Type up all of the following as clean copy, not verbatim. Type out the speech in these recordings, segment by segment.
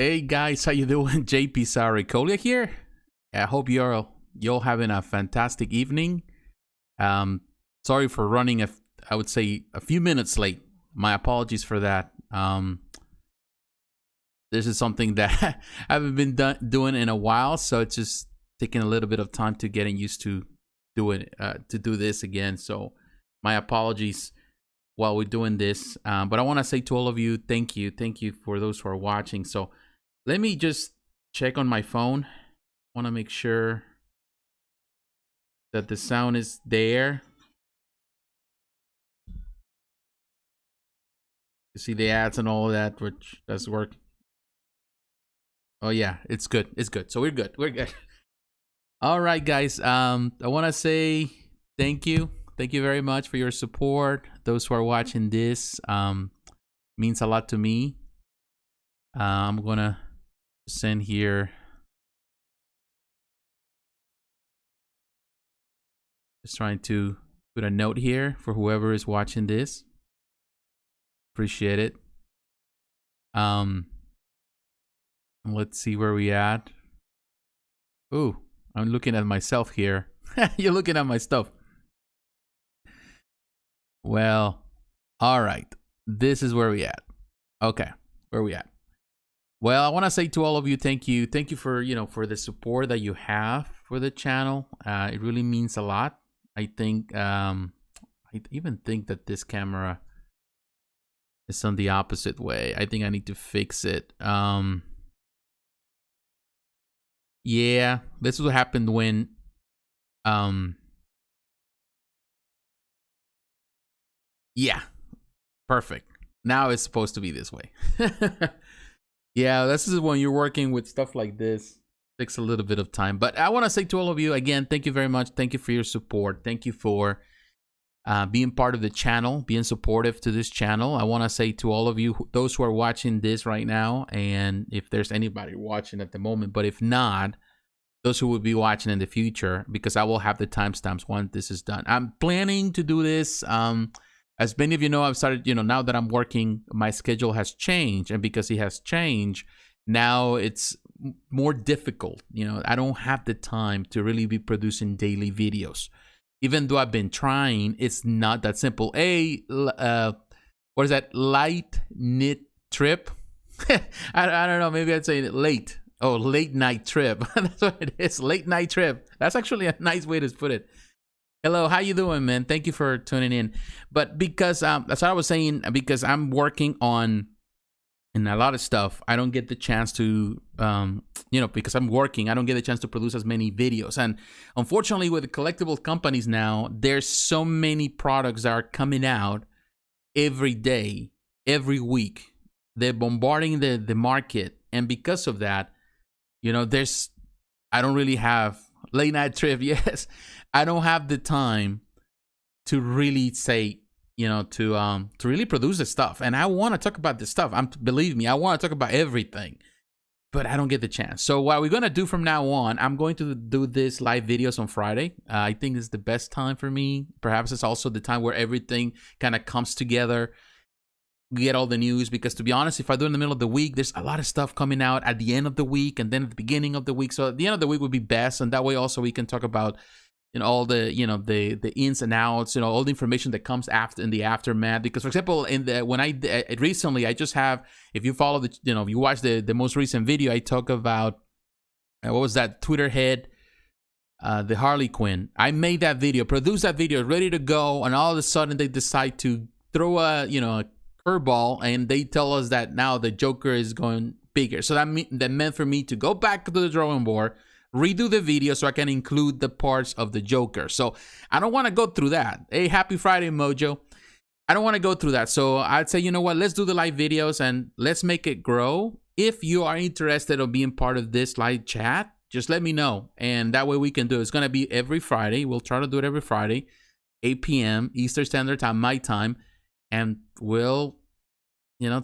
Hey guys, how you doing? jpsarrireviews here. I hope you're having a fantastic evening. Sorry for running I would say a few minutes late. My apologies for that. This is something that I haven't been doing in a while, so it's just taking a little bit of time to getting used to do this again. So my apologies while we're doing this. But I want to say to all of you, thank you for those who are watching. So let me just check on my phone. I want to make sure that the sound is there. You see the ads and all of that, which does work. Oh yeah, it's good. It's good. So we're good. We're good. All right, guys. I want to say thank you. Thank you very much for your support. Those who are watching this means a lot to me. I'm gonna send here. Just trying to put a note here for whoever is watching this. Appreciate it. Let's see where we at. Ooh, I'm looking at myself here. You're looking at my stuff. Well, all right. This is where we at. Okay, where we at? Well, I want to say to all of you, thank you for for the support that you have for the channel. It really means a lot. I think I even think that this camera is on the opposite way. I think I need to fix it. Yeah, this is what happened when yeah, perfect. Now it's supposed to be this way. Yeah, this is when you're working with stuff like this. It takes a little bit of time. But I want to say to all of you, again, thank you very much. Thank you for your support. Thank you for being part of the channel, being supportive to this channel. I want to say to all of you, those who are watching this right now, and if there's anybody watching at the moment, but if not, those who will be watching in the future, because I will have the timestamps once this is done. I'm planning to do this. As many of you know, I've started, now that I'm working, my schedule has changed. And because it has changed, now it's more difficult. I don't have the time to really be producing daily videos. Even though I've been trying, it's not that simple. What is that? Light knit trip? I don't know. Maybe I'd say late. Oh, late night trip. That's what it is. Late night trip. That's actually a nice way to put it. Hello, how you doing, man? Thank you for tuning in. But because that's what I was saying, because I'm working on a lot of stuff, I don't get the chance to, because I'm working, I don't get the chance to produce as many videos. And unfortunately, with the collectible companies now, there's so many products that are coming out every day, every week. They're bombarding the market, and because of that, I don't really have late night trip. Yes, I don't have the time to really say, to really produce the stuff. And I want to talk about this stuff. Believe me, I want to talk about everything, but I don't get the chance. So what we're going to do from now on, I'm going to do this live videos on Friday. I think it's the best time for me. Perhaps it's also the time where everything kind of comes together. We get all the news, because to be honest, if I do it in the middle of the week, there's a lot of stuff coming out at the end of the week and then at the beginning of the week. So at the end of the week would be best, and that way also we can talk about all the the ins and outs, all the information that comes after in the aftermath. Because for example, recently, I just have, if you follow if you watch the most recent video, I talk about what was that Twitter head, the Harley Quinn. I made that video, produced that video, ready to go, and all of a sudden they decide to throw a curveball, and they tell us that now the Joker is going bigger. So that meant for me to go back to the drawing board, redo the video so I can include the parts of the Joker. So I don't want to go through that. Hey, happy Friday, Mojo. I don't want to go through that. So I'd say, you know what, let's do the live videos and let's make it grow. If you are interested in being part of this live chat, just let me know, and that way we can do it. It's going to be every Friday. We'll try to do it every Friday, 8 p.m. Eastern Standard Time, my time. And we'll,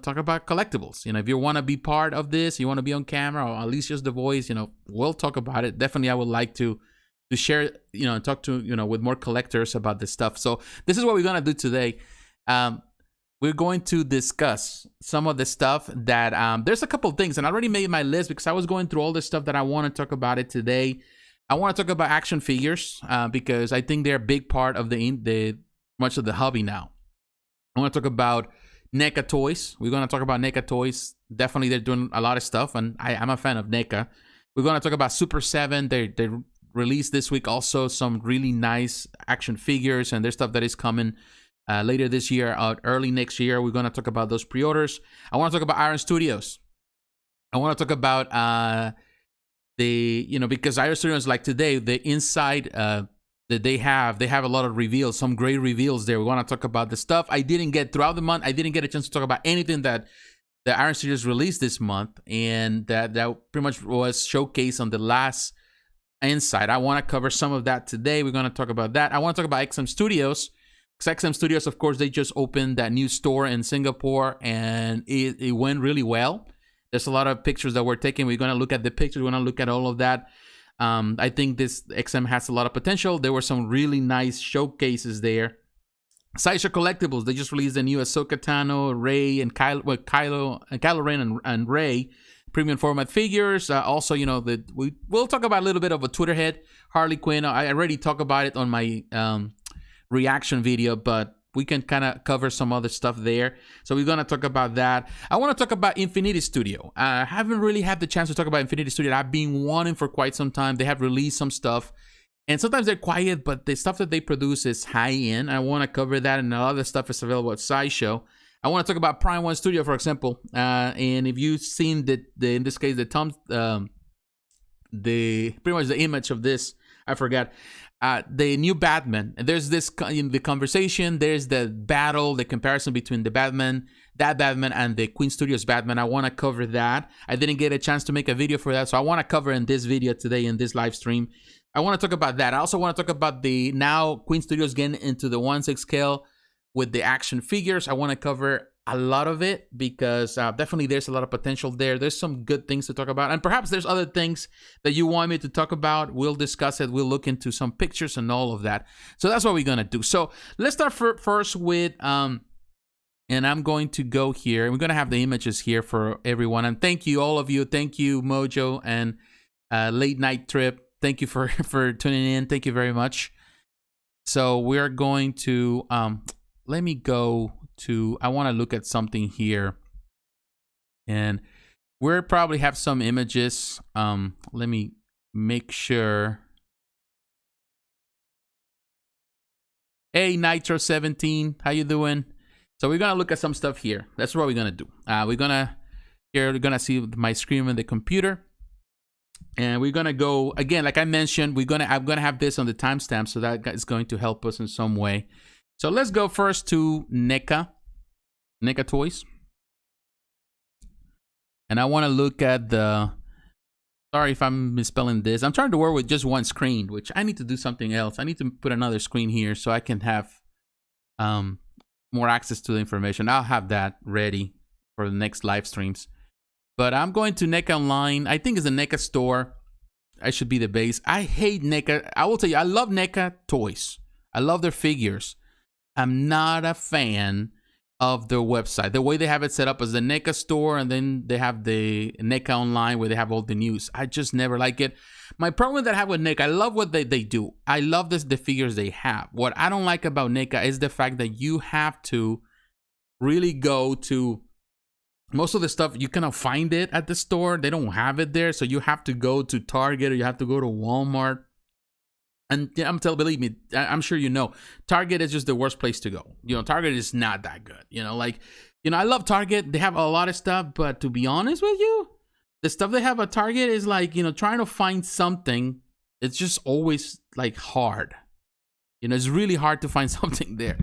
talk about collectibles. If you want to be part of this, you want to be on camera, or at least just the voice, we'll talk about it. Definitely, I would like to share, talk to, with more collectors about this stuff. So this is what we're going to do today. we're going to discuss some of the stuff that there's a couple of things, and I already made my list because I was going through all the stuff that I want to talk about it today. I want to talk about action figures because I think they're a big part of the much of the hobby now. I want to talk about Neca Toys. We're going to talk about Neca Toys. Definitely, they're doing a lot of stuff, and I'm a fan of Neca. We're going to talk about Super 7. They released this week also some really nice action figures, and there's stuff that is coming later this year, early next year. We're going to talk about those pre-orders. I want to talk about Iron Studios. I want to talk about because Iron Studios, like today, the inside that they have a lot of reveals, some great reveals there. We want to talk about the stuff I didn't get throughout the month. I didn't get a chance to talk about anything that the Iron Studios released this month, and that pretty much was showcased on the last Inside. I want to cover some of that today. We're going to talk about that. I want to talk about XM Studios. Because XM Studios, of course, they just opened that new store in Singapore, and it went really well. There's a lot of pictures that we're taking. We're going to look at the pictures. We're going to look at all of that. I think this XM has a lot of potential. There were some really nice showcases there. Sideshow Collectibles, they just released the new Ahsoka Tano, Rey, and Kylo Ren and Rey premium format figures. Also, we'll talk about a little bit of a Twitter head, Harley Quinn. I already talked about it on my reaction video, but we can kind of cover some other stuff there. So we're going to talk about that. I want to talk about Infinity Studio. I haven't really had the chance to talk about Infinity Studio. I've been wanting for quite some time. They have released some stuff, and sometimes they're quiet, but the stuff that they produce is high-end. I want to cover that, and a lot of the stuff is available at Sideshow. I want to talk about Prime1 Studio, for example. And if you've seen in this case, pretty much the image of this, I forgot. The new Batman. There's this in the conversation. There's the battle, the comparison between that Batman, and the Queen Studios Batman. I want to cover that. I didn't get a chance to make a video for that, so I want to cover in this video today in this live stream. I want to talk about that. I also want to talk about the now Queen Studios getting into the 1/6 scale with the action figures. I want to cover a lot of it because definitely there's a lot of potential there. There's some good things to talk about, and perhaps there's other things that you want me to talk about. We'll discuss it. We'll look into some pictures and all of that. So that's what we're gonna do. So let's start first with and I'm going to go here. We're gonna have the images here for everyone, and thank you all of you. Thank you Mojo and Late Night Trip. Thank you for tuning in. Thank you very much. So we're going to let me go to, I want to look at something here, and we'll probably have some images. Let me make sure. Hey Nitro 17, how you doing? So we're gonna look at some stuff here. That's what we're gonna do. We're gonna see my screen on the computer, and we're gonna go again. Like I mentioned, I'm gonna have this on the timestamp, so that is going to help us in some way. So let's go first to Neca Toys. And I want to look at sorry if I'm misspelling this. I'm trying to work with just one screen, which I need to do something else. I need to put another screen here so I can have more access to the information. I'll have that ready for the next live streams. But I'm going to Neca Online. I think it's the Neca store. I should be the base. I hate Neca. I will tell you, I love Neca Toys. I love their figures. I'm not a fan of their website. The way they have it set up as the Neca store, and then they have the Neca Online where they have all the news. I just never like it. My problem that I have with Neca, I love what they do. I love the figures they have. What I don't like about Neca is the fact that you have to really go to most of the stuff. You cannot find it at the store. They don't have it there. So you have to go to Target, or you have to go to Walmart. And believe me, I'm sure you know, Target is just the worst place to go. Target is not that good. I love Target. They have a lot of stuff, but to be honest with you, the stuff they have at Target is like, trying to find something. It's just always like hard. It's really hard to find something there.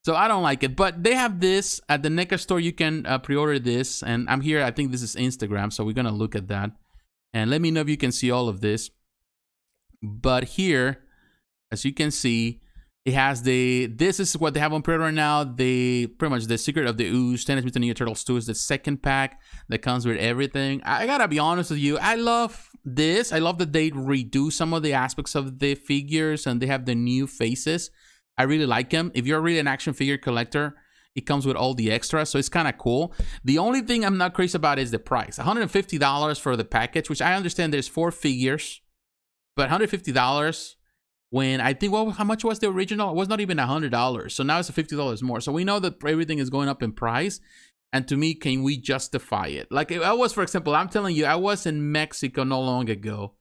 So I don't like it. But they have this at the Neca store. You can pre-order this. And I'm here. I think this is Instagram. So we're going to look at that. And let me know if you can see all of this. But here, as you can see, it has this is what they have on pre-order now. Pretty much the Secret of the Ooze, Teenage Mutant Ninja Turtles 2 is the second pack that comes with everything. I gotta be honest with you, I love this. I love that they redo some of the aspects of the figures, and they have the new faces. I really like them. If you're really an action figure collector, It comes with all the extras, so it's kind of cool. The only thing I'm not crazy about is the price. $150 for the package, which I understand there's 4 figures, but $150 when I think, well, how much was the original? It was not even $100, so now it's $50 more. So we know that everything is going up in price, and to me, can we justify it? Like I was, for example, I'm telling you, I was in Mexico not long ago.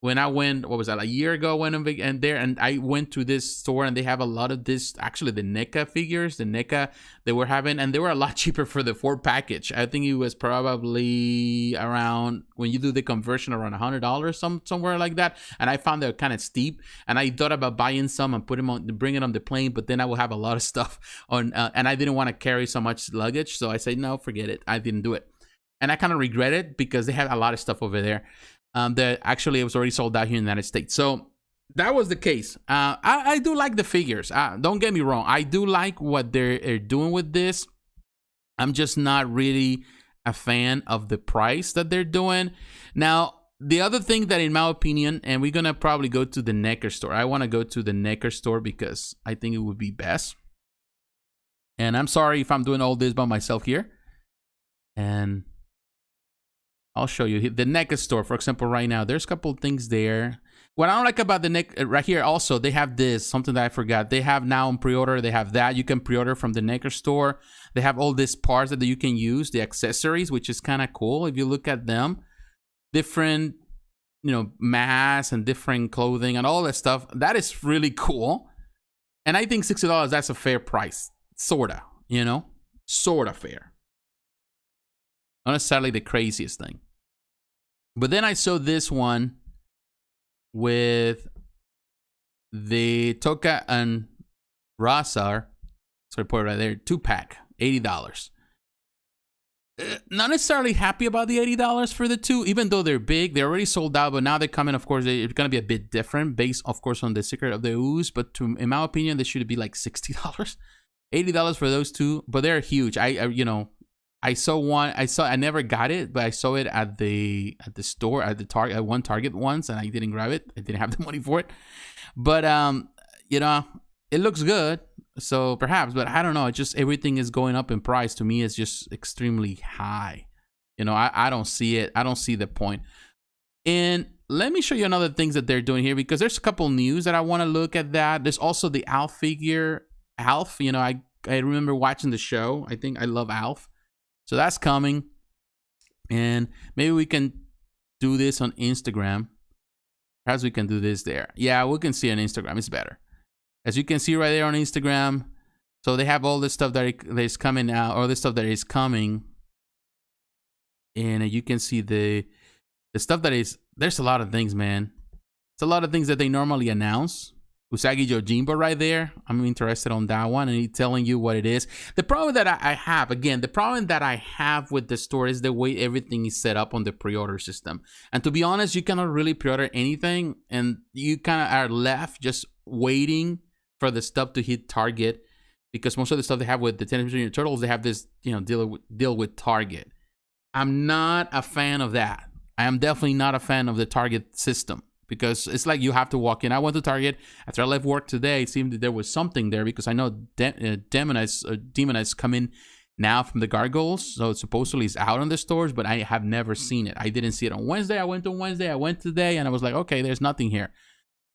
When I went, what was that, a year ago, I went and there, and I went to this store, and they have a lot of this, actually the NECA figures, the NECA they were having, and they were a lot cheaper for the 4 package. I think it was probably around, when you do the conversion, around $100, somewhere like that. And I found they're kind of steep, and I thought about buying some and bring it on the plane, but then I will have a lot of stuff on, and I didn't want to carry so much luggage, so I said, no, forget it. I didn't do it, and I kind of regret it because they had a lot of stuff over there. That actually it was already sold out here in the United States. So that was the case. I do like the figures. Don't get me wrong. I do like what they're doing with this. I'm just not really a fan of the price that they're doing. Now, the other thing that, in my opinion, and we're going to probably go to the Neca store. I want to go to the Neca store because I think it would be best. And I'm sorry if I'm doing all this by myself here. And I'll show you the Neca store, for example, right now. There's a couple of things there. What I don't like about the Neca, right here also, they have this, something that I forgot. They have now on pre-order, they have that. You can pre-order from the Neca store. They have all these parts that you can use, the accessories, which is kind of cool. If you look at them, different, masks and different clothing and all that stuff. That is really cool. And I think $60, that's a fair price. Sorta, sorta fair. Not necessarily the craziest thing. But then I saw this one with the Toka and Razar. So I put it right there. 2-pack, $80. Not necessarily happy about the $80 for the 2, even though they're big. They're already sold out, but now they're coming. Of course, they're going to be a bit different based, of course, on the Secret of the Ooze. But in my opinion, they should be like $60. $80 for those 2, but they're huge. I saw one. I never got it, but I saw it at the store at the Target, at one Target once, and I didn't grab it. I didn't have the money for it. But it looks good, so perhaps. But I don't know. It just, everything is going up in price. To me, it's just extremely high. I don't see it. I don't see the point. And let me show you another things that they're doing here, because there's a couple news that I want to look at. That there's also the Alf figure. Alf. I remember watching the show. I think I love Alf. So that's coming, and maybe we can do this on Instagram. Perhaps we can do this there. Yeah, we can see on Instagram. It's better. As you can see right there on Instagram. So they have all this stuff that is coming out, or this stuff that is coming. And you can see the stuff that is, there's a lot of things, man. It's a lot of things that they normally announce. Usagi Yojimbo right there. I'm interested on that one, and he's telling you what it is. The problem that I have, again, the problem that I have with the store is the way everything is set up on the pre-order system. And to be honest, you cannot really pre-order anything, and you kind of are left just waiting for the stuff to hit Target, because most of the stuff they have with the Teenage Mutant Ninja Turtles, they have this, deal with Target. I'm not a fan of that. I am definitely not a fan of the Target system. Because it's like you have to walk in. I went to Target after I left work today. It seemed that there was something there, because I know Demonize come in now from the Gargoyles, so supposedly it's out on the stores, but I have never seen it. I didn't see it on Wednesday. I went on Wednesday. I went today, and I was like, okay, there's nothing here.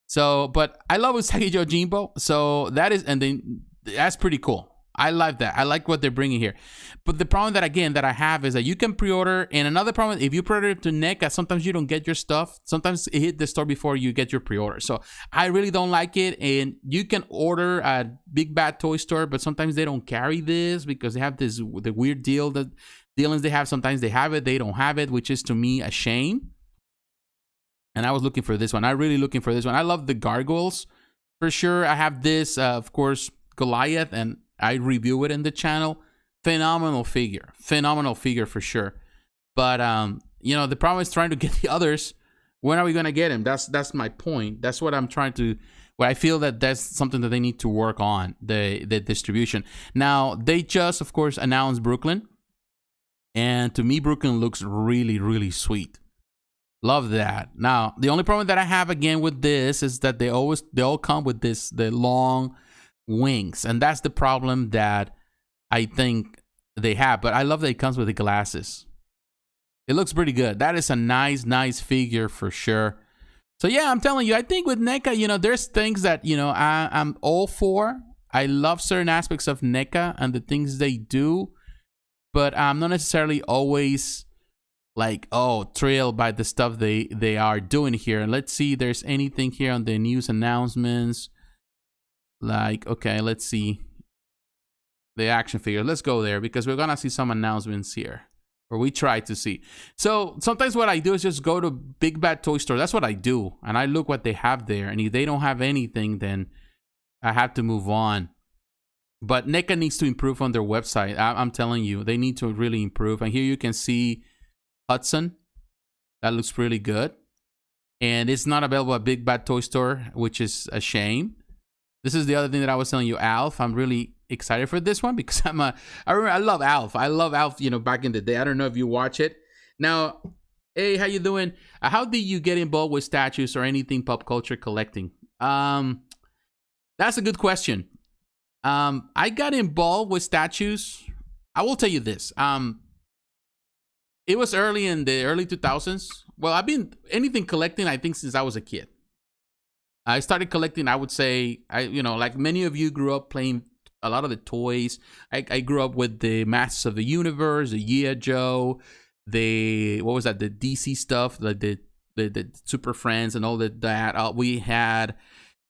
So, but I love Usagi Yojimbo, so that is, and then that's pretty cool. I like that. I like what they're bringing here. But the problem that, again, that I have is that you can pre-order. And another problem, if you pre-order to NECA, sometimes you don't get your stuff. Sometimes it hit the store before you get your pre-order. So I really don't like it. And you can order at Big Bad Toy Store, but sometimes they don't carry this because they have the weird dealings they have. Sometimes they have it, they don't have it, which is, to me, a shame. And I was looking for this one. I'm really looking for this one. I love the Gargoyles for sure. I have this, of course, Goliath, and I review it in the channel. Phenomenal figure for sure. But the problem is trying to get the others. When are we gonna get him? That's my point. That's what I'm trying to. Well, I feel that that's something that they need to work on, the distribution. Now they just, of course, announced Brooklyn, and to me, Brooklyn looks really, really sweet. Love that. Now the only problem that I have again with this is that they all come with the long wings, and that's the problem that I think they have. But I love that it comes with the glasses. It looks pretty good. That is a nice figure for sure. So yeah, I'm telling you, I think with NECA, there's things that, I'm all for. I love certain aspects of NECA and the things they do, but I'm not necessarily always like, thrilled by the stuff they are doing here. And let's see if there's anything here on the news announcements. Like, okay, let's see. The action figure. Let's go there because we're going to see some announcements here. Or we try to see. So sometimes what I do is just go to Big Bad Toy Store. That's what I do. And I look what they have there. And if they don't have anything, then I have to move on. But NECA needs to improve on their website. I'm telling you, they need to really improve. And here you can see Hudson. That looks really good. And it's not available at Big Bad Toy Store, which is a shame. This is the other thing that I was telling you, Alf. I'm really excited for this one because I love Alf. I love Alf, back in the day. I don't know if you watch it. Now, hey, how you doing? How did you get involved with statues or anything pop culture collecting? That's a good question. I got involved with statues. I will tell you this. It was early in the early 2000s. Well, I've been anything collecting, I think, since I was a kid. I started collecting, I would say, like many of you grew up playing a lot of the toys. I grew up with the Masters of the Universe, the G.I. Joe, the DC stuff, like the Super Friends and all that. We had,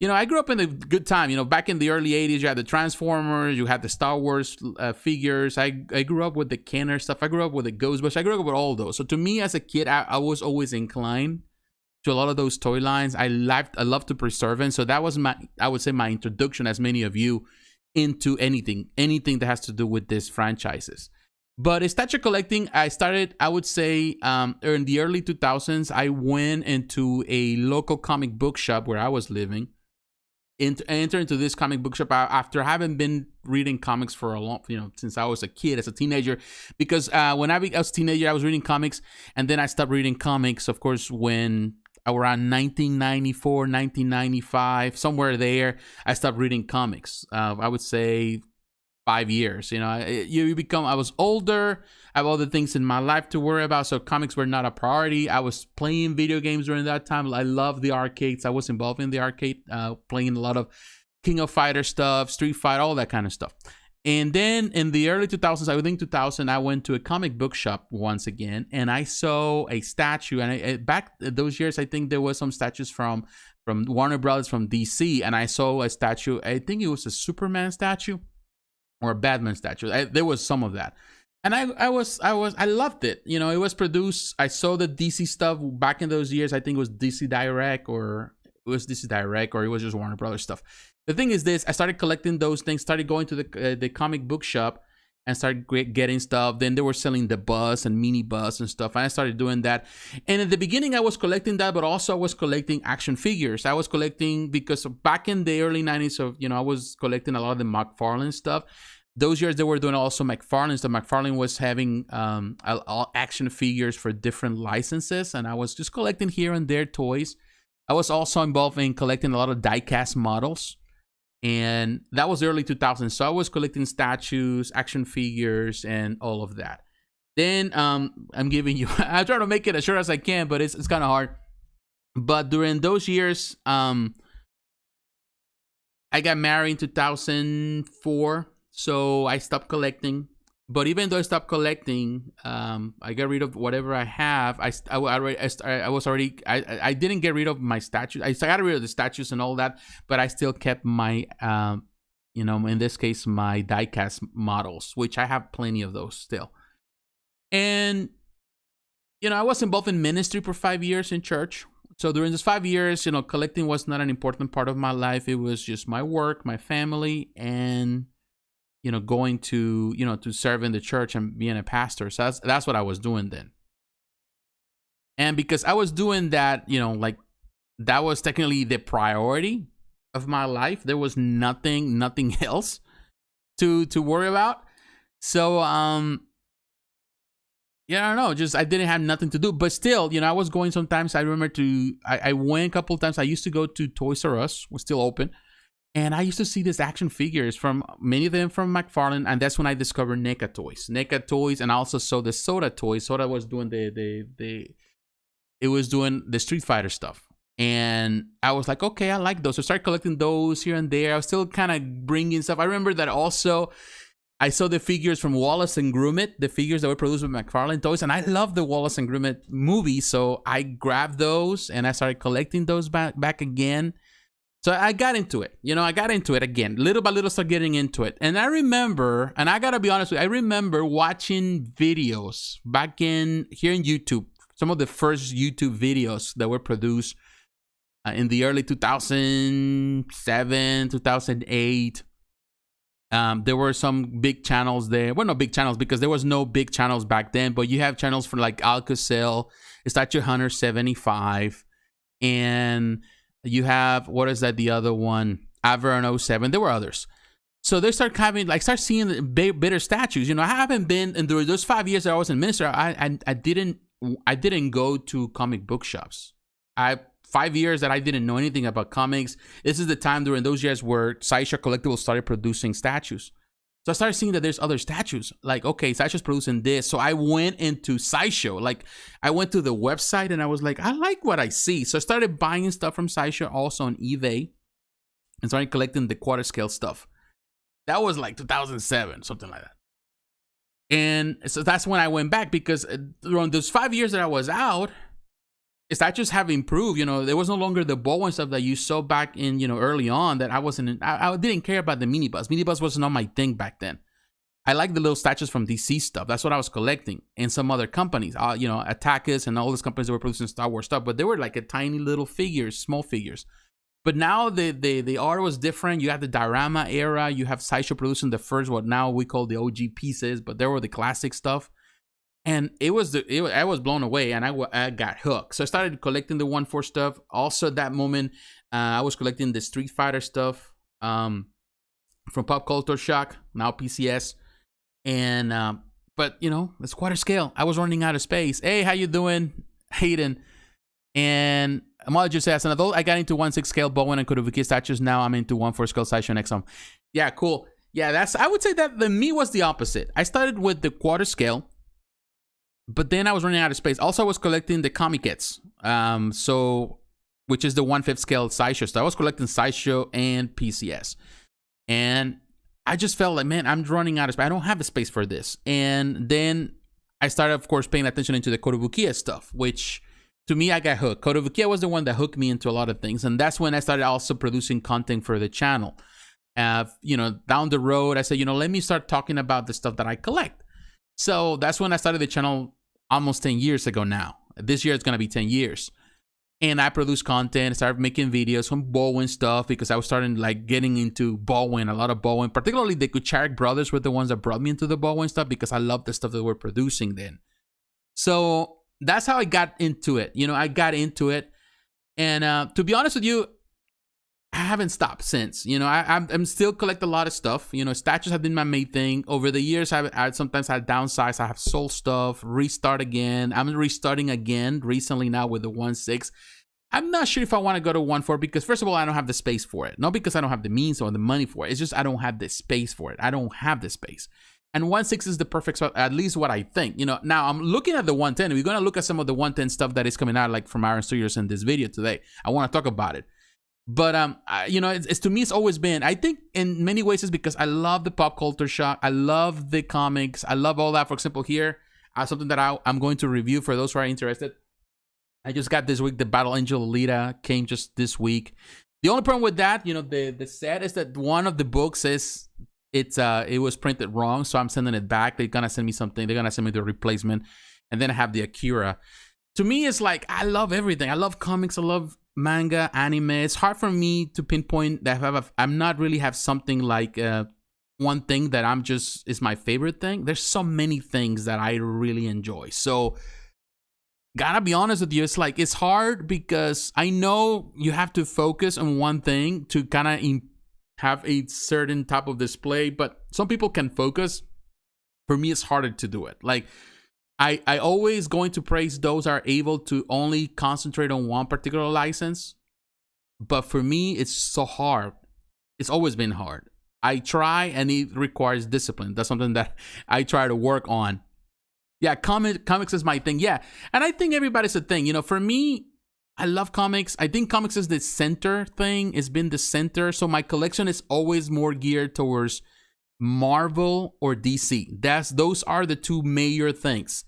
I grew up in a good time. Back in the early 80s, you had the Transformers, you had the Star Wars figures. I grew up with the Kenner stuff. I grew up with the Ghostbusters. I grew up with all those. So to me, as a kid, I was always inclined to a lot of those toy lines. I love to preserve them. So that was I would say my introduction, as many of you, into anything that has to do with these franchises. But statue collecting, I started, I would say, in the early 2000s. I went into a local comic book shop where I was living. Enter into this comic book shop after having been reading comics for a long, since I was a kid, as a teenager. Because when I was a teenager, I was reading comics, and then I stopped reading comics, of course, when around 1994, 1995, somewhere there, I stopped reading comics. I would say 5 years. I was older. I have other things in my life to worry about, so comics were not a priority. I was playing video games during that time. I loved the arcades. I was involved in the arcade, playing a lot of King of Fighter stuff, Street Fighter, all that kind of stuff. And then in the early 2000s, I think 2000, I went to a comic book shop once again, and I saw a statue. And back those years, I think there was some statues from Warner Brothers, from DC, and I saw a statue. I think it was a Superman statue or a Batman statue. There was some of that, and I loved it. It was produced. I saw the DC stuff back in those years. I think it was DC Direct, or it was just Warner Brothers stuff. The thing is this, I started collecting those things, started going to the comic book shop and started getting stuff. Then they were selling the bus and mini bus and stuff. And I started doing that. And at the beginning, I was collecting that, but also I was collecting action figures. I was collecting, because back in the early 90s, I was collecting a lot of the McFarlane stuff. Those years, they were doing also McFarlane stuff. McFarlane was having action figures for different licenses. And I was just collecting here and there toys. I was also involved in collecting a lot of die-cast models. And that was early 2000s. So I was collecting statues, action figures, and all of that. Then I'm giving you, I try to make it as short as I can, but it's kind of hard. But during those years, I got married in 2004. So I stopped collecting. But even though I stopped collecting, I got rid of whatever I have. I didn't get rid of my statues. I got rid of the statues and all that, but I still kept my, in this case, my die-cast models, which I have plenty of those still. And, I was involved in ministry for 5 years in church. So during those 5 years, collecting was not an important part of my life. It was just my work, my family, and going to, to serve in the church and being a pastor. So that's what I was doing then. And because I was doing that, that was technically the priority of my life. There was nothing else to worry about. So, I don't know, I didn't have nothing to do, but still, I was going sometimes. I remember I went a couple of times. I used to go to Toys R Us, was still open. And I used to see these action figures from many of them from McFarlane, and that's when I discovered Neca Toys. Neca Toys, and I also saw the Soda Toys. Soda was doing it was doing the Street Fighter stuff. And I was like, okay, I like those. So I started collecting those here and there. I was still kind of bringing stuff. I remember that also I saw the figures from Wallace and Gromit, the figures that were produced with McFarlane Toys. And I love the Wallace and Gromit movie. So I grabbed those and I started collecting those back again. So I got into it. I got into it again. Little by little, started getting into it. And I remember, and I got to be honest with you, I remember watching videos back here in YouTube. Some of the first YouTube videos that were produced in the early 2007, 2008. There were some big channels there. Well, no big channels because there was no big channels back then. But you have channels for like Alcacel, Statue Hunter 75, and you have, what is that? The other one, Averon 07. There were others. So they start having, start seeing the better statues. I haven't been, and during those 5 years that I was in Minnesota, I didn't go to comic book shops. 5 years that I didn't know anything about comics. This is the time during those years where Sideshow Collectibles started producing statues. So I started seeing that there's other statues. Like, okay, Sideshow's producing this. So I went into Sideshow. I went to the website and I was like, I like what I see. So I started buying stuff from Sideshow also on eBay and started collecting the quarter scale stuff. That was like 2007, something like that. And so that's when I went back because during those 5 years that I was out, statues have improved. There was no longer the Bowen stuff that you saw back in, early on that I wasn't, I didn't care about the minibus. Minibus was not my thing back then. I liked the little statues from DC stuff. That's what I was collecting. And some other companies, Attackers and all these companies that were producing Star Wars stuff, but they were like a tiny little figures, small figures. But now the art was different. You have the diorama era. You have Sideshow producing the first, what now we call the OG pieces, but there were the classic stuff. And I was blown away, and I got hooked. So I started collecting the 1/4 stuff. Also, at that moment, I was collecting the Street Fighter stuff from Pop Culture Shock, now PCS. And but it's quarter scale. I was running out of space. Hey, how you doing, Hayden? And Amala just asked, and although I got into 1/6 scale Bowen and Kotobukiya statues, now I'm into 1/4 scale Sideshow XM. Yeah, cool. Yeah, I would say that me was the opposite. I started with the quarter scale. But then I was running out of space. Also, I was collecting the Comic-Kits, which is the 1/5 scale Sideshow stuff. I was collecting Sideshow and PCS. And I just felt like, man, I'm running out of space. I don't have the space for this. And then I started, of course, paying attention into the Kotobukiya stuff, which to me, I got hooked. Kotobukiya was the one that hooked me into a lot of things. And that's when I started also producing content for the channel. Down the road, I said, let me start talking about the stuff that I collect. So that's when I started the channel almost 10 years ago now. This year it's going to be 10 years. And I produced content, I started making videos from Bowen stuff because I was starting getting into Bowen, a lot of Bowen. Particularly the Kucharik brothers were the ones that brought me into the Bowen stuff because I loved the stuff that we're producing then. So that's how I got into it. I got into it. And to be honest with you, I haven't stopped since. I'm still collect a lot of stuff. Statues have been my main thing. Over the years, I sometimes had downsize. I have sold stuff, restart again. I'm restarting again recently now with the 1/6. I'm not sure if I want to go to 1/4 because first of all, I don't have the space for it. Not because I don't have the means or the money for it. It's just I don't have the space for it. I don't have the space. And 1/6 is the perfect spot, at least what I think. Now I'm looking at the 110. We're going to look at some of the 110 stuff that is coming out from Iron Studios in this video today. I want to talk about it. But it's to me, it's always been. I think in many ways it's because I love the pop culture shock. I love the comics. I love all that. For example, here something that I'm going to review for those who are interested. I just got this week the Battle Angel Alita came just this week. The only problem with that, the set is that one of the books is it was printed wrong, so I'm sending it back. They're gonna send me something. They're gonna send me the replacement, and then I have the Akira. To me, it's like I love everything. I love comics. I love manga, anime. It's hard for me to pinpoint that I'm not really have something like one thing that is my favorite thing. There's so many things that I really enjoy. So gotta be honest with you, it's hard because I know you have to focus on one thing to kind of have a certain type of display, but some people can focus. For me, it's harder to do it. I always going to praise those are able to only concentrate on one particular license. But for me, it's so hard It's always been hard. I try, and it requires discipline. That's something that I try to work on. Yeah, comics is my thing. Yeah, and I think everybody's a thing. You know, for me, I love comics. I think comics is the center thing. It's been the center. So my collection is always more geared towards Marvel or DC. Those are the two major things,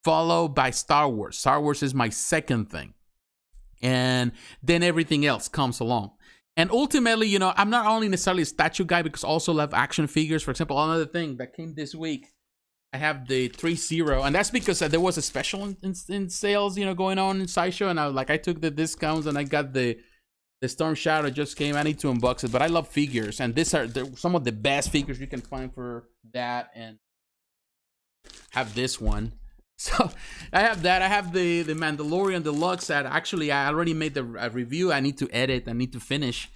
followed by Star Wars. Star Wars is my second thing, and then everything else comes along. And ultimately, you know, I'm not only necessarily a statue guy, because I also love action figures. For example, another thing that came this week, I have the 3-0, and that's because there was a special in sales, you know, going on in Sideshow, and I took the discounts, and I got the Storm Shadow just came. I need to unbox it, but I love figures, and these are some of the best figures you can find for that. And have this one, so I have that. I have the Mandalorian Deluxe that actually I already made the review. I need to edit. I need to finish.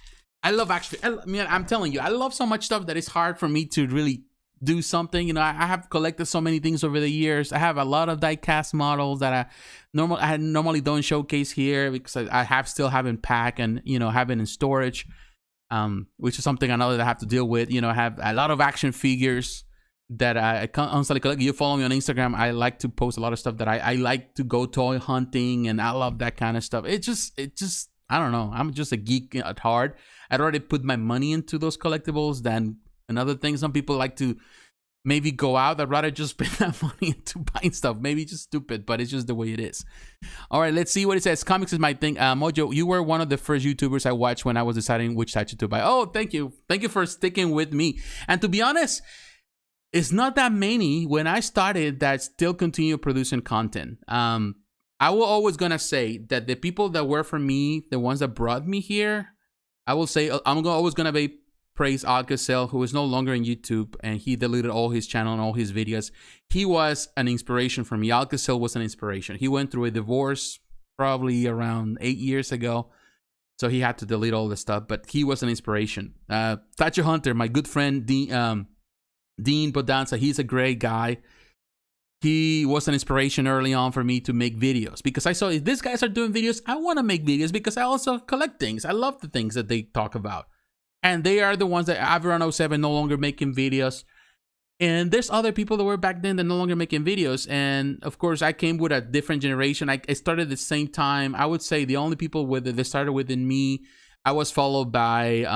I love I'm telling you, I love so much stuff that it's hard for me to really do something. You know, I have collected so many things over the years. I have a lot of die-cast models that I normally don't showcase here, because I still have in pack, and, you know, have it in storage, which is something another that I have to deal with. You know, I have a lot of action figures that I constantly collect. You follow me on Instagram, I like to post a lot of stuff that I like to go toy hunting, and I love that kind of stuff. It just I don't know, I'm just a geek at heart. I'd already put my money into those collectibles than another thing. Some people like to maybe go out. I'd rather just spend that money into buying stuff. Maybe just stupid, but it's just the way it is. All right, let's see what it says. Comics is my thing. Mojo, you were one of the first YouTubers I watched when I was deciding which statue to buy. Oh, thank you. Thank you for sticking with me. And to be honest, it's not that many when I started that still continue producing content. I will always gonna say that the people that were for me, the ones that brought me here, I will say I'm always gonna be praise Alcacel, who is no longer in YouTube, and he deleted all his channel and all his videos. He was an inspiration for me. Alcacel was an inspiration. He went through a divorce probably around 8 years ago, so he had to delete all the stuff, but he was an inspiration. Statue Hunter, my good friend Dean Bodanza, he's a great guy. He was an inspiration early on for me to make videos, because I saw if these guys are doing videos, I want to make videos, because I also collect things. I love the things that they talk about. And they are the ones that Averon07 no longer making videos. And there's other people that were back then that no longer making videos. And of course, I came with a different generation. I started at the same time. I would say the only people that started within me, I was followed by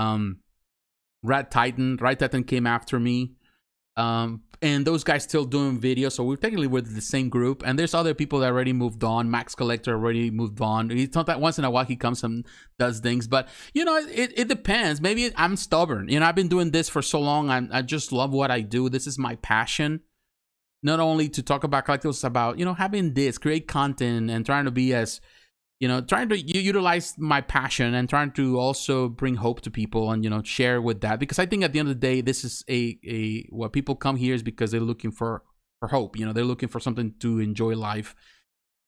Rat Titan. Rat Titan came after me. And those guys still doing videos, so we're technically with the same group. And there's other people that already moved on. Max Collector already moved on. It's not that once in a while he comes and does things, but you know, it depends. Maybe I'm stubborn. You know, I've been doing this for so long. I just love what I do. This is my passion. Not only to talk about collectibles, about, you know, having this, create content, and trying to be as, you know, trying to utilize my passion, and trying to also bring hope to people, and, you know, share with that. Because I think at the end of the day, this is what people come here is because they're looking for hope. You know, they're looking for something to enjoy life,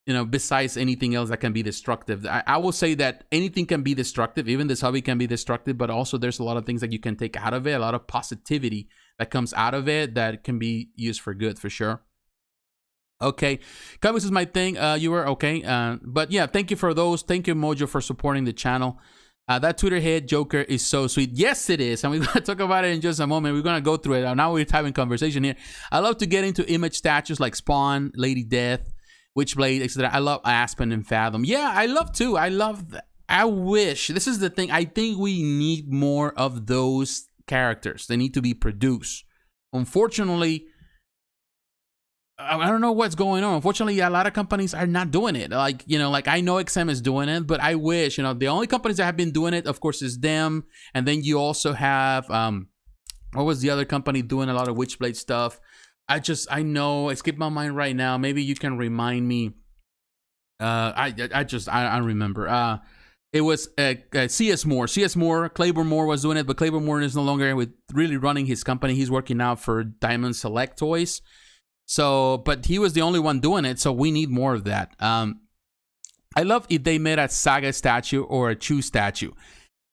you know, besides anything else that can be destructive. I will say that anything can be destructive. Even this hobby can be destructive, but also there's a lot of things that you can take out of it, a lot of positivity that comes out of it that can be used for good, for sure. Okay, comics is my thing. You were okay, but yeah, thank you for those. Thank you, Mojo, for supporting the channel. That Twitter head Joker is so sweet. Yes, it is, and we're gonna talk about it in just a moment. We're gonna go through it. Now we're having conversation here. I love to get into image statues like Spawn, Lady Death, Witchblade, etc. I love Aspen and Fathom. Yeah, I love too. I wish, this is the thing. I think we need more of those characters. They need to be produced. Unfortunately, I don't know what's going on. Unfortunately, a lot of companies are not doing it. Like, you know, like I know XM is doing it, but I wish, you know, the only companies that have been doing it, of course, is them. And then you also have, what was the other company doing a lot of Witchblade stuff? I know, it skipped my mind right now. Maybe you can remind me. I remember. It was CS Moore. CS Moore, Claiborne Moore was doing it, but Claiborne Moore is no longer really running his company. He's working now for Diamond Select Toys. So, but he was the only one doing it, so we need more of that. I love if they made a Saga statue or a Chew statue.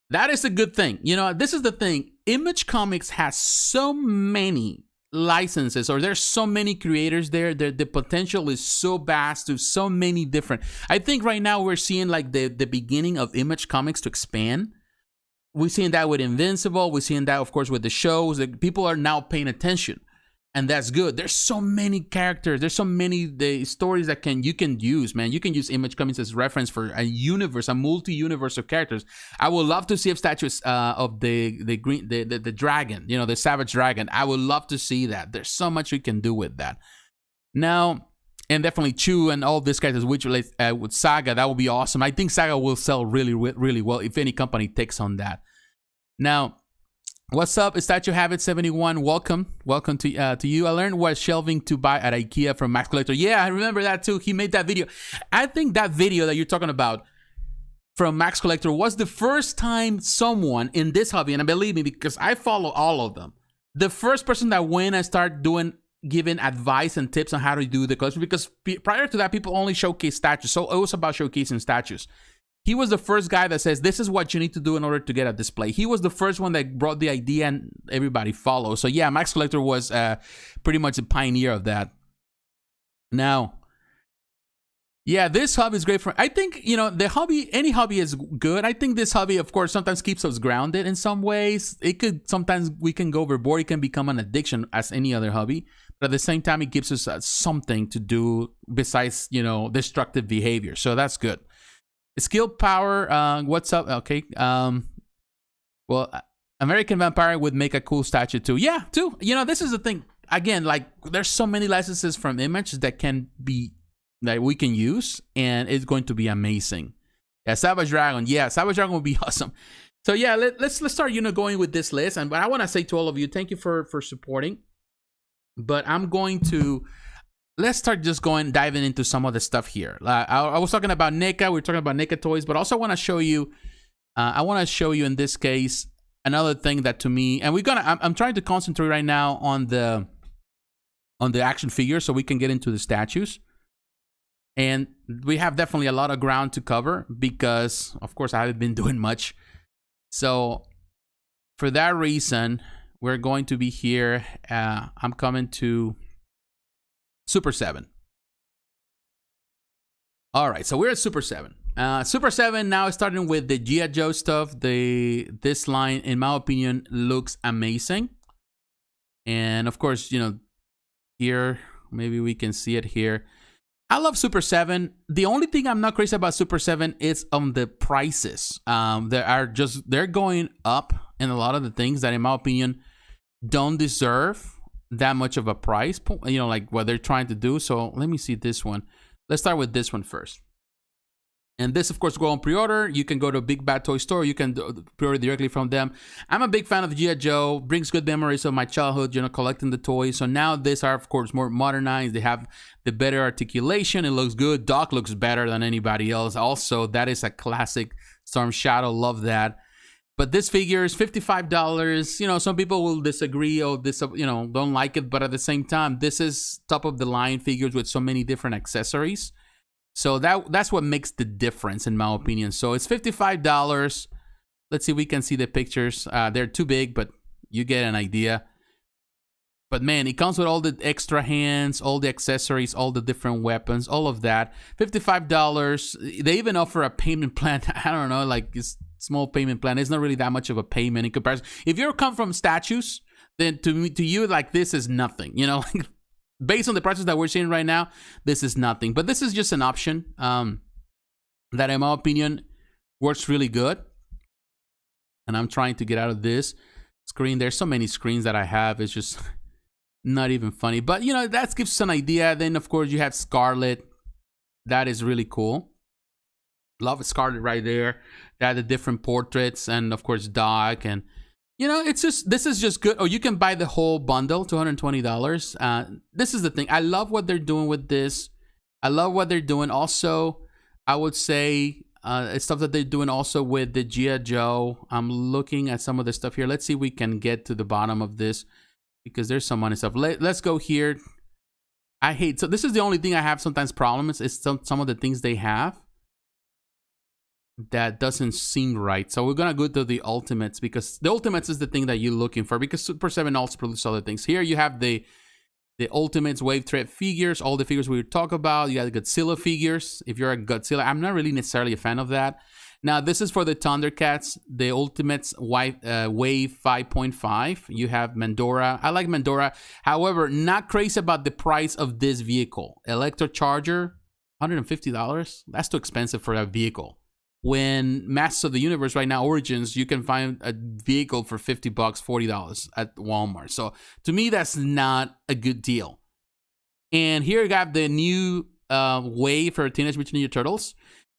That is a good thing. You know, this is the thing. Image Comics has so many licenses, or there's so many creators there. The potential is so vast to so many different. I think right now we're seeing like the beginning of Image Comics to expand. We're seeing that with Invincible. We're seeing that, of course, with the shows. People are now paying attention, and that's good. There's so many characters. There's so many the stories that you can use, man. You can use Image Comics as reference for a universe, a multi-universe of characters. I would love to see a statues of the dragon, you know, the Savage Dragon. I would love to see that. There's so much we can do with that. Now, and definitely Chew and all these characters, which relates with Saga, that would be awesome. I think Saga will sell really, really well if any company takes on that. Now, what's up, Statue Habit 71? Welcome to you. I learned what shelving to buy at IKEA from Max Collector. Yeah, I remember that too. He made that video. I think that video that you're talking about from Max Collector was the first time someone in this hobby, and believe me, because I follow all of them, the first person that went and started giving advice and tips on how to do the collection, because prior to that, people only showcase statues. So it was about showcasing statues. He was the first guy that says, this is what you need to do in order to get a display. He was the first one that brought the idea and everybody followed. So yeah, Max Collector was pretty much a pioneer of that. Now, yeah, this hobby is great for, I think, you know, the hobby, any hobby is good. I think this hobby, of course, sometimes keeps us grounded in some ways. It could, sometimes we can go overboard. It can become an addiction as any other hobby. But at the same time, it gives us something to do besides, you know, destructive behavior. So that's good. Skill Power, what's up? Okay. Well, American Vampire would make a cool statue too. Yeah, too. You know, this is the thing. Again, like, there's so many licenses from Image that we can use, and it's going to be amazing. Yeah, Savage Dragon. Yeah, Savage Dragon would be awesome. So yeah, let's start, you know, going with this list. And I want to say to all of you, thank you for supporting. But I'm going to, let's start just diving into some of the stuff here. I was talking about NECA. We were talking about NECA Toys, but also want to show you, in this case, another thing that to me, and I'm trying to concentrate right now on the action figures so we can get into the statues. And we have definitely a lot of ground to cover because, of course, I haven't been doing much. So for that reason, we're going to be here. I'm coming to Super 7. All right, so we're at Super 7. Super 7 now starting with the G.I. Joe stuff. This line, in my opinion, looks amazing. And of course, you know, here, maybe we can see it here. I love Super 7. The only thing I'm not crazy about Super 7 is on the prices. They're going up in a lot of the things that, in my opinion, don't deserve that much of a price, you know, like what they're trying to do. So let me see this one. Let's start with this one first. And this, of course, go on pre-order. You can go to a Big Bad Toy Store. You can pre-order directly from them. I'm a big fan of the G.I. Joe. Brings good memories of my childhood, you know, collecting the toys. So now these are, of course, more modernized. They have the better articulation. It looks good. Doc looks better than anybody else. Also, that is a classic Storm Shadow. Love that. But this figure is $55. You know, some people will disagree or don't like it. But at the same time, this is top of the line figures with so many different accessories. So that's what makes the difference, in my opinion. So it's $55. Let's see if we can see the pictures. They're too big, but you get an idea. But man, it comes with all the extra hands, all the accessories, all the different weapons, all of that. $55. They even offer a payment plan. I don't know, like it's small payment plan. It's not really that much of a payment in comparison. If you come from statues, then to you, like, this is nothing. You know, based on the prices that we're seeing right now, this is nothing. But this is just an option that, in my opinion, works really good. And I'm trying to get out of this screen. There's so many screens that I have. It's just not even funny. But, you know, that gives us an idea. Then, of course, you have Scarlet. That is really cool. Love Scarlet right there. They have the different portraits. And, of course, Doc. And, you know, it's just, this is just good. Oh, you can buy the whole bundle, $220. This is the thing. I love what they're doing with this. I love what they're doing. Also, I would say it's stuff that they're doing also with the G.I. Joe. I'm looking at some of the stuff here. Let's see if we can get to the bottom of this, because there's some money stuff. Let's go here. So this is the only thing I have sometimes problems is some of the things they have that doesn't seem right. So we're gonna go to the Ultimates, because the Ultimates is the thing that you're looking for, because Super 7 also produces other things. Here you have the Ultimates Wave Thread figures, all the figures we talk about. You got the Godzilla figures. If you're a Godzilla, I'm not really necessarily a fan of that. Now, this is for the Thundercats, the Ultimates Wave 5.5. You have Mandora. I like Mandora. However, not crazy about the price of this vehicle. Electrocharger, $150. That's too expensive for a vehicle. When Masters of the Universe right now, Origins, you can find a vehicle for $50, $40 at Walmart. So to me, that's not a good deal. And here you got the new wave for Teenage Mutant Ninja Turtles.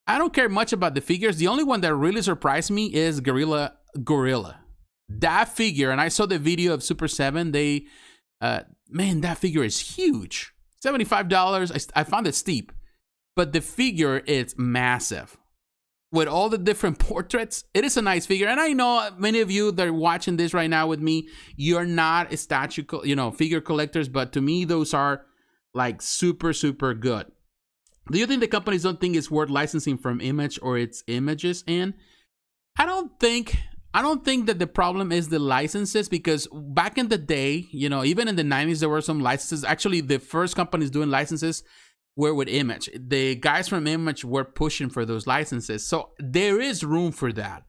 I don't care much about the figures. The only one that really surprised me is Gorilla. That figure, and I saw the video of Super 7. Man, that figure is huge. $75. I found it steep, but the figure is massive. With all the different portraits, it is a nice figure. And I know many of you that are watching this right now with me, you're not a figure collectors, but to me, those are like super, super good. Do you think the companies don't think it's worth licensing from Image or its images in? I don't think that the problem is the licenses, because back in the day, even in the 90s, there were some licenses. Actually, the first companies doing licenses were with Image. The guys from Image were pushing for those licenses. So there is room for that.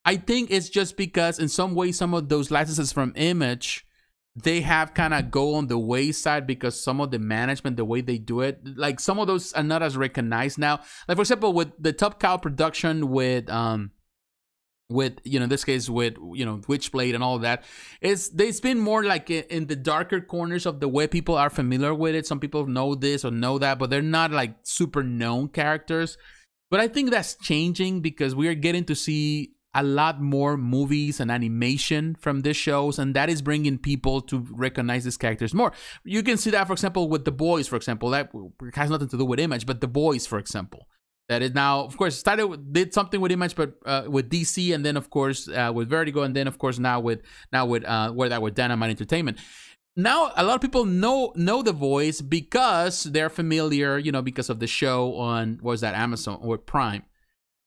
I think it's just because in some way, some of those licenses from Image, they have kind of go on the wayside because some of the management, the way they do it, like some of those are not as recognized now. Like for example, with the Top Cow production with in this case with Witchblade and all of that, it's been more like in the darker corners of the way people are familiar with it. Some people know this or know that, but they're not like super known characters. But I think that's changing because we are getting to see a lot more movies and animation from these shows, and that is bringing people to recognize these characters more. You can see that, for example, with The Boys, for example. That has nothing to do with Image, but The Boys, for example. That is now, of course, did something with Image, but with DC, and then, of course, with Vertigo, and then, of course, now with Dynamite Entertainment. Now, a lot of people know The Voice because they're familiar, because of the show on, what was that, Amazon or Prime.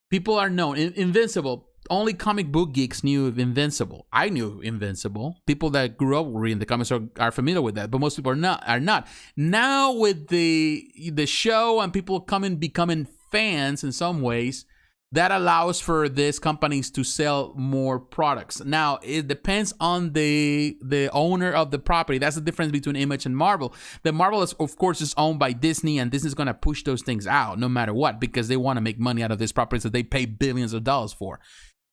People are known. Invincible. Only comic book geeks knew of Invincible. I knew Invincible. People that grew up reading the comics are familiar with that, but most people are not. Now with the show and people becoming fans in some ways, that allows for these companies to sell more products. Now, it depends on the owner of the property. That's the difference between Image and Marvel. The Marvel is, of course, is owned by Disney, and Disney's going to push those things out no matter what, because they want to make money out of these properties that they pay billions of dollars for.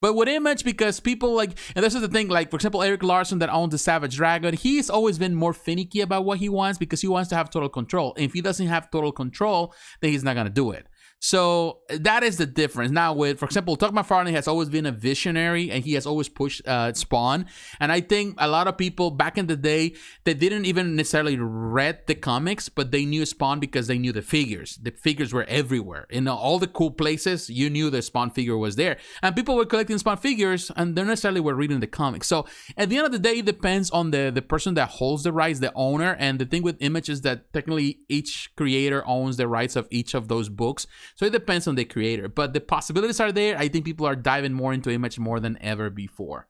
But with Image, because people and this is the thing, like, for example, Eric Larson that owns the Savage Dragon, he's always been more finicky about what he wants because he wants to have total control. And if he doesn't have total control, then he's not going to do it. So that is the difference. Now with, for example, Todd McFarlane has always been a visionary, and he has always pushed Spawn. And I think a lot of people back in the day, they didn't even necessarily read the comics, but they knew Spawn because they knew the figures. The figures were everywhere. In all the cool places, you knew the Spawn figure was there. And people were collecting Spawn figures, and they necessarily were reading the comics. So at the end of the day, it depends on the person that holds the rights, the owner. And the thing with Image is that technically each creator owns the rights of each of those books. So it depends on the creator, but the possibilities are there. I think people are diving more into Image more than ever before.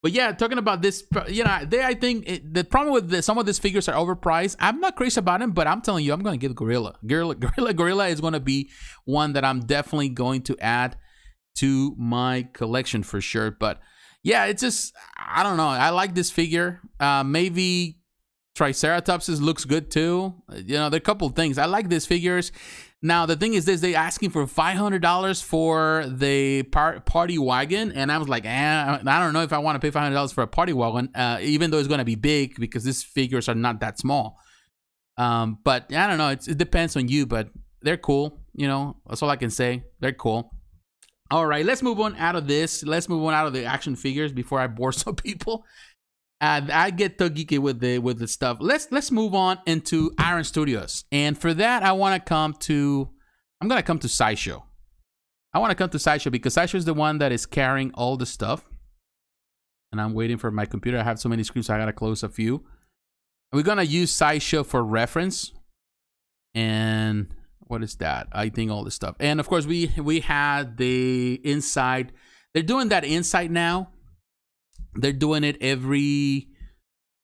But yeah, talking about this, I think the problem with some of these figures are overpriced. I'm not crazy about them, but I'm telling you, I'm going to get Gorilla. Gorilla is going to be one that I'm definitely going to add to my collection for sure. But yeah, it's just, I don't know. I like this figure. Maybe Triceratops looks good too. There are a couple of things. I like these figures. Now, the thing is this, they're asking for $500 for the party wagon. And I was like, I don't know if I want to pay $500 for a party wagon, even though it's going to be big because these figures are not that small. But I don't know. It depends on you, but they're cool. That's all I can say. They're cool. All right, let's move on out of this. Let's move on out of the action figures before I bore some people. I get too geeky with the stuff. Let's move on into Iron Studios, and for that I'm gonna come to Sideshow. I want to come to Sideshow because Sideshow is the one that is carrying all the stuff, and I'm waiting for my computer. I have so many screens, so I gotta close a few. We're gonna use Sideshow for reference, and what is that? I think all this stuff, and of course we had the inside. They're doing that inside now. They're doing it every,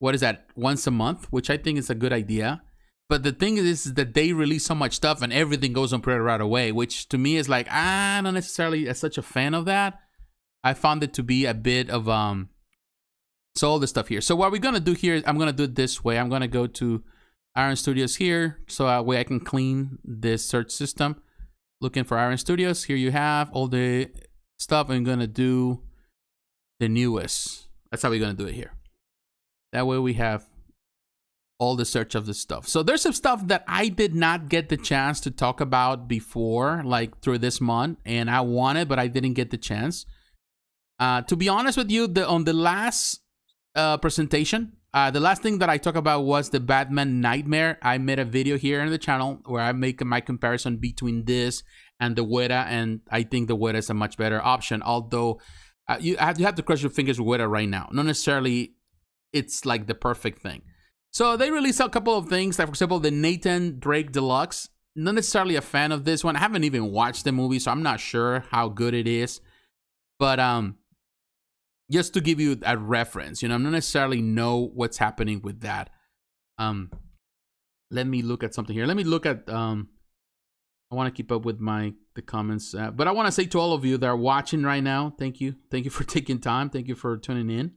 once a month, which I think is a good idea. But the thing is that they release so much stuff and everything goes on pre-order right away, which to me is like, I'm not necessarily as such a fan of that. I found it to be a bit of so all this stuff here. So what we're gonna do here is I'm gonna do it this way. I'm gonna go to Iron Studios here, so that way I can clean this search system. Looking for Iron Studios. Here you have all the stuff. I'm gonna do the newest. That's how we're gonna do it here. That way we have all the search of the stuff. So there's some stuff that I did not get the chance to talk about before, like through this month, and I wanted, but I didn't get the chance. To be honest with you, on the last presentation, the last thing that I talked about was the Batman Nightmare. I made a video here on the channel where I make my comparison between this and the Weta, and I think the Weta is a much better option. Although you have to cross your fingers with Weta right now. Not necessarily it's like the perfect thing. So they released a couple of things, like for example, the Nathan Drake Deluxe. Not necessarily a fan of this one. I haven't even watched the movie, so I'm not sure how good it is. But just to give you a reference, I'm not necessarily know what's happening with that. Let me look at something here. Let me look at. I want to keep up with the comments, but I want to say to all of you that are watching right now, thank you for taking time, thank you for tuning in.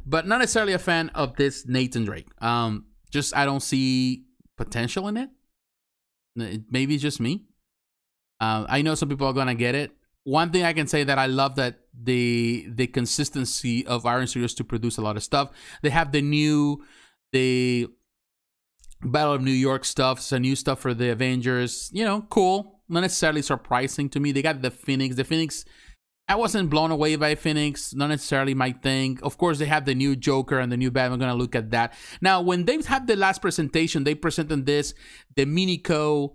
But not necessarily a fan of this Nathan Drake. Just I don't see potential in it. Maybe it's just me. I know some people are gonna get it. One thing I can say that I love that the consistency of Iron Studios to produce a lot of stuff. They have the Battle of New York stuff, some new stuff for the Avengers. Cool. Not necessarily surprising to me. They got the Phoenix. The Phoenix, I wasn't blown away by Phoenix. Not necessarily my thing. Of course, they have the new Joker and the new Batman. I'm going to look at that. Now, when they had the last presentation, they presented the Minico,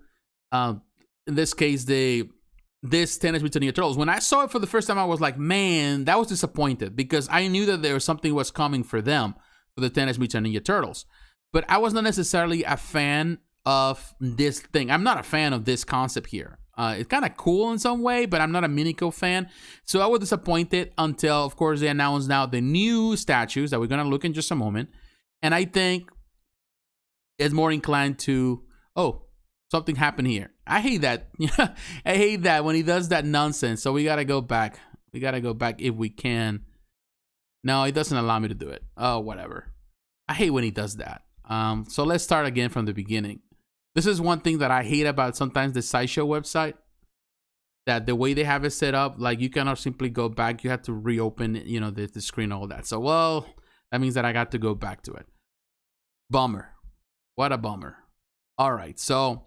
in this case, this Teenage Mutant Ninja Turtles. When I saw it for the first time, I was like, man, that was disappointed because I knew that there was something was coming for them, for the Teenage Mutant Ninja Turtles. But I was not necessarily a fan of this thing. I'm not a fan of this concept here. It's kind of cool in some way, but I'm not a Minico fan. So I was disappointed until, of course, they announced now the new statues that we're going to look in just a moment. And I think it's more inclined to, something happened here. I hate that. I hate that when he does that nonsense. So we got to go back. We got to go back if we can. No, it doesn't allow me to do it. Oh, whatever. I hate when he does that. So let's start again from the beginning. This is one thing that I hate about sometimes the Sideshow website, that the way they have it set up, like you cannot simply go back. You have to reopen, the screen, all that. So, well, that means that I got to go back to it. Bummer. What a bummer. All right, so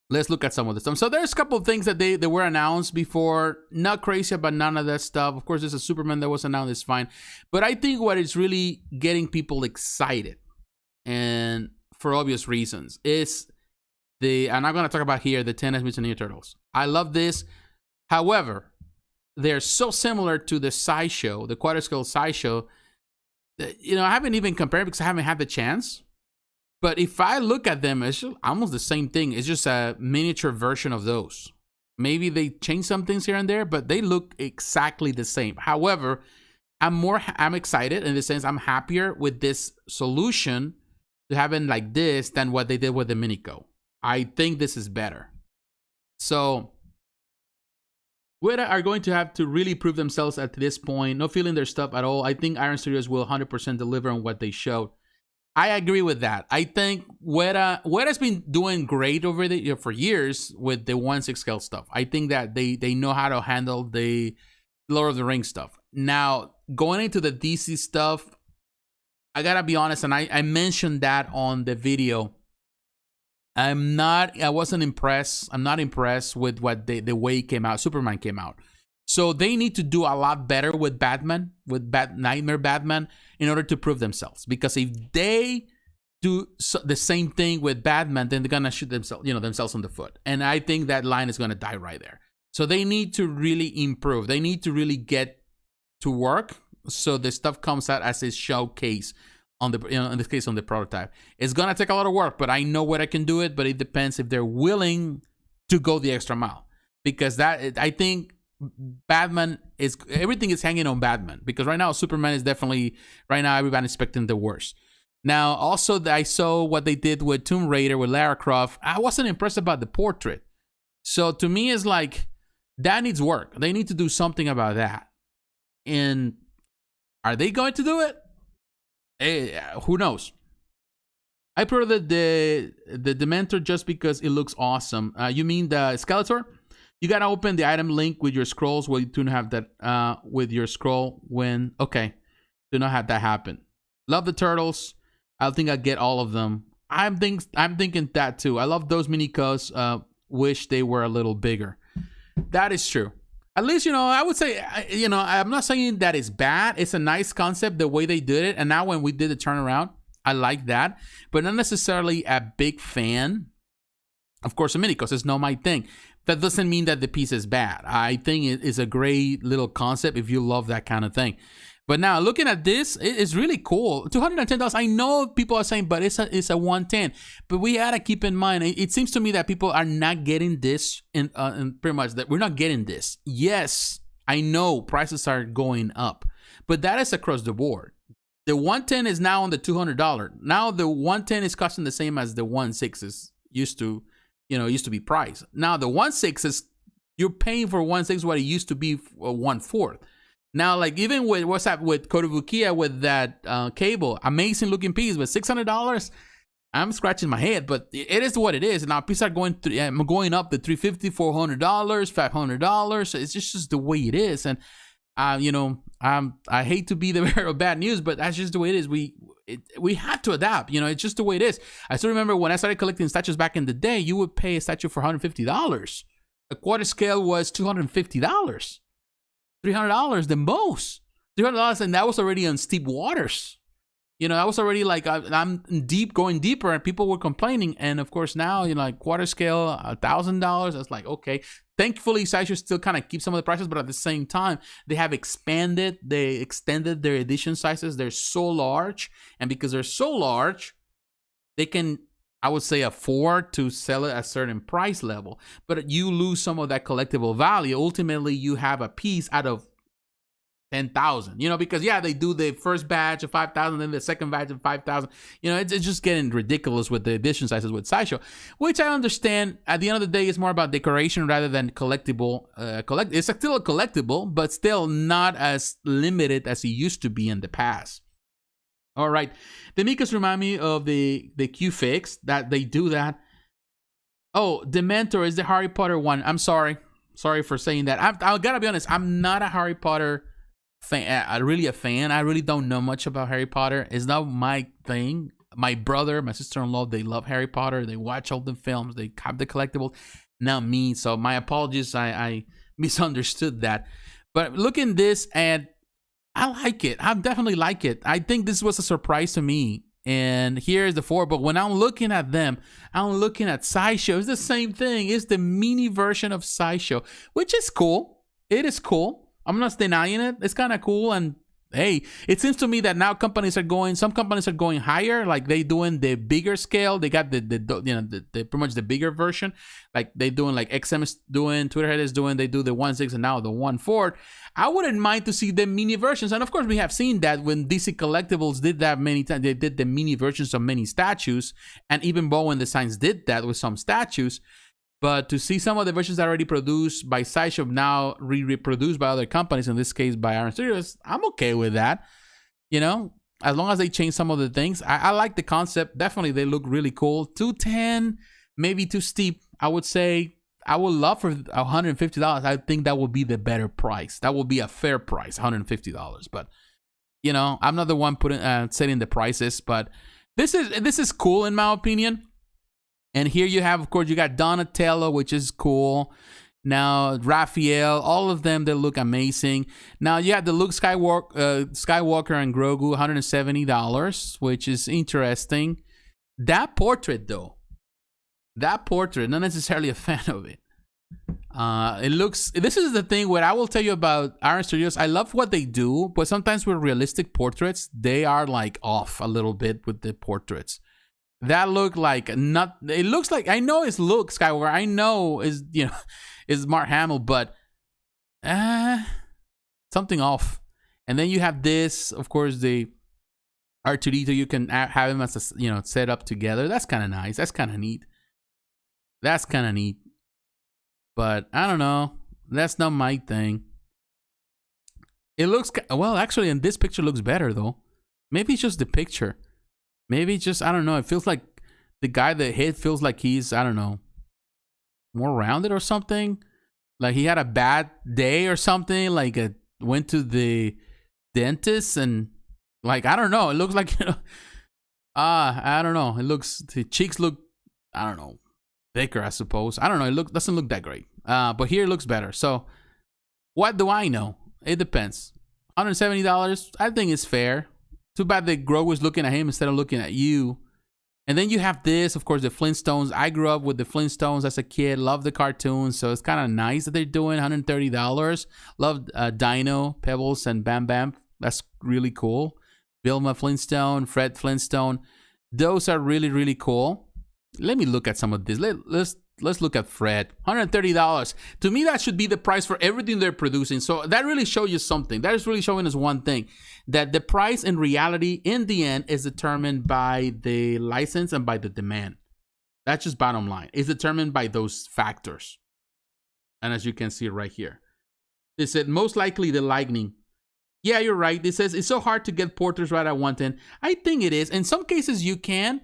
let's look at some of this stuff. So there's a couple of things that they were announced before. Not crazy about none of that stuff. Of course, there's a Superman that was announced. It's fine. But I think what is really getting people excited, and for obvious reasons, is and I'm going to talk about here, the Teenage Mutant Ninja Turtles. I love this. However, they're so similar to the Sideshow, the Quadriscale Sideshow, that, I haven't even compared because I haven't had the chance. But if I look at them, it's almost the same thing. It's just a miniature version of those. Maybe they change some things here and there, but they look exactly the same. However, I'm excited in the sense I'm happier with this solution to having like this than what they did with the Minico. I think this is better. So Weta are going to have to really prove themselves at this point. No feeling their stuff at all. I think Iron Studios will 100% deliver on what they showed. I agree with that. I think Weta's been doing great over for years with the 1/6 scale stuff. I think that they know how to handle the Lord of the Rings stuff. Now, going into the DC stuff, I gotta be honest, and I mentioned that on the video. I wasn't impressed. I'm not impressed with what the way it came out. Superman came out. So they need to do a lot better with Batman, with Nightmare Batman, in order to prove themselves. Because if they do the same thing with Batman, then they're gonna shoot themselves, themselves in the foot. And I think that line is gonna die right there. So they need to really improve. They need to really get to work so the stuff comes out as a showcase on the, in this case, on the prototype. It's gonna take a lot of work, but I know what I can do it. But it depends if they're willing to go the extra mile. Because I think Batman is, everything is hanging on Batman, because right now Superman is definitely, right now everybody's expecting the worst. Now, also, I saw what they did with Tomb Raider with Lara Croft. I wasn't impressed about the portrait. So to me, it's like, that needs work. They need to do something about that. And are they going to do it? Who knows? I prefer the Dementor just because it looks awesome. You mean the Skeletor? You gotta open the item link with your scrolls. Well, you do not have that with your scroll when... Okay, do not have that happen. Love the turtles. I think I get all of them. I'm thinking that too. I love those minicos. Wish they were a little bigger. That is true. At least, I would say, I'm not saying that it's bad. It's a nice concept, the way they did it. And now when we did the turnaround, I like that. But not necessarily a big fan. Of course, the minicos is not my thing. That doesn't mean that the piece is bad. I think it is a great little concept if you love that kind of thing. But now looking at this, it's really cool. $210. I know people are saying, but it's a 110. But we gotta keep in mind, it seems to me that people are not getting this, and pretty much that we're not getting this. Yes, I know prices are going up, but that is across the board. The 110 is now on the $200. Now the 110 is costing the same as the 1.6 is used to be priced. Now the 1.6 is, you're paying for 1.6 what it used to be 1/4. Now, like, even with what's up with Kotobukiya with that cable, amazing looking piece, but $600, I'm scratching my head. But it is what it is. Now pieces are going up to $350, $400, $500. It's just the way it is. And I hate to be the bearer of bad news, but that's just the way it is. We had to adapt. It's just the way it is. I still remember when I started collecting statues back in the day, you would pay a statue for $150. A quarter scale was $250. $300 the most. $300, and that was already on steep waters. I was already like, I'm going deeper, and people were complaining. And of course now, like quarter scale, $1,000. I was like, okay. Thankfully, Sideshow still kind of keeps some of the prices, but at the same time, they have expanded. They extended their edition sizes. They're so large, and because they're so large, they can, I would say, afford to sell it at a certain price level. But you lose some of that collectible value. Ultimately, you have a piece out of 10,000, because they do the first batch of 5,000, then the second batch of 5,000. It's just getting ridiculous with the edition sizes with Sideshow, which I understand. At the end of the day, it's more about decoration rather than collectible. It's still a collectible, but still not as limited as it used to be in the past. All right, the Mikas remind me of the Q-Fix, that they do that. Oh, Dementor is the Harry Potter one. I'm sorry for saying that. I gotta be honest, I'm not a Harry Potter fan. I really don't know much about Harry Potter. It's not my thing. My brother, my sister-in-law, they love Harry Potter. They watch all the films. They have the collectibles. Not me. So my apologies. I misunderstood that. But looking this, and I like it. I definitely like it. I think this was a surprise to me. And here's the 4. But when I'm looking at them, I'm looking at Sideshow. It's the same thing. It's the mini version of Sideshow, which is cool. It is cool. I'm not denying it. It's kind of cool. And hey, it seems to me that now some companies are going higher. Like they doing the bigger scale. They got the pretty much the bigger version. Like they doing, like XM is doing, Twitterhead is doing. They do the 1.6 and now the 1.4. I wouldn't mind to see the mini versions. And of course, we have seen that when DC Collectibles did that many times. They did the mini versions of many statues, and even Bowen Designs did that with some statues. But to see some of the versions already produced by Sideshow now reproduced by other companies, in this case by Prime1 Studios, I'm okay with that. As long as they change some of the things. I like the concept. Definitely, they look really cool. 210, maybe too steep. I would say I would love for $150. I think that would be the better price. That would be a fair price, $150. But I'm not the one setting the prices. But this is cool in my opinion. And here you have, of course, you got Donatello, which is cool. Now, Raphael, all of them, they look amazing. Now, you have the Luke Skywalker and Grogu, $170, which is interesting. That portrait, though, not necessarily a fan of it. This is the thing where I will tell you about Prime1 Studios. I love what they do, but sometimes with realistic portraits, they are like off a little bit with the portraits. That look like not. It looks like, I know it's Luke Skywalker. I know is Mark Hamill, but something off. And then you have this, of course, the R2D2, you can have him as a, set up together. That's kind of nice. That's kind of neat. That's kind of neat. But I don't know. That's not my thing. It looks, well, actually, in this picture looks better, though. Maybe it's just the picture. Maybe it's just, I don't know. It feels like the guy that hit feels like he's, I don't know, more rounded or something. Like he had a bad day or something. Like went to the dentist and, like, I don't know. It looks like, I don't know. It looks, the cheeks look, I don't know, thicker, I suppose. I don't know. It doesn't look that great. But here it looks better. So what do I know? It depends. $170, I think it's fair. Too bad the grower's looking at him instead of looking at you. And then you have this, of course, the Flintstones. I grew up with the Flintstones as a kid. Love the cartoons. So it's kind of nice that they're doing $130. Love Dino, Pebbles, and Bam Bam. That's really cool. Vilma Flintstone, Fred Flintstone. Those are really, really cool. Let me look at some of this. Let's look at Fred. $130. To me, that should be the price for everything they're producing. So that really shows you something. That is really showing us one thing. That the price in reality, in the end, is determined by the license and by the demand. That's just bottom line. It's determined by those factors. And as you can see right here. They said, most likely the lightning. Yeah, you're right. It says, it's so hard to get porters right at 110. I think it is. In some cases, you can.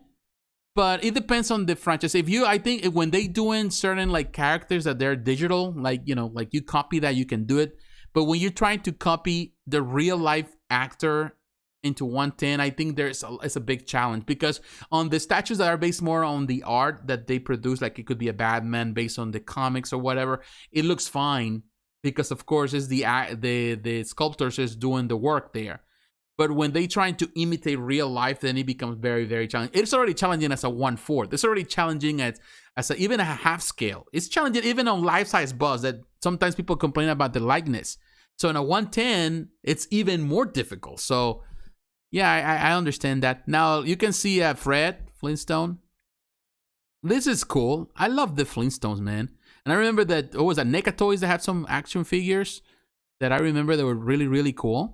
But it depends on the franchise. I think when they doing certain like characters that they're digital, like, like you copy that, you can do it. But when you're trying to copy the real life actor into 110, I think it's a big challenge, because on the statues that are based more on the art that they produce, like it could be a Batman based on the comics or whatever, it looks fine because of course it's the sculptors is doing the work there. But when they trying to imitate real life, then it becomes very, very challenging. It's already challenging as a 1/4. It's already challenging as even a half scale. It's challenging even on life-size Buzz that sometimes people complain about the likeness. So in a 110, it's even more difficult. So yeah, I understand that. Now you can see Fred Flintstone. This is cool. I love the Flintstones, man. And I remember that, was that Neca Toys that had some action figures that I remember that were really, really cool.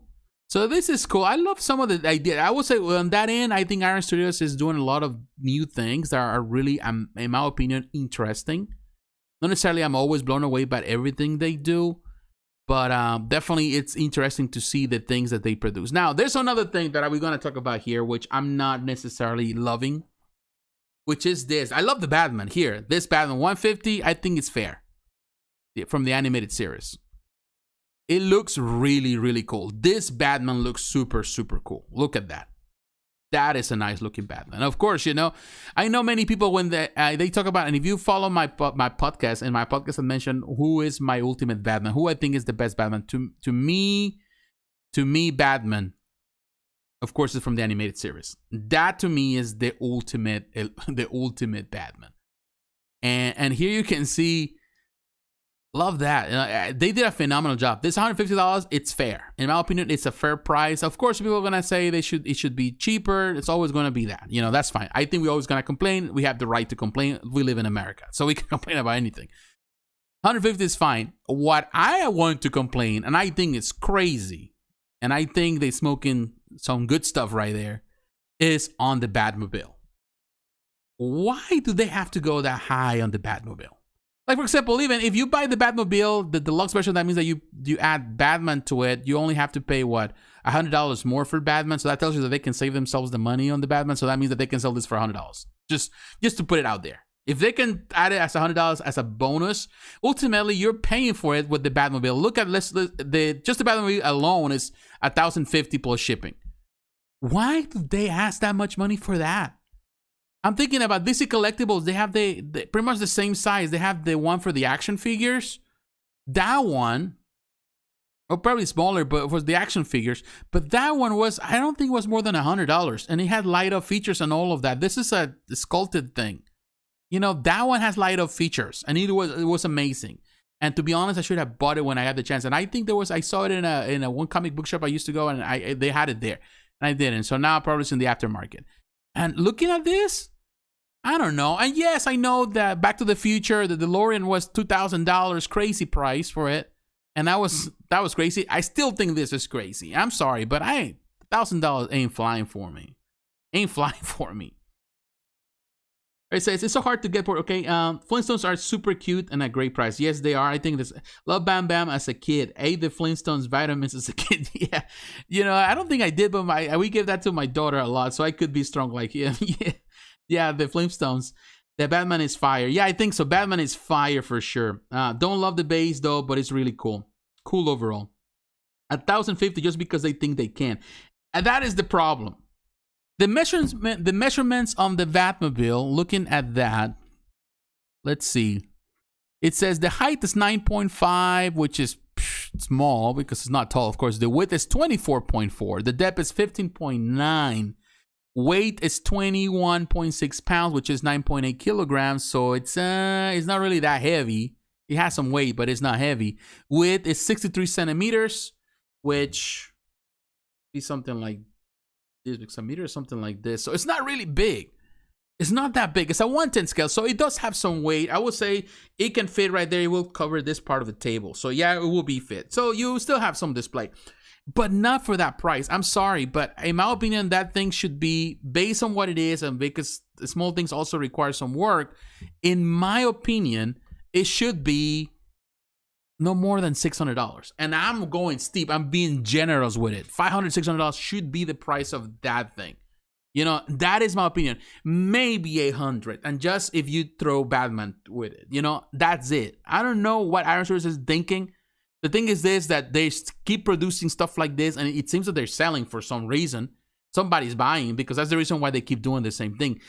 So this is cool. I love some of the ideas. I would say on that end, I think Iron Studios is doing a lot of new things that are really, in my opinion, interesting. Not necessarily I'm always blown away by everything they do, but definitely it's interesting to see the things that they produce. Now, there's another thing that we're going to talk about here, which I'm not necessarily loving, which is this. I love the Batman here. This Batman 150, I think it's fair from the animated series. It looks really, really cool. This Batman looks super, super cool. Look at that. That is a nice looking Batman. Of course, I know many people when they talk about, and if you follow my podcast, and my podcast I mentioned who is my ultimate Batman, who I think is the best Batman. To me, Batman, of course, is from the animated series. That to me is the ultimate Batman. And here you can see. Love that. They did a phenomenal job. This $150, it's fair. In my opinion, it's a fair price. Of course, people are going to say it should be cheaper. It's always going to be that. That's fine. I think we're always going to complain. We have the right to complain. We live in America, so we can complain about anything. 150 is fine. What I want to complain, and I think it's crazy, and I think they're smoking some good stuff right there, is on the Batmobile. Why do they have to go that high on the Batmobile? Like, for example, even if you buy the Batmobile, the deluxe version, that means that you add Batman to it. You only have to pay, what, $100 more for Batman? So that tells you that they can save themselves the money on the Batman. So that means that they can sell this for $100. Just to put it out there. If they can add it as $100 as a bonus, ultimately, you're paying for it with the Batmobile. Look at just the Batmobile alone is $1,050 plus shipping. Why do they ask that much money for that? I'm thinking about DC Collectibles. They have the pretty much the same size. They have the one for the action figures. That one, or probably smaller, but for the action figures. But that one was, I don't think it was more than $100. And it had light up features and all of that. This is a sculpted thing. That one has light up features. And it was amazing. And to be honest, I should have bought it when I had the chance. And I think I saw it in a one comic book shop I used to go, and they had it there. And I didn't. So now probably it's in the aftermarket. And looking at this, I don't know. And yes, I know that Back to the Future, the DeLorean was $2,000, crazy price for it. And that was crazy. I still think this is crazy. I'm sorry, but $1,000 ain't flying for me. Ain't flying for me. It says it's so hard to get for. Okay, Flintstones are super cute and a great price. Yes, they are. I think this. Love Bam Bam as a kid. Ate the Flintstones vitamins as a kid. Yeah, you know, I don't think I did, but we give that to my daughter a lot, so I could be strong like him. Yeah, the Flintstones. The Batman is fire. Yeah, I think so. Batman is fire for sure. Don't love the base though, but it's really cool. Cool overall. 1,050 just because they think they can, and that is the problem. The measurements on the Batmobile, looking at that, let's see. It says the height is 9.5, which is small because it's not tall, of course. The width is 24.4. The depth is 15.9. Weight is 21.6 pounds, which is 9.8 kilograms. So it's not really that heavy. It has some weight, but it's not heavy. Width is 63 centimeters, which is something like a meter or something like this. So it's not really big. It's not that big. It's a 1/10 scale, so it does have some weight. I would say it can fit right there. It will cover this part of the table. So yeah, it will be fit. So you still have some display, but not for that price. I'm sorry, but in my opinion, that thing should be based on what it is, and because the small things also require some work. In my opinion, it should be no more than $600. And I'm going steep. I'm being generous with it. $500, $600 should be the price of that thing. You know, that is my opinion. Maybe $800. And just if you throw Batman with it, you know, that's it. I don't know what Iron Source is thinking. The thing is this, that they keep producing stuff like this, and it seems that they're selling for some reason. Somebody's buying, because that's the reason why they keep doing the same thing.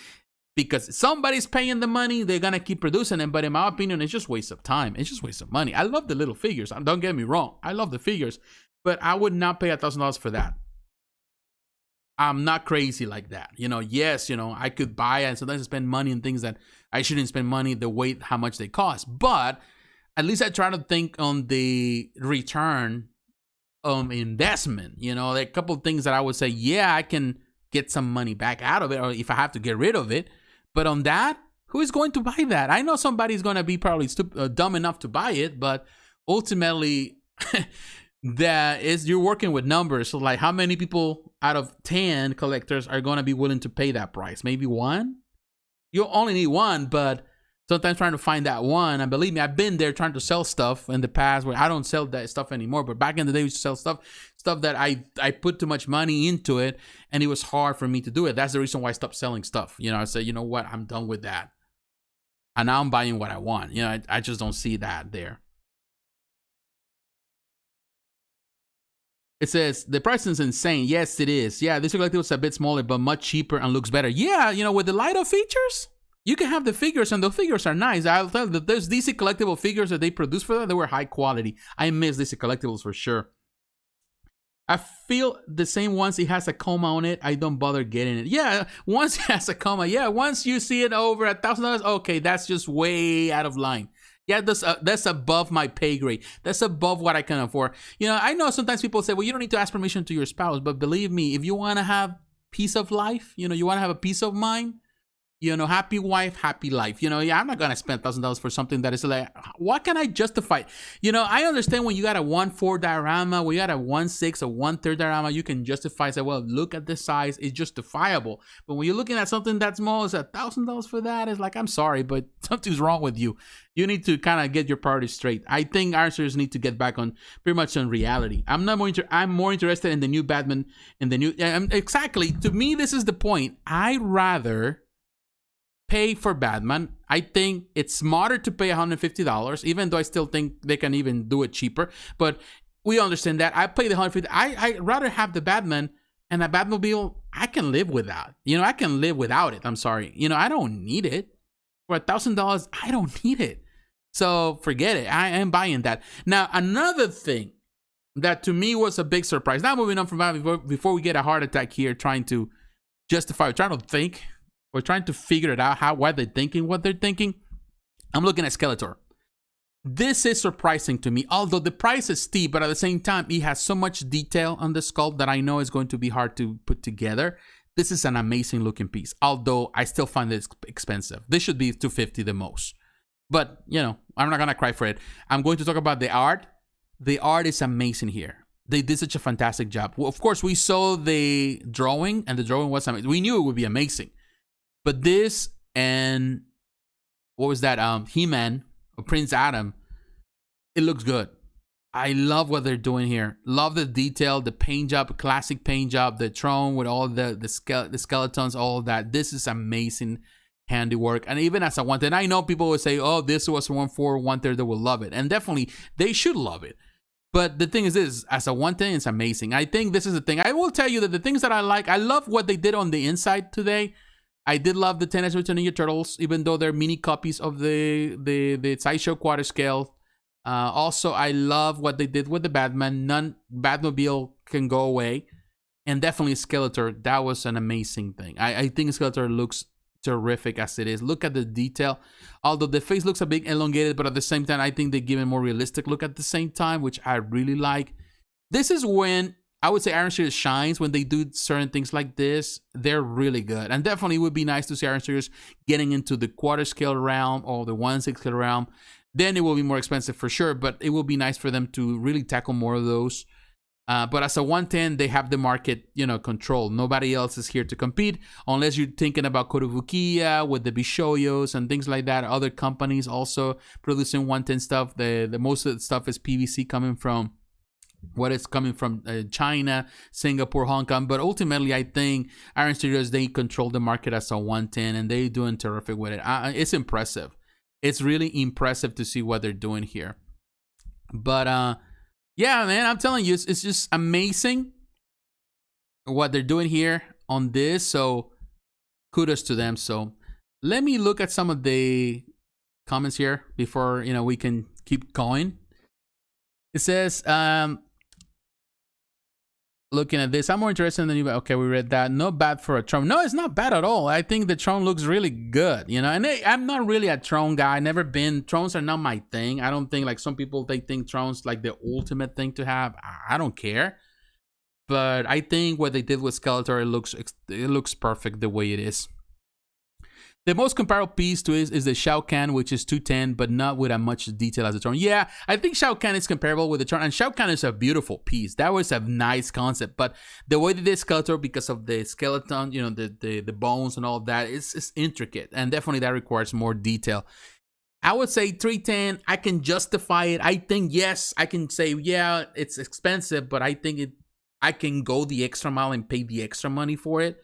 Because somebody's paying the money, they're going to keep producing them. But in my opinion, it's just waste of time. It's just waste of money. I love the little figures. Don't get me wrong. I love the figures. But I would not pay $1,000 for that. I'm not crazy like that. You know, yes, you know, I could buy and sometimes I spend money on things that I shouldn't spend money, the weight, how much they cost. But at least I try to think on the return investment. You know, there are a couple of things that I would say, yeah, I can get some money back out of it, or if I have to get rid of it. But on that, who is going to buy that? I know somebody's going to be probably dumb enough to buy it, but ultimately, you're working with numbers. So like, how many people out of 10 collectors are going to be willing to pay that price? Maybe one? You only need one, but sometimes trying to find that one, and believe me, I've been there trying to sell stuff in the past where I don't sell that stuff anymore, but back in the day, we used to sell stuff that I put too much money into it, and it was hard for me to do it. That's the reason why I stopped selling stuff. You know, I said, you know what, I'm done with that. And now I'm buying what I want. You know, I just don't see that there. It says, the price is insane. Yes, it is. Yeah, this collectible is a bit smaller, but much cheaper and looks better. Yeah, you know, with the light-up features, you can have the figures, and the figures are nice. I'll tell you that those DC Collectible figures that they produce for that, they were high quality. I miss DC Collectibles for sure. I feel the same once it has a coma on it, I don't bother getting it. Yeah, once it has a coma, yeah, once you see it over $1,000, okay, that's just way out of line. Yeah, that's above my pay grade. That's above what I can afford. You know, I know sometimes people say, well, you don't need to ask permission to your spouse, but believe me, if you want to have peace of life, you know, you want to have a peace of mind, you know, happy wife, happy life. You know, yeah, I'm not going to spend $1,000 for something that is like, what can I justify? You know, I understand when you got a 1/4 diorama, when you got a 1/6 or 1/3 diorama, you can justify, say, well, look at the size, it's justifiable. But when you're looking at something that small, it's $1,000 for that. It's like, I'm sorry, but something's wrong with you. You need to kind of get your priorities straight. I think Iron Source need to get back on pretty much on reality. I'm more interested in the new Batman and the new, exactly. To me, this is the point. I'd rather pay for Batman. I think it's smarter to pay $150, even though I still think they can even do it cheaper. But we understand that. I pay the $150. I'd rather have the Batman and a Batmobile. I can live without. You know, I can live without it. I'm sorry. You know, I don't need it. For $1,000, I don't need it. So forget it. I am buying that. Now, another thing that to me was a big surprise. Now moving on from that, before we get a heart attack here, trying to justify, trying to think, we're trying to figure it out, why they're thinking what they're thinking. I'm looking at Skeletor. This is surprising to me, although the price is steep, but at the same time, it has so much detail on the sculpt that I know is going to be hard to put together. This is an amazing looking piece, although I still find it expensive. This should be $250 the most. But, you know, I'm not going to cry for it. I'm going to talk about the art. The art is amazing here. they did such a fantastic job. Well, of course, we saw the drawing, and the drawing was amazing. We knew it would be amazing. But this and what was that? He-Man or Prince Adam, it looks good. I love what they're doing here. Love the detail, the paint job, classic paint job, the throne with all the skeletons, all of that. This is amazing handiwork. And even as a one-third, I know people will say, oh, this was one for one-third, they will love it. And definitely, they should love it. But the thing is this, as a one-third, it's amazing. I think this is the thing. I will tell you that the things that I like, I love what they did on the inside today. I did love the Teenage Mutant Ninja Turtles, even though they're mini copies of the Sideshow quarter scale. Also, I love what they did with the Batman. Batmobile can go away. And definitely Skeletor. That was an amazing thing. I think Skeletor looks terrific as it is. Look at the detail. Although the face looks a bit elongated, but at the same time, I think they give it a more realistic look at the same time, which I really like. This is when I would say Iron Studios shines, when they do certain things like this. They're really good. And definitely it would be nice to see Iron Studios getting into the quarter scale realm or the 1/6 scale realm. Then it will be more expensive for sure, but it will be nice for them to really tackle more of those. But as a 110, they have the market, controlled. Nobody else is here to compete unless you're thinking about Kotobukiya with the Bishoyos and things like that. Other companies also producing 110 stuff. The most of the stuff is PVC coming from China, Singapore, Hong Kong. But ultimately, I think Iron Studios, they control the market as a 110, and they're doing terrific with it. It's impressive. It's really impressive to see what they're doing here. But yeah, man, I'm telling you, it's just amazing what they're doing here on this. So kudos to them. So let me look at some of the comments here before we can keep going. It says, looking at this, I'm more interested in the new. Okay, we read that. No bad for a Tron. No, it's not bad at all. I think the Tron looks really good, and I'm not really a Tron guy. Never been. Trons are not my thing. I don't think, like some people, they think Tron's like the ultimate thing to have. I don't care. But I think what they did with Skeletor, it looks perfect the way it is. The most comparable piece to it is the Shao Kahn, which is 210, but not with as much detail as the Tron. Yeah, I think Shao Kahn is comparable with the Tron, and Shao Kahn is a beautiful piece. That was a nice concept, but the way they did Skeletor, because of the skeleton, the bones and all of that, it's intricate, and definitely that requires more detail. I would say 310, I can justify it. I think, yes, I can say, yeah, it's expensive, but I think I can go the extra mile and pay the extra money for it.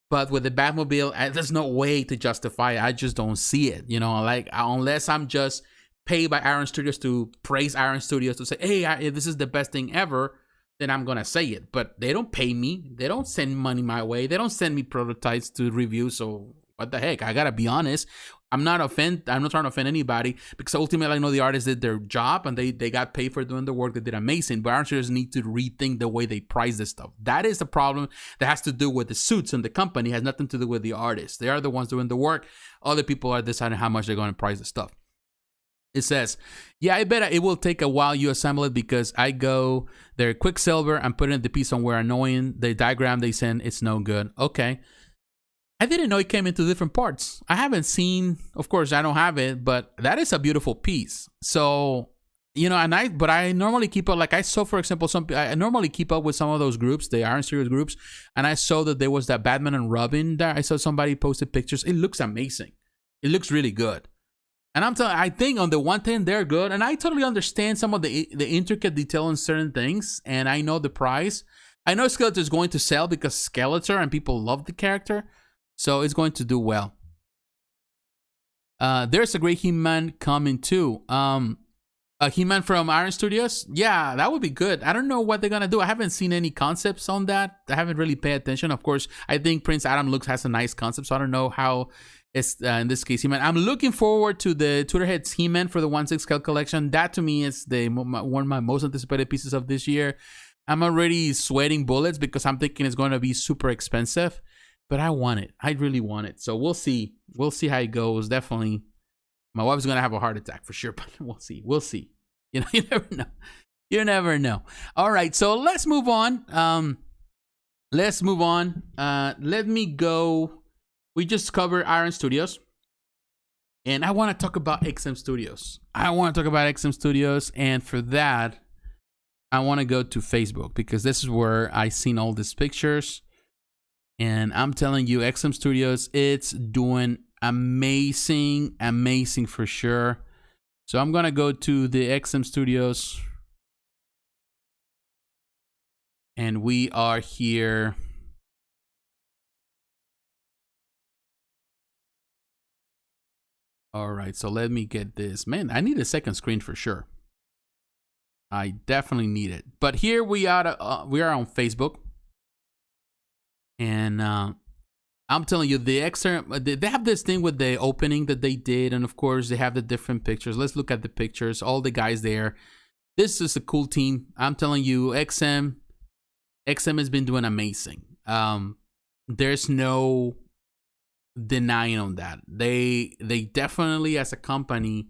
But with the Batmobile, there's no way to justify it. I just don't see it, like unless I'm just paid by Iron Studios to praise Iron Studios to say, hey, this is the best thing ever, then I'm going to say it. But they don't pay me. They don't send money my way. They don't send me prototypes to review. So what the heck? I got to be honest. I'm not trying to offend anybody, because ultimately I know the artists did their job and they got paid for doing the work. They did amazing, but Iron Studios need to rethink the way they price this stuff. That is the problem that has to do with the suits and the company. It has nothing to do with the artists. They are the ones doing the work. Other people are deciding how much they're going to price the stuff. It says, yeah, I bet it will take a while you assemble it, because I go there Quicksilver and put in the piece somewhere annoying. The diagram they send, it's no good. Okay. I didn't know it came into different parts. I haven't seen, of course, I don't have it, but that is a beautiful piece. So, but I normally keep up, like I saw, for example, I normally keep up with some of those groups, the Iron Studios groups, and I saw that there was that Batman and Robin there. I saw somebody posted pictures. It looks amazing. It looks really good. And I think on the 110, they're good. And I totally understand some of the intricate detail on certain things, and I know the price. I know Skeletor is going to sell because Skeletor and people love the character. So it's going to do well. There's a great He-Man coming too. A He-Man from Iron Studios? Yeah, that would be good. I don't know what they're going to do. I haven't seen any concepts on that. I haven't really paid attention. Of course, I think Prince Adam has a nice concept, so I don't know how it's, in this case, He-Man. I'm looking forward to the Twitterheads He-Man for the 1/6 scale collection. That to me is one of my most anticipated pieces of this year. I'm already sweating bullets because I'm thinking it's going to be super expensive. But I want it. I really want it. So we'll see. We'll see how it goes. Definitely. My wife's going to have a heart attack for sure. But we'll see. We'll see. You never know. You never know. All right. So let's move on. Let me go. We just covered Iron Studios. And I want to talk about XM Studios. And for that, I want to go to Facebook because this is where I seen all these pictures. And I'm telling you, XM Studios, it's doing amazing, amazing for sure. So I'm going to go to the XM Studios. And we are here. All right, so let me get this. Man, I need a second screen for sure. I definitely need it. But here we are on Facebook. And I'm telling you, the XM, they have this thing with the opening that they did. And of course, they have the different pictures. Let's look at the pictures. All the guys there. This is a cool team. I'm telling you, XM has been doing amazing. There's no denying on that. They definitely, as a company,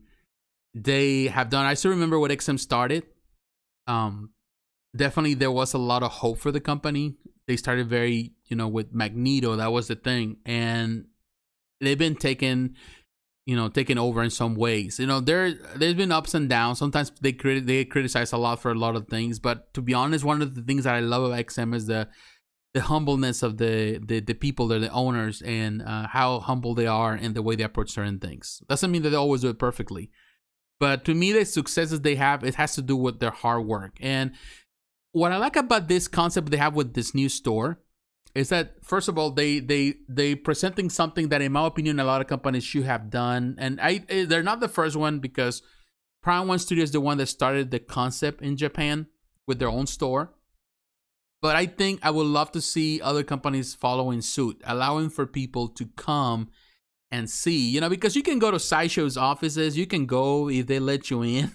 they have done. I still remember when XM started. Definitely there was a lot of hope for the company. They started very, with Magneto. That was the thing, and they've been taken over in some ways. There's been ups and downs. Sometimes they criticize a lot for a lot of things, but to be honest, one of the things that I love about XM is the humbleness of the people, they're the owners, and how humble they are in the way they approach certain things. Doesn't mean that they always do it perfectly, but to me, the successes they have, it has to do with their hard work. And what I like about this concept they have with this new store is that, first of all, they presenting something that, in my opinion, a lot of companies should have done. And they're not the first one, because Prime1 Studio is the one that started the concept in Japan with their own store. But I think I would love to see other companies following suit, allowing for people to come and see, because you can go to Sideshow's offices, you can go if they let you in,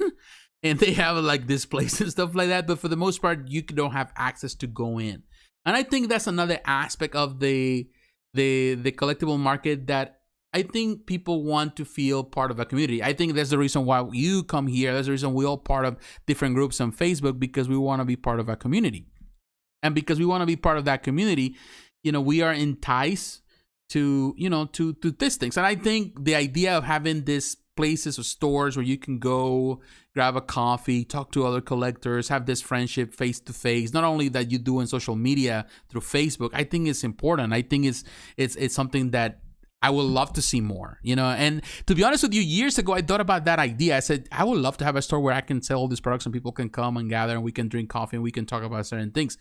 and they have like displays and stuff like that. But for the most part, you don't have access to go in. And I think that's another aspect of the collectible market that I think people want to feel part of a community. I think that's the reason why you come here. That's the reason we're all part of different groups on Facebook, because we want to be part of a community. And because we want to be part of that community, we are enticed to these things. And I think the idea of having these places or stores where you can go grab a coffee, talk to other collectors, have this friendship face to face, not only that you do in social media through Facebook, I think it's important. I think it's something that I would love to see more, and to be honest with you, years ago, I thought about that idea. I said, I would love to have a store where I can sell all these products and people can come and gather and we can drink coffee and we can talk about certain things.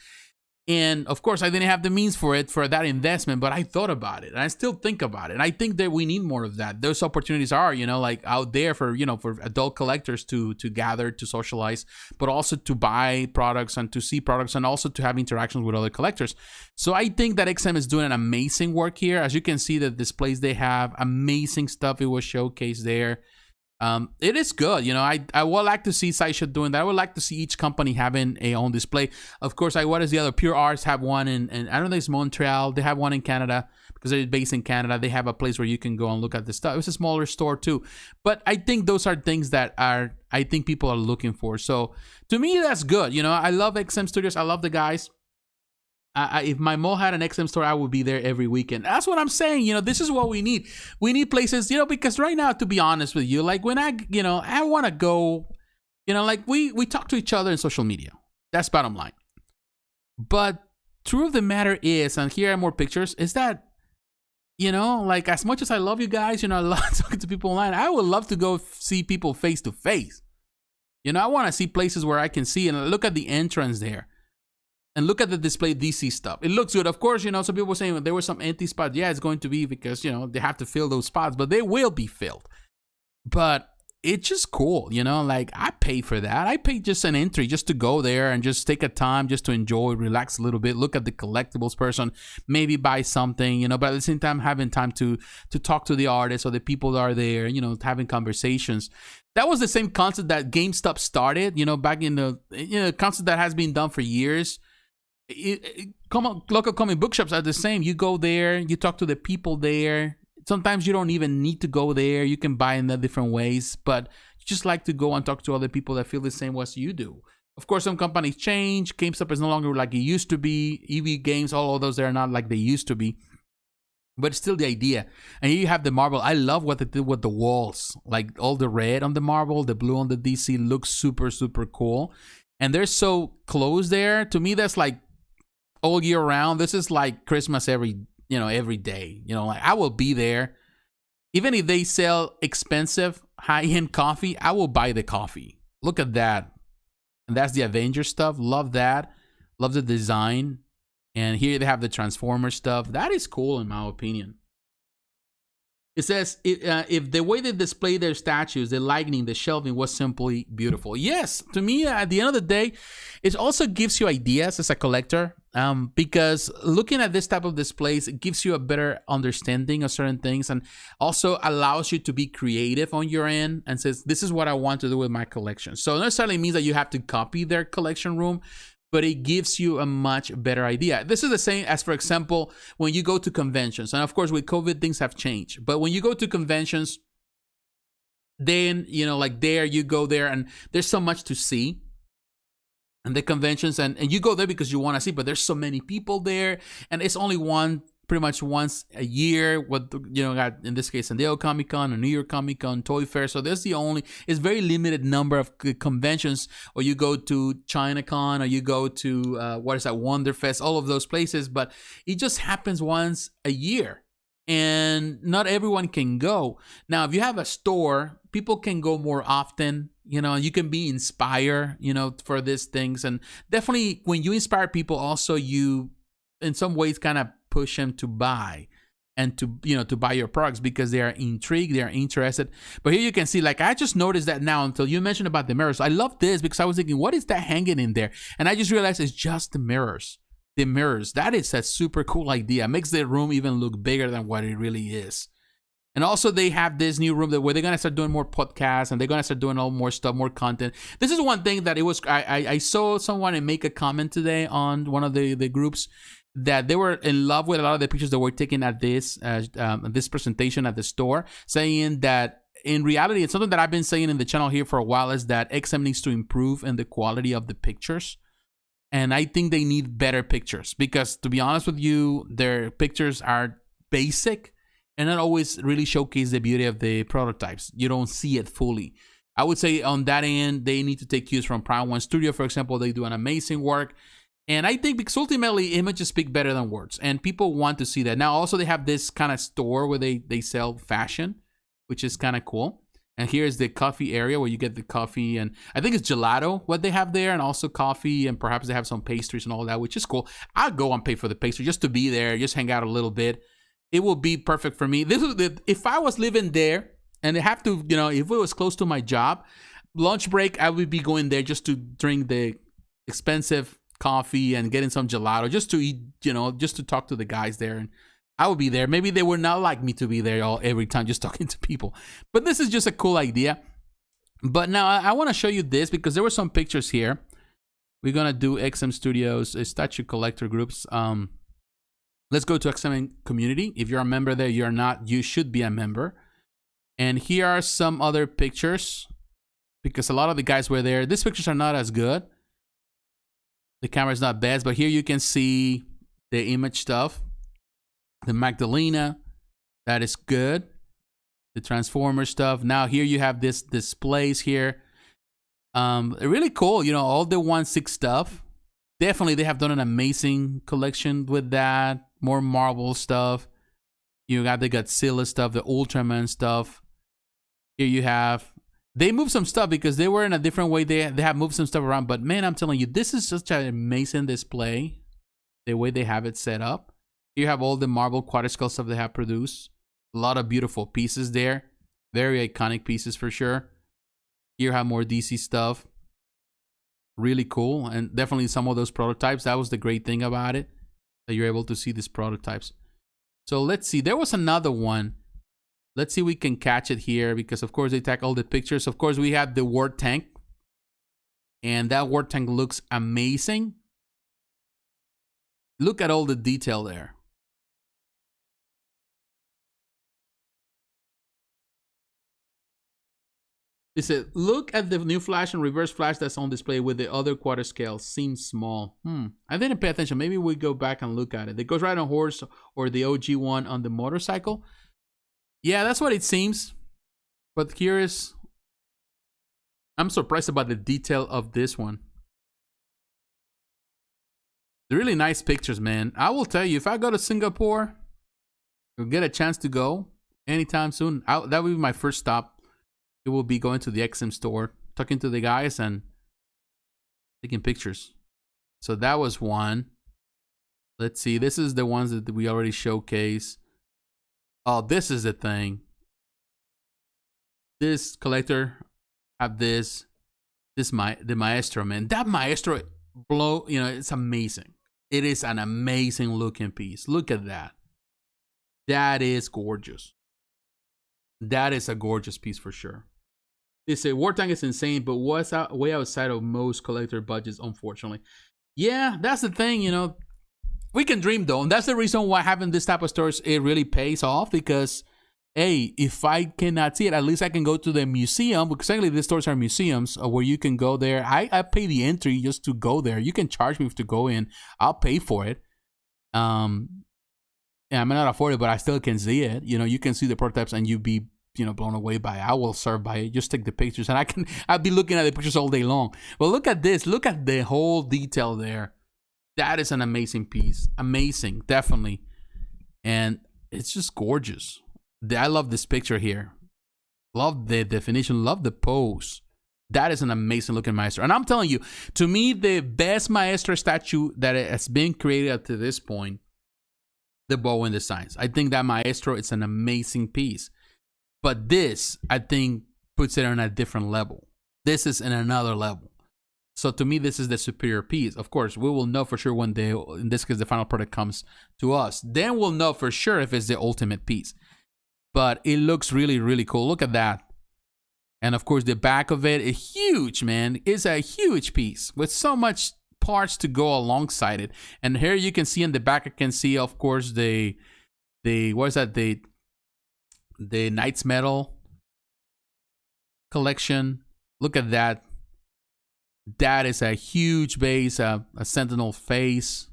And of course, I didn't have the means for that investment, but I thought about it and I still think about it. And I think that we need more of that. Those opportunities are, like out there for adult collectors to gather, to socialize, but also to buy products and to see products and also to have interactions with other collectors. So I think that XM is doing an amazing work here. As you can see, the displays they have, amazing stuff. It was showcased there. It is good. I would like to see Sideshow doing that. I would like to see each company having a own display. Of course, what is the other? Pure Arts have one in I don't know, it's Montreal. They have one in Canada because they're based in Canada. They have a place where you can go and look at the stuff. It's a smaller store too. But I think those are things that I think people are looking for. So to me, that's good. I love XM Studios. I love the guys. If my mall had an XM store, I would be there every weekend. That's what I'm saying. This is what we need. We need places, because right now, to be honest with you, like when I want to go, like we talk to each other in social media. That's bottom line. But truth of the matter is, and here are more pictures, is that, like as much as I love you guys, I love talking to people online. I would love to go see people face to face. I want to see places where I can see and look at the entrance there. And look at the display DC stuff. It looks good. Of course, some people were saying there were some empty spots. Yeah, it's going to be because, they have to fill those spots, but they will be filled. But it's just cool, like I pay for that. I pay just an entry just to go there and just take a time just to enjoy, relax a little bit, look at the collectibles person, maybe buy something, but at the same time having time to talk to the artists or the people that are there, having conversations. That was the same concept that GameStop started, back in the concept that has been done for years. Local comic book shops are the same. You go there, you talk to the people there. Sometimes you don't even need to go there. You can buy in the different ways, but you just like to go and talk to other people that feel the same way as you do. Of course, some companies change. GameStop is no longer like it used to be. EV Games, all of those, they're not like they used to be. But it's still the idea. And here you have the marble. I love what they did with the walls. Like all the red on the marble, the blue on the DC looks super, super cool. and they're so close there. To me, that's like all year round. This is like Christmas every day. Like I will be there. Even if they sell expensive high-end coffee, I will buy the coffee. Look at that. And that's the Avengers stuff. Love that. Love the design. And here they have the Transformers stuff. That is cool in my opinion. It says, if the way they display their statues, the lighting, the shelving was simply beautiful. Yes, to me, at the end of the day, it also gives you ideas as a collector. Because looking at this type of displays, it gives you a better understanding of certain things and also allows you to be creative on your end and says, this is what I want to do with my collection. So it necessarily means that you have to copy their collection room, but it gives you a much better idea. This is the same as, for example, when you go to conventions. And of course, with COVID, things have changed. But when you go to conventions, then, like there, you go there and there's so much to see. And the conventions, and you go there because you want to see, but there's so many people there. And it's only pretty much once a year. Got in this case San Diego Comic Con, a New York Comic Con, Toy Fair. So there's it's very limited number of conventions. Or you go to ChinaCon, or you go to Wonderfest, all of those places. But it just happens once a year, and not everyone can go. Now, if you have a store, people can go more often. You can be inspired, for these things, and definitely when you inspire people, also you, in some ways, kind of push them to buy and to buy your products because they are intrigued, they are interested. But here you can see, like, I just noticed that now until you mentioned about the mirrors. I love this because I was thinking, what is that hanging in there? And I just realized it's just the mirrors. The mirrors. That is a super cool idea. It makes the room even look bigger than what it really is. And also they have this new room where they're going to start doing more podcasts and they're going to start doing all more stuff, more content. This is one thing that I saw someone make a comment today on one of the groups that they were in love with a lot of the pictures that were taken at this presentation at the store, saying that in reality, it's something that I've been saying in the channel here for a while, is that XM needs to improve in the quality of the pictures. And I think they need better pictures because, to be honest with you, their pictures are basic and not always really showcase the beauty of the prototypes. You don't see it fully. I would say on that end, they need to take cues from Prime1 Studio, for example. They do an amazing work. And I think because ultimately images speak better than words, and people want to see that. Now, also they have this kind of store where they sell fashion, which is kind of cool. And here's the coffee area where you get the coffee, and I think it's gelato what they have there, and also coffee, and perhaps they have some pastries and all that, which is cool. I'll go and pay for the pastry just to be there, just hang out a little bit. It will be perfect for me. If I was living there and they have to, if it was close to my job, lunch break, I would be going there just to drink the expensive coffee and getting some gelato, just to eat, just to talk to the guys there. And I would be there. Maybe they would not like me to be there every time just talking to people. But this is just a cool idea. But now I want to show you this because there were some pictures here. We're going to do XM Studios, statue collector groups. Let's go to XM community. If you're a member there, you're not, you should be a member. And here are some other pictures because a lot of the guys were there. These pictures are not as good. The camera is not best, but here you can see the image stuff. The Magdalena, that is good. The Transformer stuff. Now here you have this displays here. Really cool, all the 1/6 stuff. Definitely they have done an amazing collection with that. More Marvel stuff. You got the Godzilla stuff, the Ultraman stuff. Here you have, they moved some stuff because they were in a different way. They have moved some stuff around, but man, I'm telling you, this is such an amazing display. The way they have it set up. You have all the Marvel Quadriskull stuff they have produced. A lot of beautiful pieces there. Very iconic pieces for sure. Here you have more DC stuff. Really cool. And definitely some of those prototypes. That was the great thing about it, that you're able to see these prototypes. So let's see. There was another one. Let's see if we can catch it here because, of course, they take all the pictures. Of course, we have the War Tank. And that War Tank looks amazing. Look at all the detail there. It said, look at the new Flash and Reverse Flash that's on display with the other quarter scale. Seems small. I didn't pay attention. Maybe we go back and look at it. It goes right on horse or the OG one on the motorcycle. Yeah, that's what it seems. But here is... I'm surprised about the detail of this one. Really nice pictures, man. I will tell you, if I go to Singapore or get a chance to go anytime soon, that will be my first stop. It will be going to the XM store, talking to the guys and taking pictures. So that was one. Let's see. This is the ones that we already showcased. Oh, this is the thing. This collector have the Maestro, man. That Maestro it's amazing. It is an amazing looking piece. Look at that. That is gorgeous. That is a gorgeous piece for sure. They say War Tank is insane, but was way outside of most collector budgets, unfortunately. Yeah, that's the thing, We can dream though, and that's the reason why having this type of stores, it really pays off, because hey, if I cannot see it, at least I can go to the museum, because technically these stores are museums where you can go there. I pay the entry just to go there. You can charge me to go in. I'll pay for it. Yeah, I may not afford it, but I still can see it. You can see the prototypes and you be, blown away by it. I will serve by it. Just take the pictures and I'll be looking at the pictures all day long. But look at this. Look at the whole detail there. That is an amazing piece. Amazing, definitely. And it's just gorgeous. I love this picture here. Love the definition. Love the pose. That is an amazing looking Maestro. And I'm telling you, to me, the best Maestro statue that has been created up to this point, the Bowen designs. I think that Maestro is an amazing piece. But this, I think, puts it on a different level. This is in another level. So to me, this is the superior piece. Of course, we will know for sure when in this case, the final product comes to us. Then we'll know for sure if it's the ultimate piece. But it looks really, really cool. Look at that. And of course, the back of it is huge, man. It's a huge piece with so much parts to go alongside it. And here you can see in the back, I can see, of course, the what is that? The Knights Metal collection. Look at that. That is a huge base, a Sentinel face.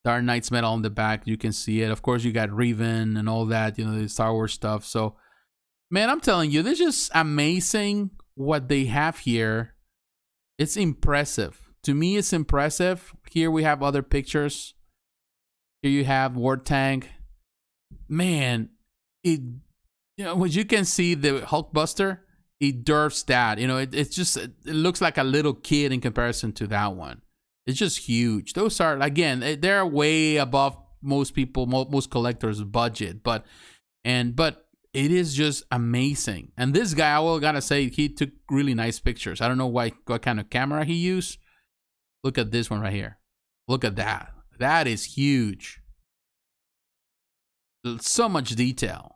Dark Knights Metal on the back, you can see it. Of course, you got Revan and all that, the Star Wars stuff. So, man, I'm telling you, this is just amazing what they have here. It's impressive. To me, it's impressive. Here we have other pictures. Here you have War Tank. Man, when you can see the Hulkbuster, it dwarfs that. It looks like a little kid in comparison to that one. It's just huge. Those are, again, they're way above most people, most collectors' budget. But it is just amazing. And this guy, I will gotta say, he took really nice pictures. I don't know what kind of camera he used. Look at this one right here. Look at that. That is huge. So much detail.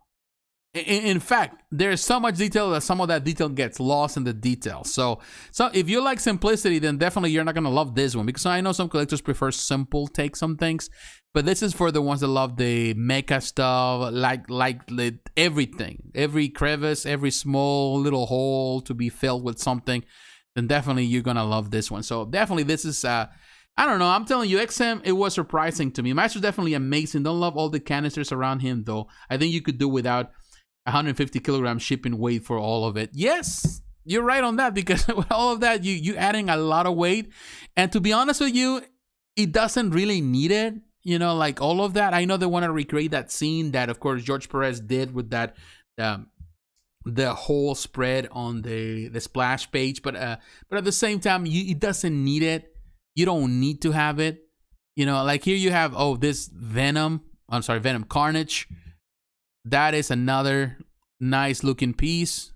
In fact, there's so much detail that some of that detail gets lost in the details. So if you like simplicity, then definitely you're not going to love this one, because I know some collectors prefer simple takes on things, but this is for the ones that love the mecha stuff, like everything, every crevice, every small little hole to be filled with something, then definitely you're going to love this one. So definitely this is, I don't know, I'm telling you, XM, it was surprising to me. Master's definitely amazing. Don't love all the canisters around him, though. I think you could do without 150 kilogram shipping weight for all of it. Yes, you're right on that, because with all of that, you adding a lot of weight. And to be honest with you, it doesn't really need it. Like all of that. I know they want to recreate that scene that, of course, George Perez did with that, the whole spread on the splash page. But at the same time, it doesn't need it. You don't need to have it. Like here you have, this Venom Carnage. That is another nice looking piece.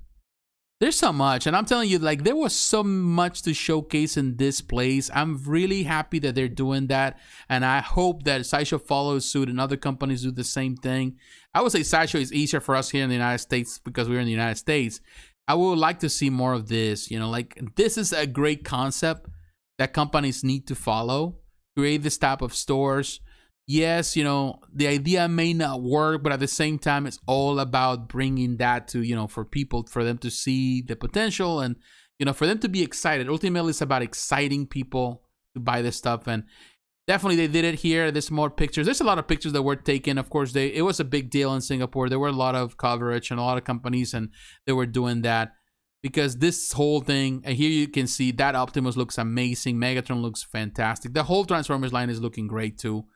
There's so much, and I'm telling you, like, there was so much to showcase in this place. I'm really happy that they're doing that, and I hope that Sideshow follows suit and other companies do the same thing. I would say Sideshow is easier for us here in the United States because we're in the United States. I would like to see more of this. Like, this is a great concept that companies need to follow. Create this type of stores. Yes, the idea may not work, but at the same time, it's all about bringing that to, for people, for them to see the potential and, for them to be excited. Ultimately, it's about exciting people to buy this stuff. And definitely they did it here. There's more pictures. There's a lot of pictures that were taken. Of course, it was a big deal in Singapore. There were a lot of coverage and a lot of companies, and they were doing that. because this whole thing, and here you can see that Optimus looks amazing. Megatron looks fantastic. The whole Transformers line is looking great too.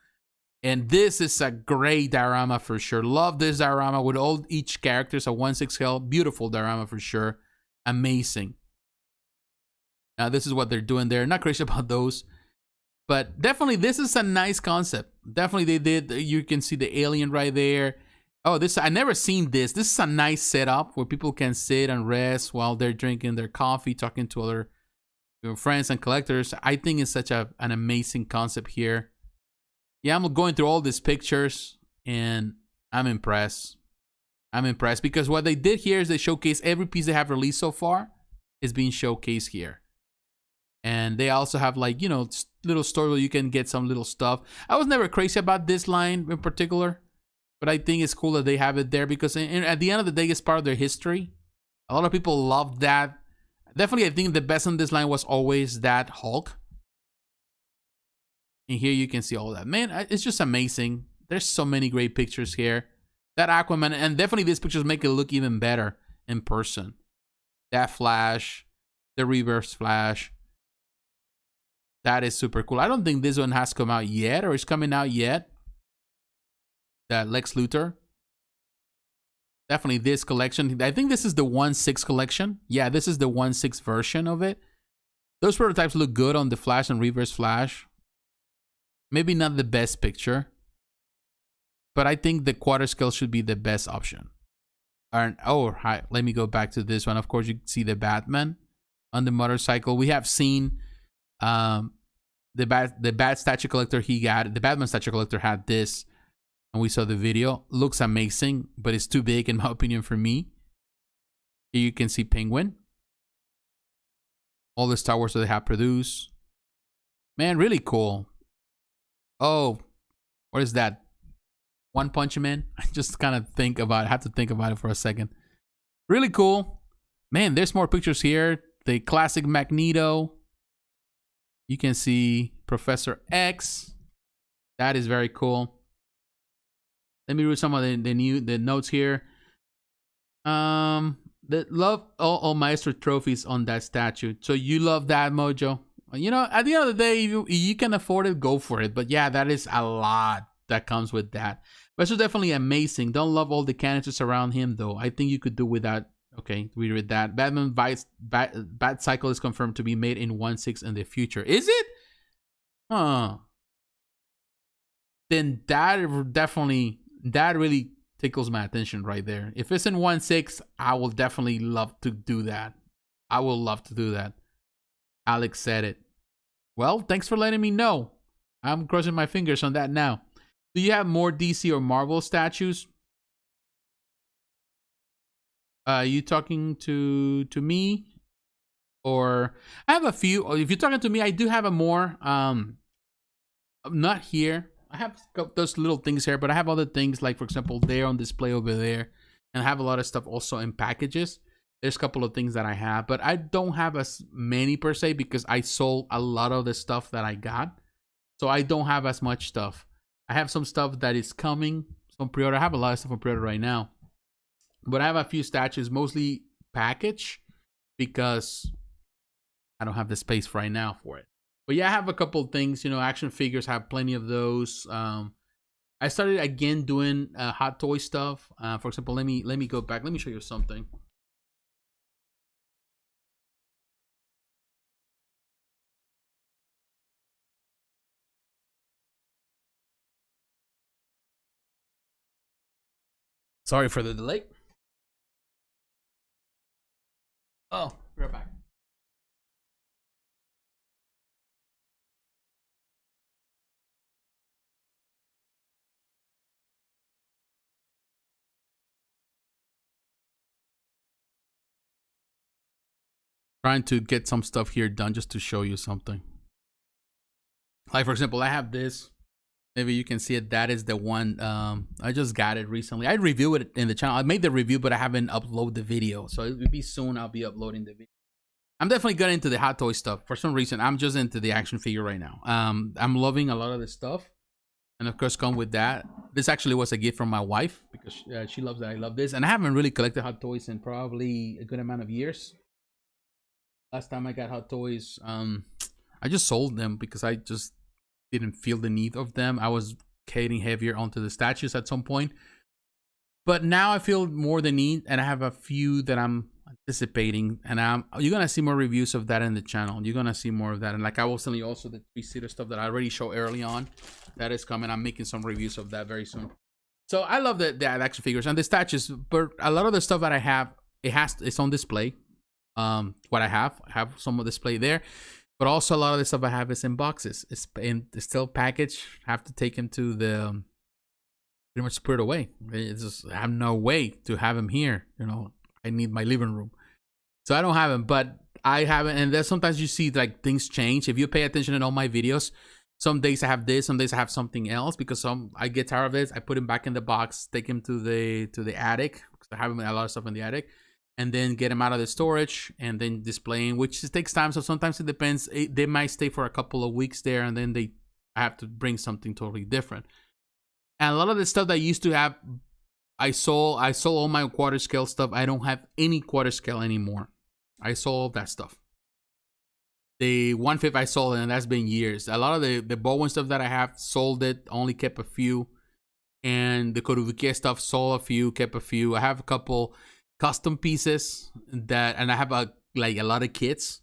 And this is a great diorama for sure. Love this diorama with all each characters a 1/6 scale. Beautiful diorama for sure. Amazing. Now this is what they're doing there. Not crazy about those. But definitely this is a nice concept. Definitely they did. You can see the alien right there. Oh, this, I never seen this. This is a nice setup where people can sit and rest while they're drinking their coffee, talking to other friends and collectors. I think it's such an amazing concept here. Yeah, I'm going through all these pictures and I'm impressed. I'm impressed because what they did here is they showcase every piece they have released so far is being showcased here. And they also have, like, you know, little store where you can get some little stuff. I was never crazy about this line in particular, but I think it's cool that they have it there because at the end of the day, it's part of their history. A lot of people love that. Definitely, I think the best on this line was always that Hulk. And here you can see all that. Man, it's just amazing. There's so many great pictures here. That Aquaman, and definitely these pictures make it look even better in person. That Flash, the Reverse Flash. That is super cool. I don't think this one has come out yet or is coming out yet. That Lex Luthor. Definitely this collection. I think this is the 1/6 collection. Yeah, this is the 1/6 version of it. Those prototypes look good on the Flash and Reverse Flash. Maybe not the best picture, but I think the quarter scale should be the best option. And, oh, hi, let me go back to this one. Of course, you can see the Batman on the motorcycle. We have seen the Bat statue collector he got. The Batman statue collector had this, and we saw the video. Looks amazing, but it's too big in my opinion for me. Here you can see Penguin. All the Star Wars that they have produced. Man, really cool. Oh, what is that? One Punch Man? I just kind of think about it. I have to think about it for a second. Really cool. Man, there's more pictures here. The classic Magneto. You can see Professor X. That is very cool. Let me read some of the notes here. The love all Maestro trophies on that statue. So you love that, Mojo? You know, at the end of the day, you can afford it, go for it. But yeah, that is a lot that comes with that. But it's definitely amazing. Don't love all the canisters around him, though. I think you could do without. Okay, we read that. Batman Bat Cycle is confirmed to be made in 1/6 in the future. Is it? Huh. Then that definitely, that really tickles my attention right there. If it's in 1/6, I will definitely love to do that. I will love to do that. Alex said it. Well, thanks for letting me know. I'm crossing my fingers on that now. Do you have more DC or Marvel statues? You talking to me? Or I have a few. If you're talking to me, I do have a more. Not here. I have those little things here, but I have other things, like, for example, there on display over there. And I have a lot of stuff also in packages. There's a couple of things that I have, but I don't have as many per se because I sold a lot of the stuff that I got. So I don't have as much stuff. I have some stuff that is coming, some pre-order. I have a lot of stuff on pre-order right now. But I have a few statues, mostly package, because I don't have the space right now for it. But yeah, I have a couple of things, you know, action figures, I have plenty of those. I started again doing Hot Toy stuff. For example, let me go back. Let me show you something. Sorry for the delay. Oh, we're back. Trying to get some stuff here done just to show you something. Like, for example, I have this. Maybe you can see it. That is the one. I just got it recently. I reviewed it in the channel. I made the review, but I haven't uploaded the video. So it will be soon. I'll be uploading the video. I'm definitely getting into the Hot Toy stuff. For some reason, I'm just into the action figure right now. I'm loving a lot of this stuff. And of course, come with that. This actually was a gift from my wife because she loves that I love this. And I haven't really collected Hot Toys in probably a good amount of years. Last time I got Hot Toys, I just sold them because I just didn't feel the need of them. I was getting heavier onto the statues at some point. But now I feel more the need, and I have a few that I'm anticipating, and you're gonna see more reviews of that in the channel. You're gonna see more of that, and like I was telling you, also the 3-seater stuff that I already showed early on, that is coming. I'm making some reviews of that very soon. So I love the action figures and the statues, but a lot of the stuff that I have, it's on display. What I have some of display there, but also a lot of the stuff I have is in boxes. It's still packaged. I have to take them to the pretty much put it away. It's just, I have no way to have him here. You know, I need my living room, so I don't have him. But I have it, and then sometimes you see like things change. If you pay attention in all my videos, some days I have this, some days I have something else, because I get tired of this. I put him back in the box, take him to the attic, because I have a lot of stuff in the attic, and then get him out of the storage and then displaying, which takes time. So sometimes it depends. They might stay for a couple of weeks there, and then I have to bring something totally different. And a lot of the stuff that I used to have, I sold all my quarter scale stuff. I don't have any quarter scale anymore. I sold all that stuff. The 1/5 I sold, and that's been years. A lot of the Bowen stuff that I have, sold it, only kept a few. And the Koruvuke stuff, sold a few, kept a few. I have a couple custom pieces that, and I have a lot of kits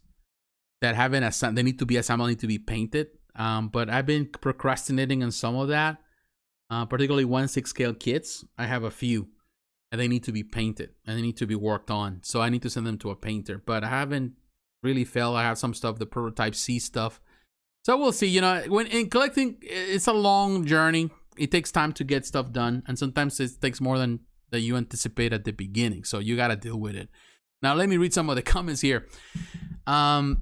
that haven't they need to be assembled, need to be painted. But I've been procrastinating on some of that. Particularly 1/6 scale kits, I have a few, and they need to be painted and they need to be worked on. So I need to send them to a painter, but I haven't really failed. I have some stuff, the prototype C stuff. So we'll see. You know, when in collecting, it's a long journey. It takes time to get stuff done, and sometimes it takes more than that you anticipate at the beginning. So you got to deal with it. Now let me read some of the comments here. Do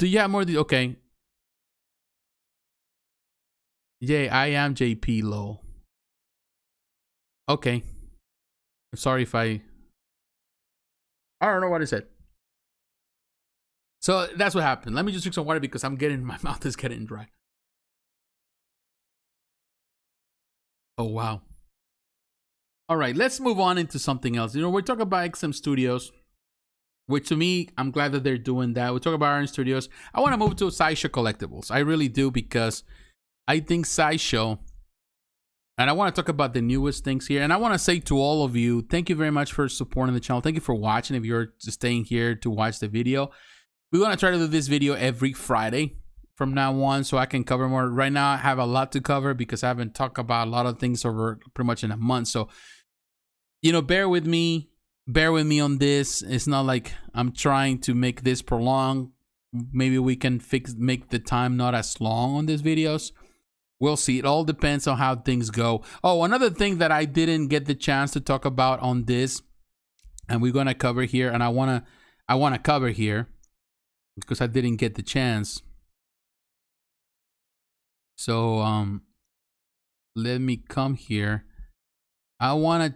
you have more? Okay. Yeah, I am JP Low. Okay. I'm sorry if I don't know what I said. So that's what happened. Let me just drink some water because my mouth is getting dry. Oh, wow. All right, let's move on into something else. You know, we're talking about XM Studios, which to me, I'm glad that they're doing that. We talk about Iron Studios. I want to move to Sideshow Collectibles. I really do, because I think Sideshow, and I want to talk about the newest things here. And I want to say to all of you, thank you very much for supporting the channel. Thank you for watching. If you're just staying here to watch the video, we're going to try to do this video every Friday from now on, so I can cover more. Right now, I have a lot to cover because I haven't talked about a lot of things over pretty much in a month. So, you know, bear with me on this. It's not like I'm trying to make this prolonged. Maybe we can make the time not as long on these videos. We'll see. It all depends on how things go. Oh, another thing that I didn't get the chance to talk about on this, and we're gonna cover here, and I wanna cover here because I didn't get the chance. So let me come here. I wanna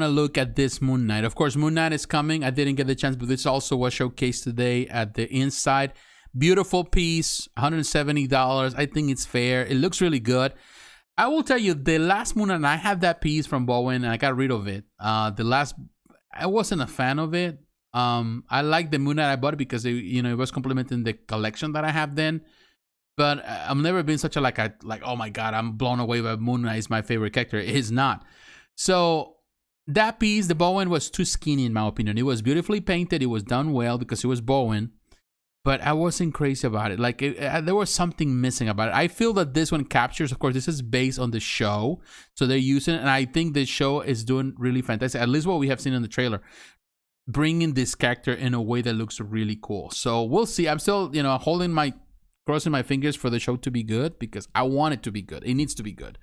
look at this Moon Knight. Of course, Moon Knight is coming. I didn't get the chance, but this also was showcased today at the inside. Beautiful piece, $170. I think it's fair. It looks really good. I will tell you, the last Moon Knight, I had that piece from Bowen and I got rid of it. I wasn't a fan of it. I like the Moon Knight. I bought it because it was complementing the collection that I have then. But I've never been such a oh my god, I'm blown away by Moon Knight. Is my favorite character. It is not. So that piece, the Bowen, was too skinny in my opinion. It was beautifully painted. It was done well because it was Bowen. But I wasn't crazy about it. Like, there was something missing about it. I feel that this one captures, of course, this is based on the show. So they're using it. And I think the show is doing really fantastic. At least what we have seen in the trailer. Bringing this character in a way that looks really cool. So we'll see. I'm still, crossing my fingers for the show to be good. Because I want it to be good. It needs to be good.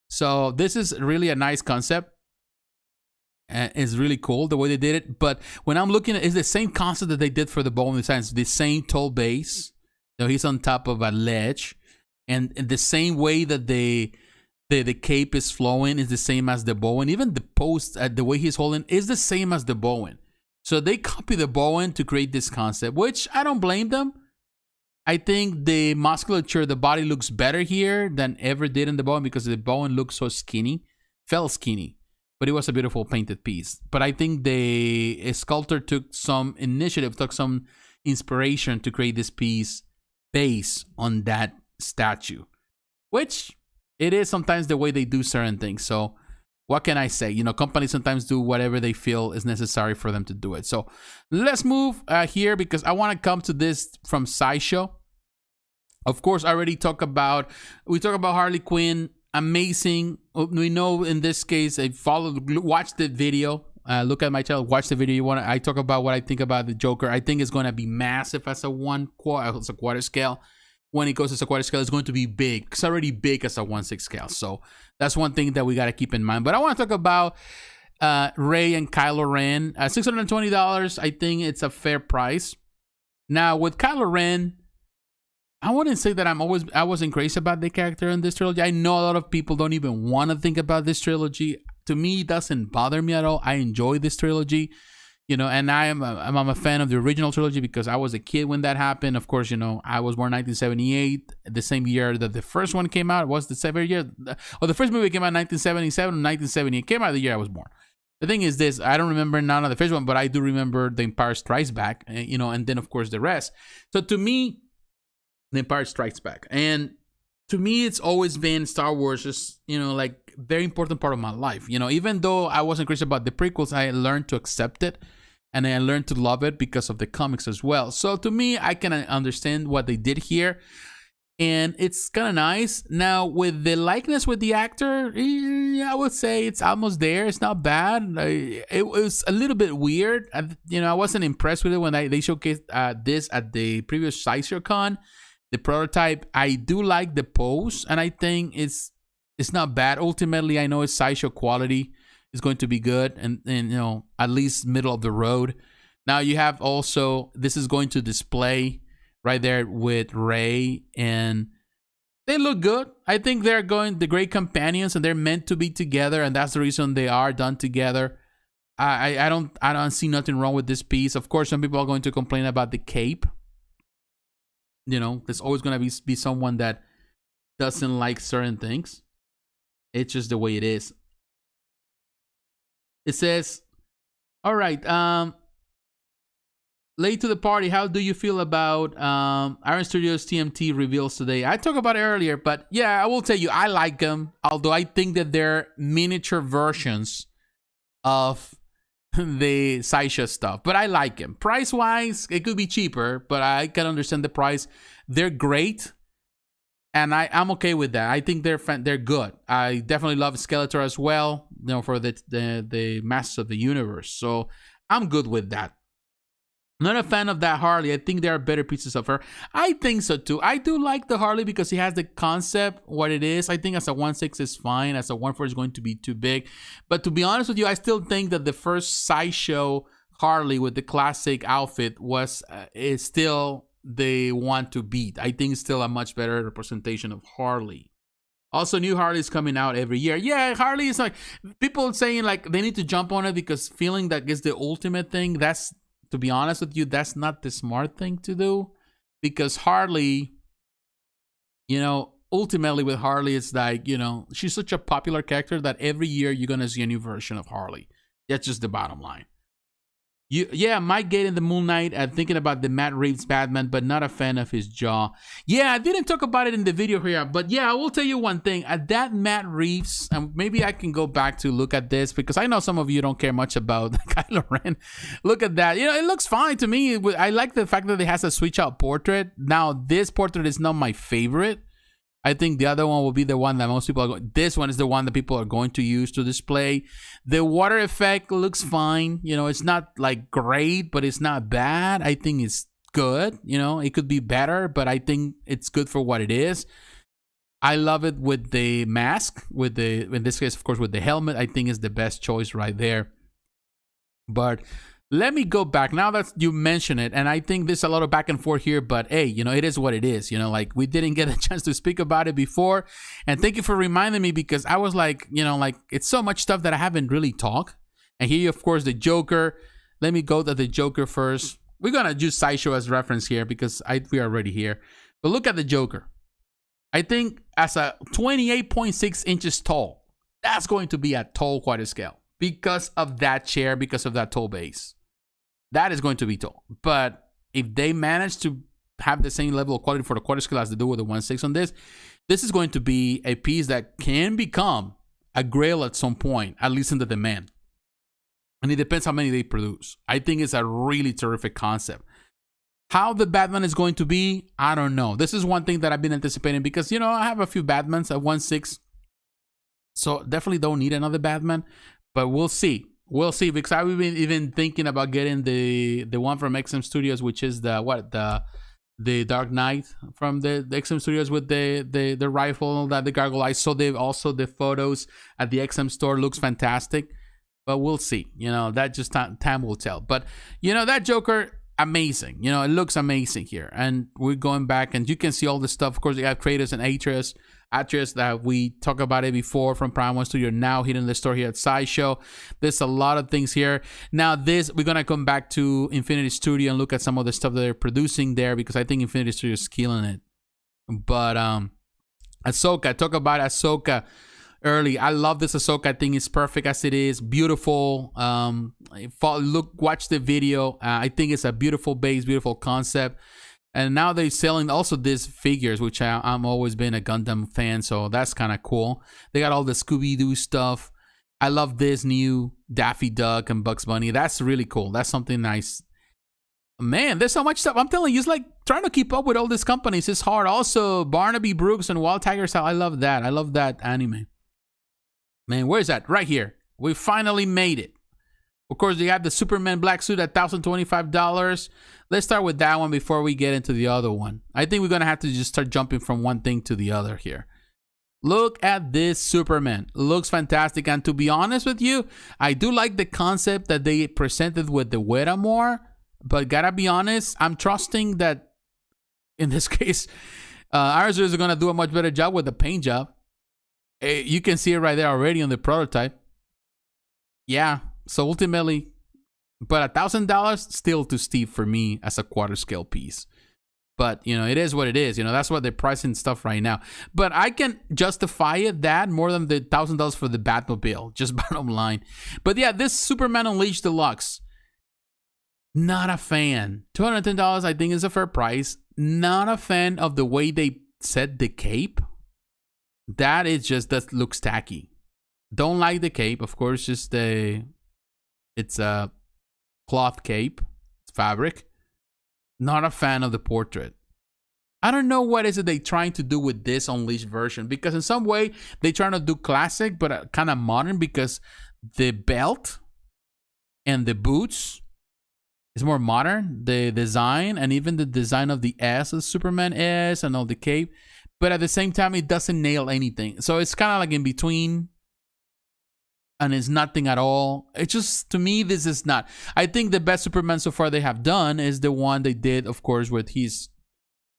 So this is really a nice concept. And it's really cool the way they did it. But when I'm looking at it, it's the same concept that they did for the Bowen designs. The same tall base. He's on top of a ledge. And the same way that the cape is flowing is the same as the Bowen. Even the post, the way he's holding, is the same as the Bowen. So they copy the Bowen to create this concept, which I don't blame them. I think the musculature, the body looks better here than ever did in the Bowen because the Bowen looks so skinny. Felt skinny. but it was a beautiful painted piece. But I think the sculptor took some initiative, took some inspiration to create this piece based on that statue, which it is sometimes the way they do certain things. So what can I say? You know, companies sometimes do whatever they feel is necessary for them to do it. So let's move here, because I want to come to this from Sideshow. Of course, I already talked about, we talk about Harley Quinn. Amazing. We know in this case, watch the video. Look at my channel, watch the video. I talk about what I think about the Joker. I think it's going to be massive as a quarter scale. When it goes as a quarter scale, it's going to be big. It's already big as a 1/6 scale. So that's one thing that we got to keep in mind. But I want to talk about Rey and Kylo Ren. $620. I think it's a fair price. Now with Kylo Ren, I wouldn't say that I wasn't crazy about the character in this trilogy. I know a lot of people don't even want to think about this trilogy. To me, it doesn't bother me at all. I enjoy this trilogy, you know, and I'm a fan of the original trilogy because I was a kid when that happened. Of course, you know, I was born in 1978, the same year that the first one came out. It was the same year, or the first movie came out in 1977, and 1978 came out the year I was born. The thing is this, I don't remember none of the first one, but I do remember The Empire Strikes Back, you know, and then of course the rest. So to me, The Empire Strikes Back. And to me, it's always been Star Wars, just, you know, like very important part of my life. You know, even though I wasn't crazy about the prequels, I learned to accept it and I learned to love it because of the comics as well. So to me, I can understand what they did here. And it's kind of nice. Now, with the likeness with the actor, I would say it's almost there. It's not bad. It was a little bit weird. You know, I wasn't impressed with it when they showcased this at the previous Sideshow Con. The prototype, I do like the pose, and I think it's not bad. Ultimately, I know it's Sideshow quality. It's going to be good, and you know, at least middle of the road. Now you have also, this is going to display right there with Rey, and they look good. I think they're the great companions, and they're meant to be together, and that's the reason they are done together. I don't see nothing wrong with this piece. Of course, some people are going to complain about the cape. You know, there's always going to be someone that doesn't like certain things. It's just the way it is. It says, all right, late to the party, how do you feel about Iron Studios TMT reveals today? I talked about it earlier, but yeah, I will tell you, I like them. Although I think that they're miniature versions of the Sideshow stuff, but I like them. Price wise, it could be cheaper, but I can understand the price. They're great, and I'm okay with that. I think they're good. I definitely love Skeletor as well, you know, for the Masters of the Universe. So I'm good with that. Not a fan of that Harley. I think there are better pieces of her. I think so too. I do like the Harley because he has the concept, what it is. I think as a 1/6 is fine. As a 1/4 is going to be too big. But to be honest with you, I still think that the first Sideshow Harley with the classic outfit is still the one to beat. I think it's still a much better representation of Harley. Also, new Harley's coming out every year. Yeah, Harley is like, people saying like they need to jump on it because feeling that it's the ultimate thing. To be honest with you, that's not the smart thing to do, because Harley, you know, ultimately with Harley, it's like, you know, she's such a popular character that every year you're going to see a new version of Harley. That's just the bottom line. Yeah, Mike Gate in the Moon Knight. I'm thinking about the Matt Reeves Batman, but not a fan of his jaw. Yeah, I didn't talk about it in the video here, but yeah, I will tell you one thing. At that Matt Reeves, and maybe I can go back to look at this because I know some of you don't care much about Kylo Ren. Look at that. You know, it looks fine to me. I like the fact that it has a switch out portrait. Now, this portrait is not my favorite. I think the other one will be the one that most people are going. This one is the one that people are going to use to display. The water effect looks fine. You know, it's not like great, but it's not bad. I think it's good. You know, it could be better, but I think it's good for what it is. I love it with the mask, in this case, of course, with the helmet. I think is the best choice right there. But let me go back now that you mention it, and I think there's a lot of back and forth here, but hey, you know, it is what it is. You know, like we didn't get a chance to speak about it before, and thank you for reminding me because I was like, you know, like it's so much stuff that I haven't really talked. And here, of course, the Joker. Let me go to the Joker first. We're gonna use Sideshow as reference here because we are already here. But look at the Joker. I think as a 28.6 inches tall, that's going to be a tall quarter scale. because of that chair, because of that tall base. That is going to be tall. But if they manage to have the same level of quality for the quarter scale as they do with the 1/6 on this is going to be a piece that can become a grail at some point, at least in the demand. And it depends how many they produce. I think it's a really terrific concept. How the Batman is going to be, I don't know. This is one thing that I've been anticipating because, you know, I have a few Batmans at 1/6. So definitely don't need another Batman. But we'll see. We'll see. Because I've been even thinking about getting the one from XM Studios, which is the Dark Knight from the XM Studios with the rifle that the Gargoyles. So they've also the photos at the XM store looks fantastic. But we'll see. You know, that just time will tell. But, you know, that Joker, amazing. You know, it looks amazing here. And we're going back and you can see all the stuff. Of course, you have Kratos and Atreus that we talked about it before from Prime1 Studio, now hitting the store here at Sideshow. There's a lot of things here. Now this, we're going to come back to Infinity Studio and look at some of the stuff that they're producing there because I think Infinity Studio is killing it. But Ahsoka, talk about Ahsoka early. I love this Ahsoka. I think it's perfect as it is. Beautiful. Watch the video. I think it's a beautiful base, beautiful concept. And now they're selling also these figures, which I'm always been a Gundam fan, so that's kind of cool. They got all the Scooby-Doo stuff. I love this new Daffy Duck and Bugs Bunny. That's really cool. That's something nice. Man, there's so much stuff. I'm telling you, it's like trying to keep up with all these companies. It's hard. Also, Barnaby Brooks and Wild Tigers. I love that. I love that anime. Man, where is that? Right here. We finally made it. Of course, you have the Superman black suit at $1,025. Let's start with that one before we get into the other one. I think we're going to have to just start jumping from one thing to the other here. Look at this Superman. Looks fantastic. And to be honest with you, I do like the concept that they presented with the Weta more. But gotta be honest, I'm trusting that in this case, ours is going to do a much better job with the paint job. You can see it right there already on the prototype. Yeah. So ultimately, but $1,000 still too steep for me as a quarter scale piece. But, you know, it is what it is. You know, that's what they're pricing stuff right now. But I can justify it that more than the $1,000 for the Batmobile. Just bottom line. But yeah, this Superman Unleashed Deluxe. Not a fan. $210 I think is a fair price. Not a fan of the way they set the cape. That looks tacky. Don't like the cape. Of course, it's a cloth cape. It's fabric. Not a fan of the portrait. I don't know what is it they trying to do with this Unleashed version. Because in some way, they trying to do classic, but kind of modern. Because the belt and the boots is more modern. The design and even the design of the S of Superman S and all the cape. But at the same time, it doesn't nail anything. So it's kind of like in between. And it's nothing at all. It's just, to me, this is not. I think the best Superman so far they have done is the one they did, of course, with his,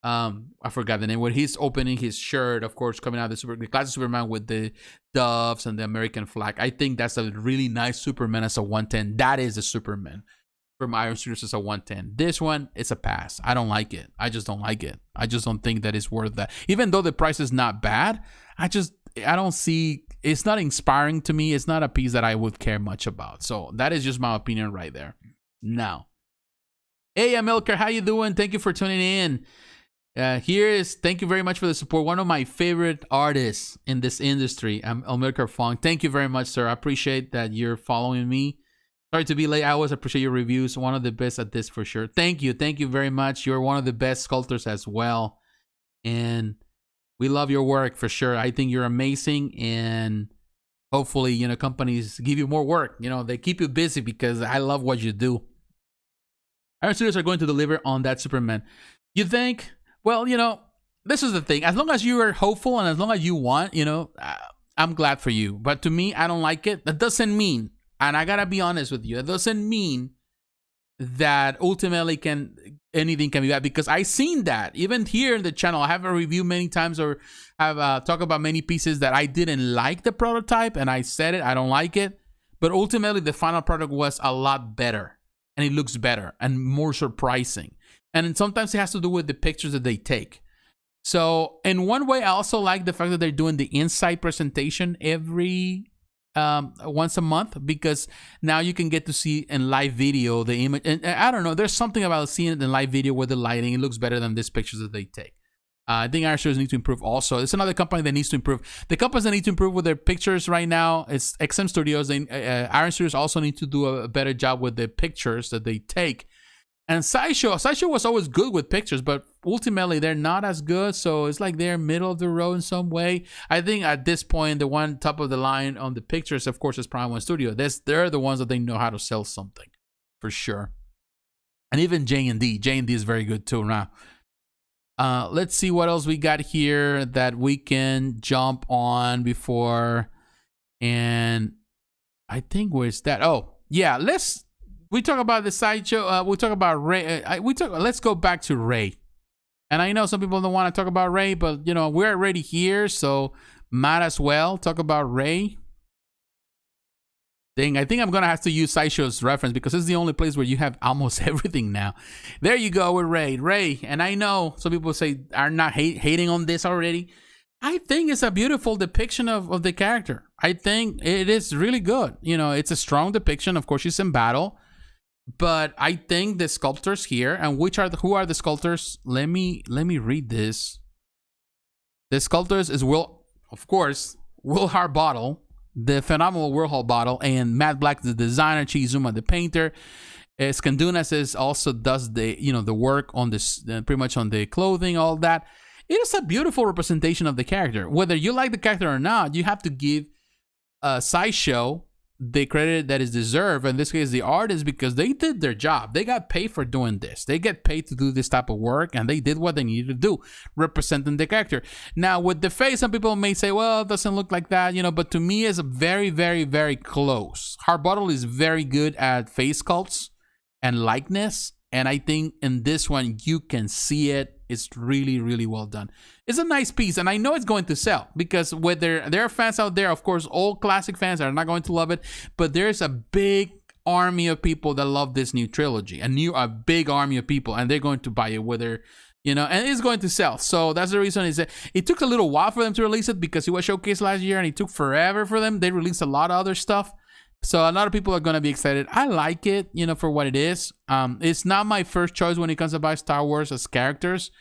I forgot the name, where he's opening his shirt, of course, coming out the classic Superman with the doves and the American flag. I think that's a really nice Superman as a 110. That is a Superman from Iron Studios as a 110. This one, it's a pass. I don't like it. I just don't like it. I just don't think that it's worth that. Even though the price is not bad, I don't see, it's not inspiring to me. It's not a piece that I would care much about. So that is just my opinion right there. Now, hey, Amilcar, how you doing? Thank you for tuning in. Thank you very much for the support. One of my favorite artists in this industry, Amilcar Fong. Thank you very much, sir. I appreciate that you're following me. Sorry to be late. I always appreciate your reviews. One of the best at this for sure. Thank you. Thank you very much. You're one of the best sculptors as well. And we love your work for sure. I think you're amazing. And hopefully, you know, companies give you more work. You know, they keep you busy because I love what you do. Our studios are going to deliver on that Superman. You think? Well, you know, this is the thing. As long as you are hopeful and as long as you want, you know, I'm glad for you. But to me, I don't like it. That doesn't mean, and I gotta be honest with you, that doesn't mean that ultimately anything can be bad, because I've seen that even here in the channel. I have a review many times or have talked about many pieces that I didn't like the prototype, and I said it, I don't like it, but ultimately the final product was a lot better and it looks better and more surprising. And sometimes it has to do with the pictures that they take. So in one way, I also like the fact that they're doing the inside presentation every once a month, because now you can get to see in live video the image. And I don't know, there's something about seeing it in live video with the lighting. It looks better than these pictures that they take. I think Iron Studios need to improve also. It's another company that needs to improve. The companies that need to improve with their pictures right now is XM Studios. Iron Studios also need to do a better job with the pictures that they take. And Sideshow was always good with pictures, but ultimately they're not as good. So it's like they're middle of the road in some way. I think at this point, the one top of the line on the pictures, of course, is Prime1 Studio. They're the ones that they know how to sell something, for sure. And even J&D. J&D is very good too now. Let's see what else we got here that we can jump on before. And I think where's that? Oh, yeah. We talk about the Sideshow. We talk about Ray. Let's go back to Ray. And I know some people don't want to talk about Ray, but you know we're already here, so might as well talk about Ray. I think I'm gonna have to use Sideshow's reference because it's the only place where you have almost everything now. There you go with Ray. And I know some people are not hating on this already. I think it's a beautiful depiction of the character. I think it is really good. You know, it's a strong depiction. Of course, she's in battle, but I think the sculptors here, and who are the sculptors? Let me read this. The sculptors is Will Harbottle, the phenomenal Will Harbottle, and Matt Black, the designer, Chizuma, the painter. Scandunas also does the work on this, pretty much on the clothing, all that. It is a beautiful representation of the character. Whether you like the character or not, you have to give Sideshow the credit that is deserved. In this case, the artists, because they did their job. They got paid for doing this. They get paid to do this type of work, and they did what they needed to do, representing the character. Now, with the face, some people may say, well, it doesn't look like that, but to me, it's very, very, very close. Harbottle is very good at face sculpts and likeness, and I think in this one, you can see it. It's really, really well done. It's a nice piece, and I know it's going to sell because whether there are fans out there, of course, old classic fans are not going to love it, but there's a big army of people that love this new trilogy, a big army of people, and they're going to buy it, whether, and it's going to sell. So that's the reason it took a little while for them to release it because it was showcased last year, and it took forever for them. They released a lot of other stuff. So a lot of people are going to be excited. I like it, for what it is. It's not my first choice when it comes to buy Star Wars as characters.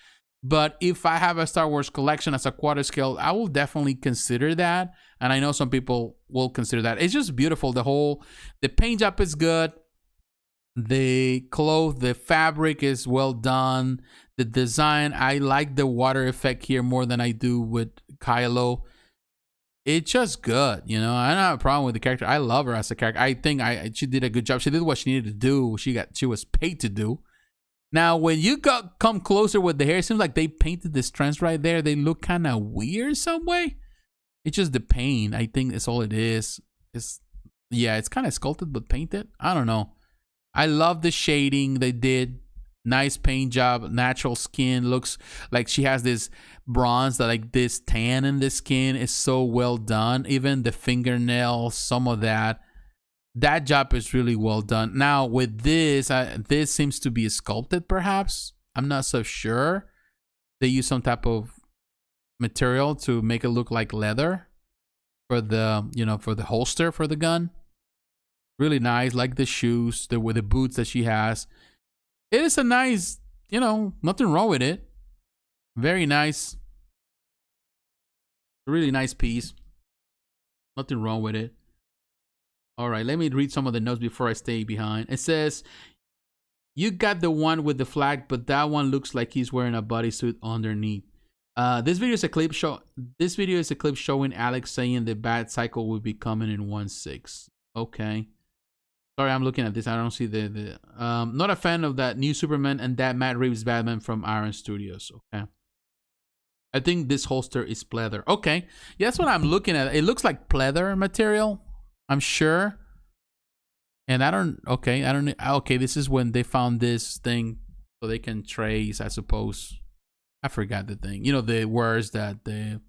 But if I have a Star Wars collection as a quarter scale, I will definitely consider that. And I know some people will consider that. It's just beautiful. The paint job is good. The fabric is well done. The design, I like the water effect here more than I do with Kylo. It's just good, I don't have a problem with the character. I love her as a character. I think she did a good job. She did what she needed to do. She was paid to do. Now, when you come closer with the hair, it seems like they painted the strands right there. They look kind of weird some way. It's just the paint. I think that's all it is. It's kind of sculpted but painted. I don't know. I love the shading they did. Nice paint job, natural skin. Looks like she has this bronze, this tan in the skin is so well done. Even the fingernails, some of that job is really well done. Now with this seems to be sculpted perhaps. I'm not so sure. They use some type of material to make it look like leather for the, for the holster for the gun. Really nice, like the shoes, with the boots that she has. It is a nice, nothing wrong with it. Very nice. Really nice piece. Nothing wrong with it. All right, let me read some of the notes before I stay behind. It says, you got the one with the flag, but that one looks like he's wearing a bodysuit underneath. This video is a clip showing Alex saying the bad cycle will be coming in 1/6. Okay. Sorry, I'm looking at this. I don't see not a fan of that new Superman and that Matt Reeves Batman from Iron Studios. Okay. I think this holster is pleather. Okay. Yeah, that's what I'm looking at. It looks like pleather material, I'm sure. And okay, this is when they found this thing so they can trace, I suppose. I forgot the thing. The words that the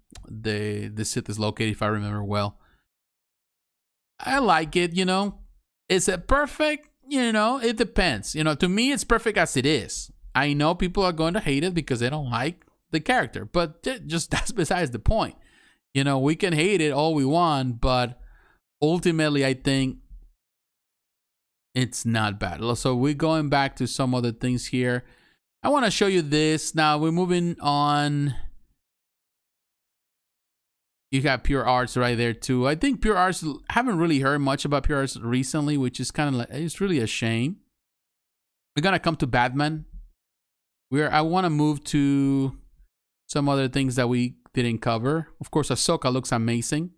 Sith is located, if I remember well. I like it, Is it perfect? It depends. To me, it's perfect as it is. I know people are going to hate it because they don't like the character, but just that's besides the point. We can hate it all we want, but ultimately, I think it's not bad. So we're going back to some other things here. I want to show you this. Now we're moving on. You got Pure Arts right there too. I think Pure Arts, haven't really heard much about Pure Arts recently, which is kind of like, it's really a shame. We're gonna come to Batman. I want to move to some other things that we didn't cover. Of course, Ahsoka looks amazing.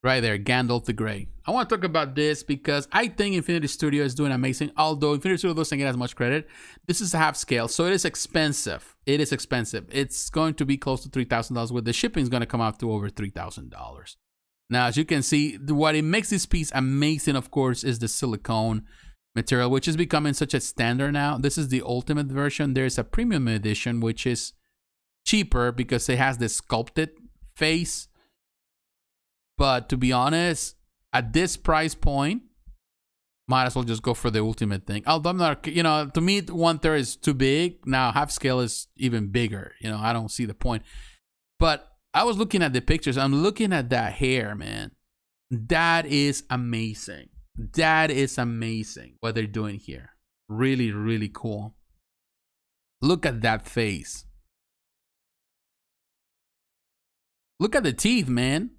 Right there, Gandalf the Grey. I want to talk about this because I think Infinity Studio is doing amazing. Although Infinity Studio doesn't get as much credit, this is a half scale, so it is expensive. It is expensive. It's going to be close to $3,000. With the shipping is going to come out to over $3,000. Now, as you can see, what it makes this piece amazing, of course, is the silicone material, which is becoming such a standard now. This is the ultimate version. There's a premium edition, which is cheaper because it has the sculpted face. But to be honest, at this price point, might as well just go for the ultimate thing. Although I'm not, to me, 1/3 is too big. Now, half scale is even bigger. I don't see the point. But I was looking at the pictures. I'm looking at that hair, man. That is amazing. That is amazing what they're doing here. Really, really cool. Look at that face. Look at the teeth, man.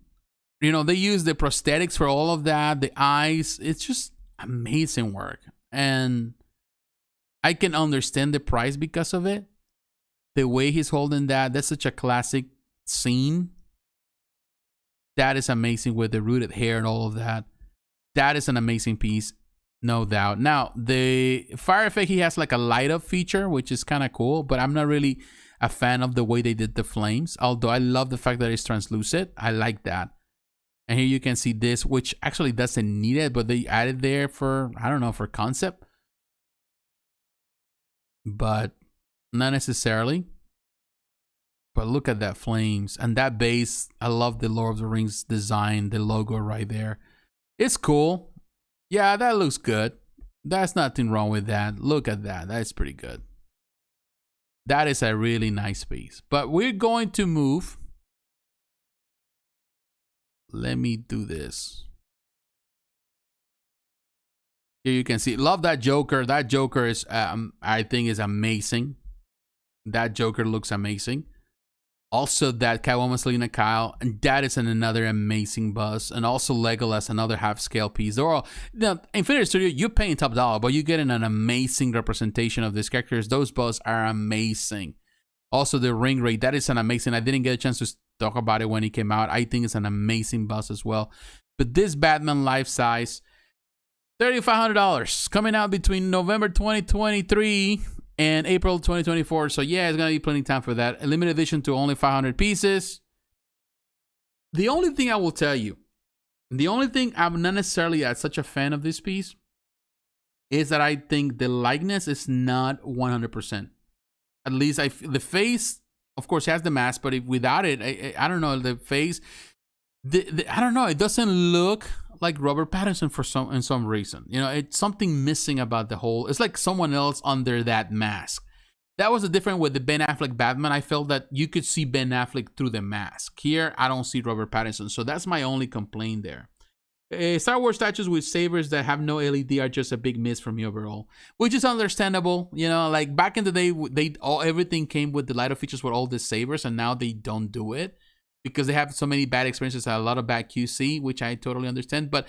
They use the prosthetics for all of that, the eyes. It's just amazing work. And I can understand the price because of it. The way he's holding that's such a classic scene. That is amazing with the rooted hair and all of that. That is an amazing piece, no doubt. Now, the fire effect, he has like a light up feature, which is kind of cool, but I'm not really a fan of the way they did the flames. Although I love the fact that it's translucent. I like that. And here you can see this, which actually doesn't need it, but they added there for, I don't know, for concept. But not necessarily. But look at that flames. And that base, I love the Lord of the Rings design, the logo right there. It's cool. Yeah, that looks good. There's nothing wrong with that. Look at that. That's pretty good. That is a really nice piece. But we're going to move. Let me do this. Here you can see, love that Joker. That Joker is, I think, is amazing. That Joker looks amazing. Also, that Catwoman Selena Kyle, and that is another amazing buzz. And also Legolas, another half-scale piece. They're all, Infinity Studio, you're paying top dollar, but you're getting an amazing representation of these characters. Those buzz are amazing. Also, the ring rate, that is an amazing. I didn't get a chance to talk about it when it came out. I think it's an amazing buzz as well. But this Batman life size, $3,500, coming out between November 2023 and April 2024. So yeah, it's gonna be plenty of time for that. A limited edition to only 500 pieces. The only thing I will tell you, the only thing I'm not necessarily such a fan of this piece is that I think the likeness is not 100%. At least the face, of course, has the mask, but without it, I don't know, the face, I don't know, it doesn't look like Robert Pattinson for some reason. It's something missing about the whole. It's like someone else under that mask. That was the difference with the Ben Affleck Batman. I felt that you could see Ben Affleck through the mask. Here, I don't see Robert Pattinson, so that's my only complaint there. Star Wars statues with sabers that have no LED are just a big miss for me overall, which is understandable. Like back in the day, everything came with the lighter features with all the sabers, and now they don't do it because they have so many bad experiences, a lot of bad QC, which I totally understand. But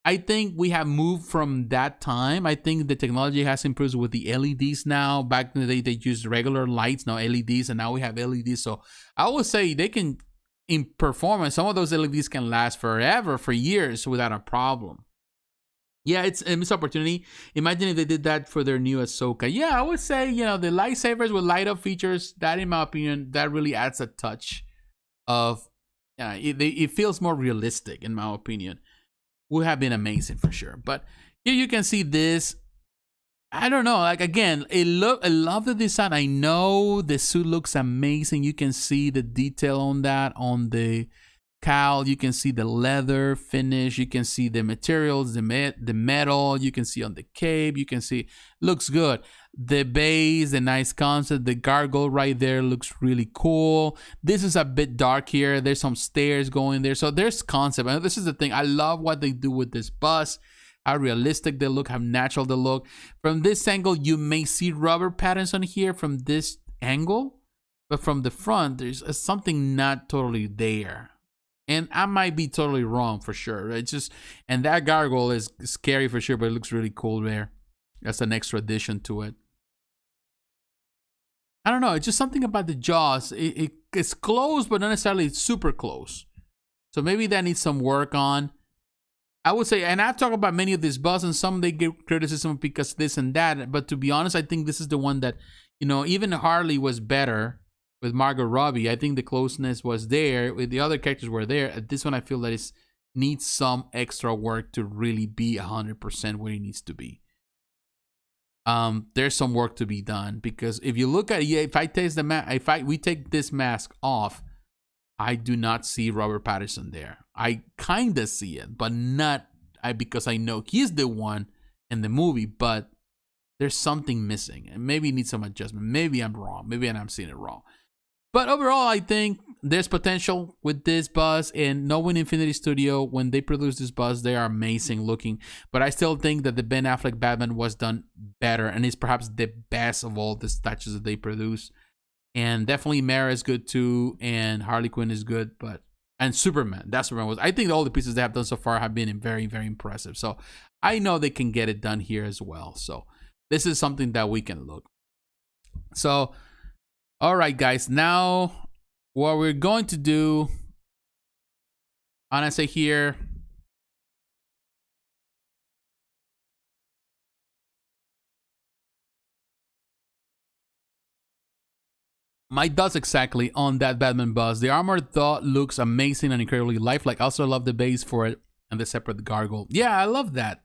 I think we have moved from that time. I think the technology has improved with the LEDs now. Back in the day, they used regular lights, now LEDs, and now we have LEDs. So I would say they can, in performance, some of those LEDs can last forever, for years, without a problem. Yeah, it's a missed opportunity. Imagine if they did that for their new Ahsoka. Yeah, I would say, the lightsabers with light up features, that in my opinion, that really adds a touch of, it feels more realistic in my opinion. Would have been amazing for sure. But here you can see this. I don't know, like again, I love the design. I know the suit looks amazing. You can see the detail on that, on the cowl. You can see the leather finish. You can see the materials, the metal. You can see on the cape. You can see, looks good. The base, the nice concept. The gargoyle right there looks really cool. This is a bit dark here. There's some stairs going there. So there's concept. And this is the thing. I love what they do with this bus. How realistic they look, how natural they look. From this angle, you may see rubber patterns on here from this angle. But from the front, there's something not totally there. And I might be totally wrong for sure. It's just, and that gargoyle is scary for sure, but it looks really cool there. That's an extra addition to it. I don't know. It's just something about the jaws. It's close, but not necessarily super close. So maybe that needs some work on. I would say, and I've talked about many of these busts, and some they get criticism because this and that. But to be honest, I think this is the one that, you know, even Harley was better with Margot Robbie. I think the closeness was there. With the other characters were there. This one I feel that it needs some extra work to really be 100% where it needs to be. There's some work to be done, because if you look at, if I take we take this mask off, I do not see Robert Pattinson there. I kind of see it, but not because I know he's the one in the movie, but there's something missing, and maybe it needs some adjustment. Maybe I'm wrong. Maybe I'm seeing it wrong. But overall, I think there's potential with this bus, and knowing Infinity Studio, when they produce this bus, they are amazing looking. But I still think that the Ben Affleck Batman was done better, and is perhaps the best of all the statues that they produce. And definitely Mara is good too, and Harley Quinn is good, and Superman. That Superman was. I think all the pieces they have done so far have been very, very impressive. So I know they can get it done here as well. So this is something that we can look. So, all right, guys. Now, what we're going to do, and I say here, my thoughts exactly on that Batman bus. The armor thought looks amazing and incredibly lifelike. I also love the base for it and the separate gargoyle. Yeah, I love that.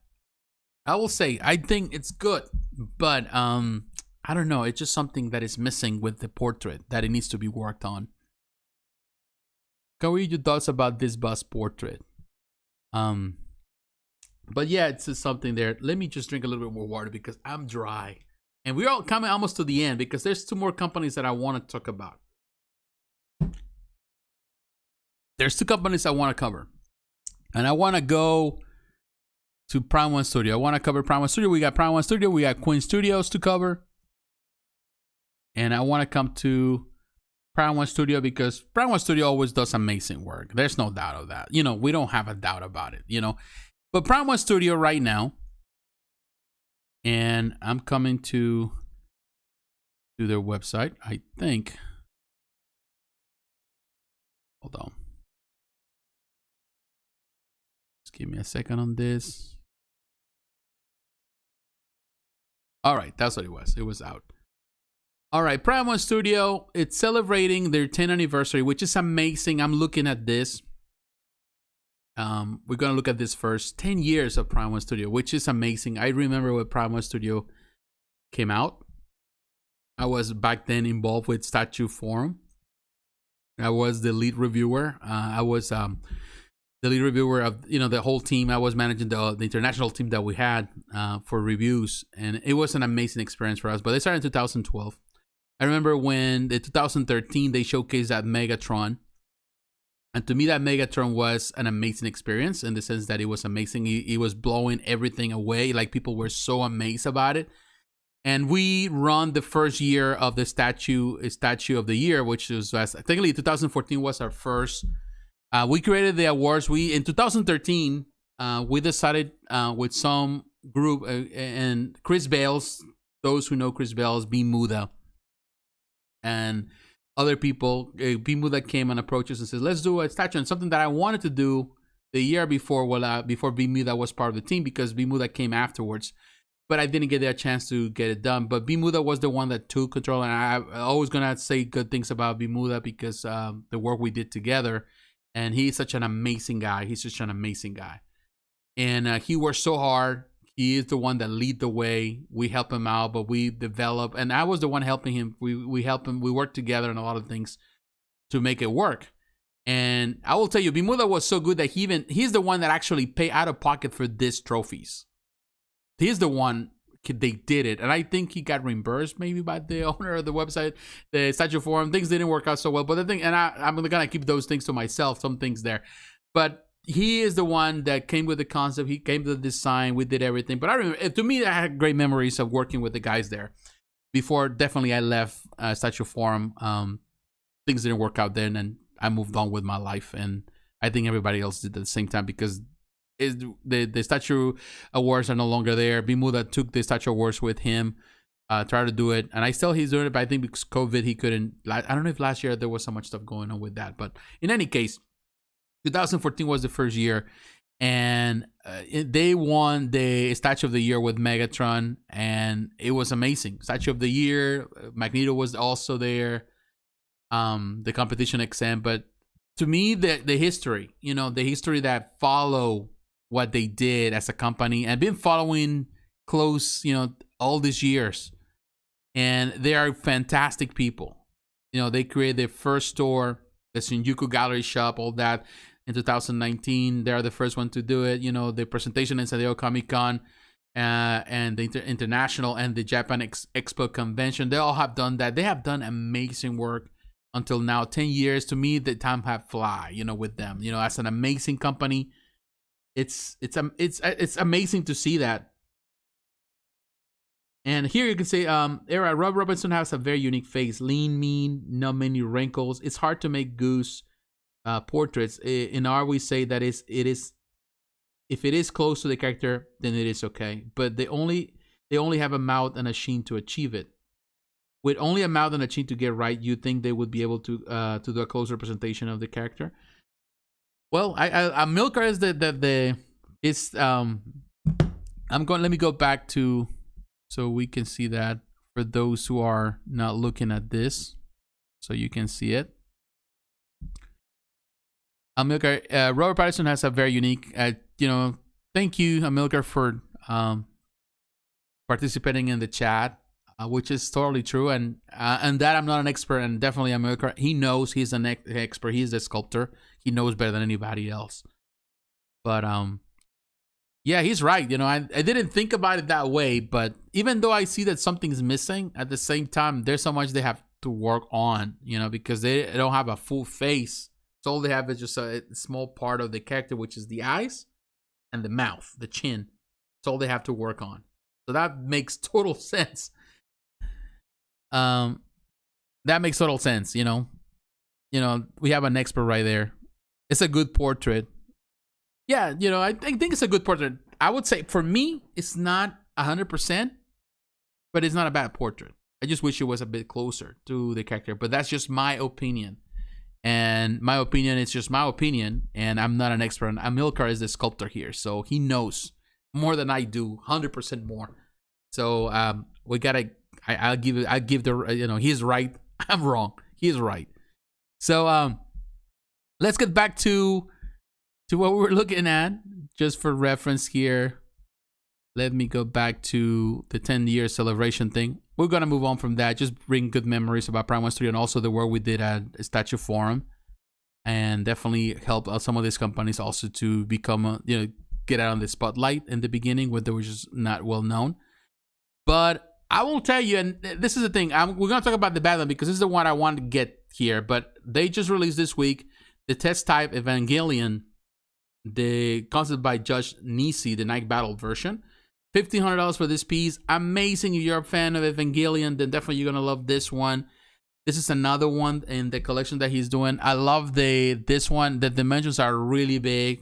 I will say, I think it's good, but I don't know. It's just something that is missing with the portrait that it needs to be worked on. Can we read your thoughts about this bus portrait? But yeah, it's just something there. Let me just drink a little bit more water because I'm dry. And we're all coming almost to the end because there's 2 more companies that I want to talk about. There's 2 companies I want to cover. And I want to go to Prime1 Studio. I want to cover Prime1 Studio. We got Prime1 Studio. We got Queen Studios to cover. And I want to come to Prime1 Studio because Prime1 Studio always does amazing work. There's no doubt of that. You know, we don't have a doubt about it, you know. But Prime1 Studio right now, and I'm coming to their website, I think. Hold on. Just give me a second on this. All right, that's what it was. It was out. All right, Prime1 Studio, it's celebrating their 10th anniversary, which is amazing. I'm looking at this. We're going to look at this first. 10 years of Prime1 Studio, which is amazing. I remember when Prime1 Studio came out. I was back then involved with Statue Forum. I was the lead reviewer. I was the lead reviewer of, you know, the whole team. I was managing the international team that we had for reviews. And it was an amazing experience for us. But they started in 2012. I remember when in 2013, they showcased that Megatron. And to me, that Megatron was an amazing experience in the sense that it was amazing. He was blowing everything away. Like, people were so amazed about it. And we run the first year of the statue of the year, which was technically 2014 was our first. We created the awards. In 2013, we decided with some group and Chris Bales, those who know Chris Bales, B. Muda, and other people, B. Muda came and approached us and says, let's do a statue. And something that I wanted to do the year before, before B. Muda was part of the team, because B. Muda came afterwards. But I didn't get a chance to get it done. But B. Muda was the one that took control. And I'm always going to say good things about B. Muda because the work we did together. And he's such an amazing guy. And he worked so hard. He is the one that lead the way. We help him out, but we develop. And I was the one helping him. We help him. We work together on a lot of things to make it work. And I will tell you, Bimuda was so good that he's the one that actually paid out of pocket for these trophies. He's the one, they did it. And I think he got reimbursed maybe by the owner of the website, the Sideshow Forum. Things didn't work out so well. But the thing, and I'm going to keep those things to myself, some things there. But he is the one that came with the concept. He came to the design. We did everything. But I remember, to me, I had great memories of working with the guys there. Before, definitely, I left Sideshow Forum. Things didn't work out then, and I moved on with my life. And I think everybody else did at the same time, because the Statue Awards are no longer there. Bimuda took the Statue Awards with him, tried to do it, and he's doing it, but I think because COVID, he couldn't. I don't know if last year there was so much stuff going on with that, but in any case, 2014 was the first year, and they won the Statue of the Year with Megatron, and it was amazing. Statue of the Year, Magneto was also there, the competition exam, but to me, the history, the history that follow what they did as a company, and been following close, all these years, and they are fantastic people. They created their first store, the Shinjuku Gallery Shop, all that. In 2019, they are the first one to do it. The presentation in San Diego Comic-Con and the International and the Japan Expo Convention, they all have done that. They have done amazing work until now. 10 years, to me, the time have fly, with them. As an amazing company, it's amazing to see that. And here you can say, Rob Robinson has a very unique face. Lean, mean, not many wrinkles. It's hard to make Goose portraits. In art, we say that if it is close to the character, then it is okay. But they only have a mouth and a chin to achieve it. With only a mouth and a chin to get right, you think they would be able to do a close representation of the character? Well, Milcar is let me go back to, so we can see that for those who are not looking at this, so you can see it. Amilcar, Robert Patterson has a very unique, thank you, Amilcar, for participating in the chat, which is totally true. And that I'm not an expert, and definitely Amilcar, he knows, he's an expert. He's a sculptor. He knows better than anybody else. But yeah, he's right. I didn't think about it that way, but even though I see that something's missing, at the same time, there's so much they have to work on, because they don't have a full face. So all they have is just a small part of the character, which is the eyes and the mouth, the chin. That's all they have to work on. So that makes total sense. That makes total sense, we have an expert right there. It's a good portrait. Yeah, I think it's a good portrait. I would say, for me, it's not 100%, but it's not a bad portrait. I just wish it was a bit closer to the character, but that's just my opinion. And my opinion is just my opinion, and I'm not an expert. Amilcar is the sculptor here, so he knows more than I do, 100% more. So we gotta. I give the. He's right. I'm wrong. He's right. So let's get back to what we were looking at, just for reference here. Let me go back to the 10-year celebration thing. We're going to move on from that. Just bring good memories about Prime1 Studio, and also the work we did at Statue Forum. And definitely help some of these companies also to become, get out on the spotlight in the beginning when they were just not well known. But I will tell you, and this is the thing, we're going to talk about the bad one because this is the one I want to get here. But they just released this week the Test Type Evangelion, the concept by Judge Nisi, the Night Battle version. $1,500 for this piece. Amazing. If you're a fan of Evangelion, then definitely you're going to love this one. This is another one in the collection that he's doing. I love this one. The dimensions are really big.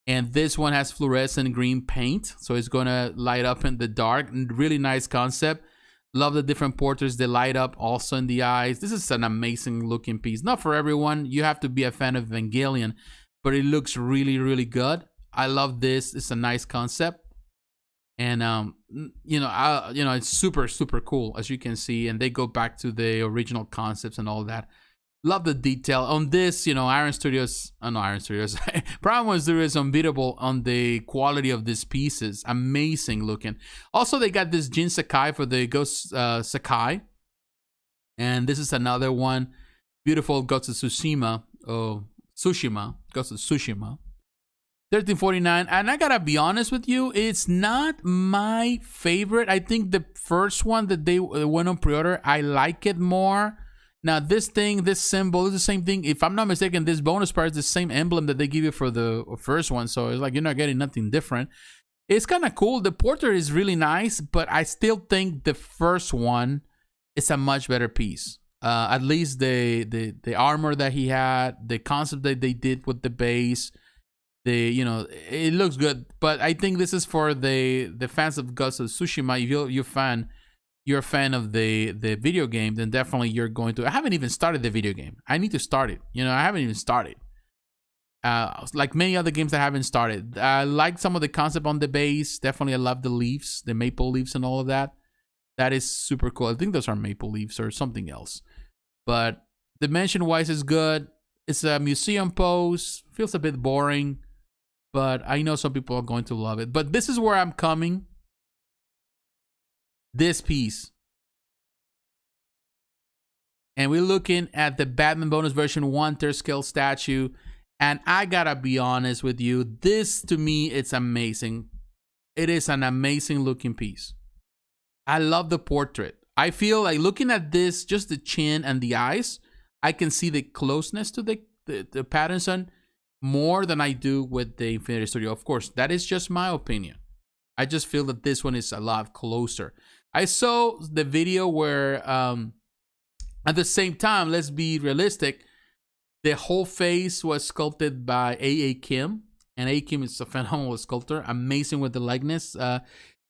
And this one has fluorescent green paint. So it's going to light up in the dark. Really nice concept. Love the different portraits. They light up also in the eyes. This is an amazing looking piece. Not for everyone. You have to be a fan of Evangelion. But it looks really, really good. I love this. It's a nice concept. And it's super, super cool, as you can see. And they go back to the original concepts and all that. Love the detail on this. Prime1 Studios is unbeatable on the quality of these pieces. Amazing looking. Also, they got this Jin Sakai for the Ghost Sakai, and this is another one. Beautiful Ghost of Tsushima. Oh, Tsushima. Ghost of Tsushima. 1349, and I gotta be honest with you, it's not my favorite. I think the first one that they went on pre-order, I like it more. Now this thing, this symbol is the same thing. If I'm not mistaken, this bonus part is the same emblem that they give you for the first one, so it's like you're not getting nothing different. It's kind of cool. The portrait is really nice, but I still think the first one is a much better piece. At least the armor that he had, the concept that they did with the base. It looks good, but I think this is for the fans of Ghost of Tsushima. If you're a fan of the video game, then definitely you're going to. I haven't even started the video game. I need to start it. I haven't even started. Like many other games I haven't started. I like some of the concept on the base. Definitely, I love the leaves, the maple leaves, and all of that. That is super cool. I think those are maple leaves or something else. But dimension-wise is good. It's a museum pose. Feels a bit boring. But I know some people are going to love it. But this is where I'm coming. This piece. And we're looking at the Batman bonus version 1/3 scale statue. And I gotta be honest with you. This, to me, it's amazing. It is an amazing looking piece. I love the portrait. I feel like looking at this, just the chin and the eyes, I can see the closeness to the Pattinson more than I do with the Infinity Studio. Of course, that is just my opinion. I just feel that this one is a lot closer. I saw the video where, at the same time, let's be realistic, the whole face was sculpted by A.A. Kim. And A.A. Kim is a phenomenal sculptor, amazing with the likeness.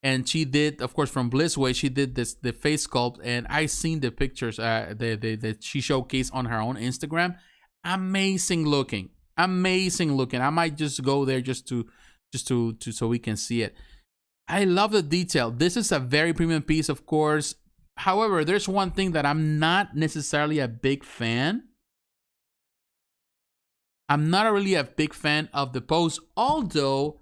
And she did, of course, from Blissway, she did the face sculpt. And I seen the pictures that she showcased on her own Instagram. Amazing looking. Amazing looking. I might just go there just to so we can see it. I love the detail. This is a very premium piece, of course. However, there's one thing that I'm not necessarily a big fan. I'm not really a big fan of the pose, although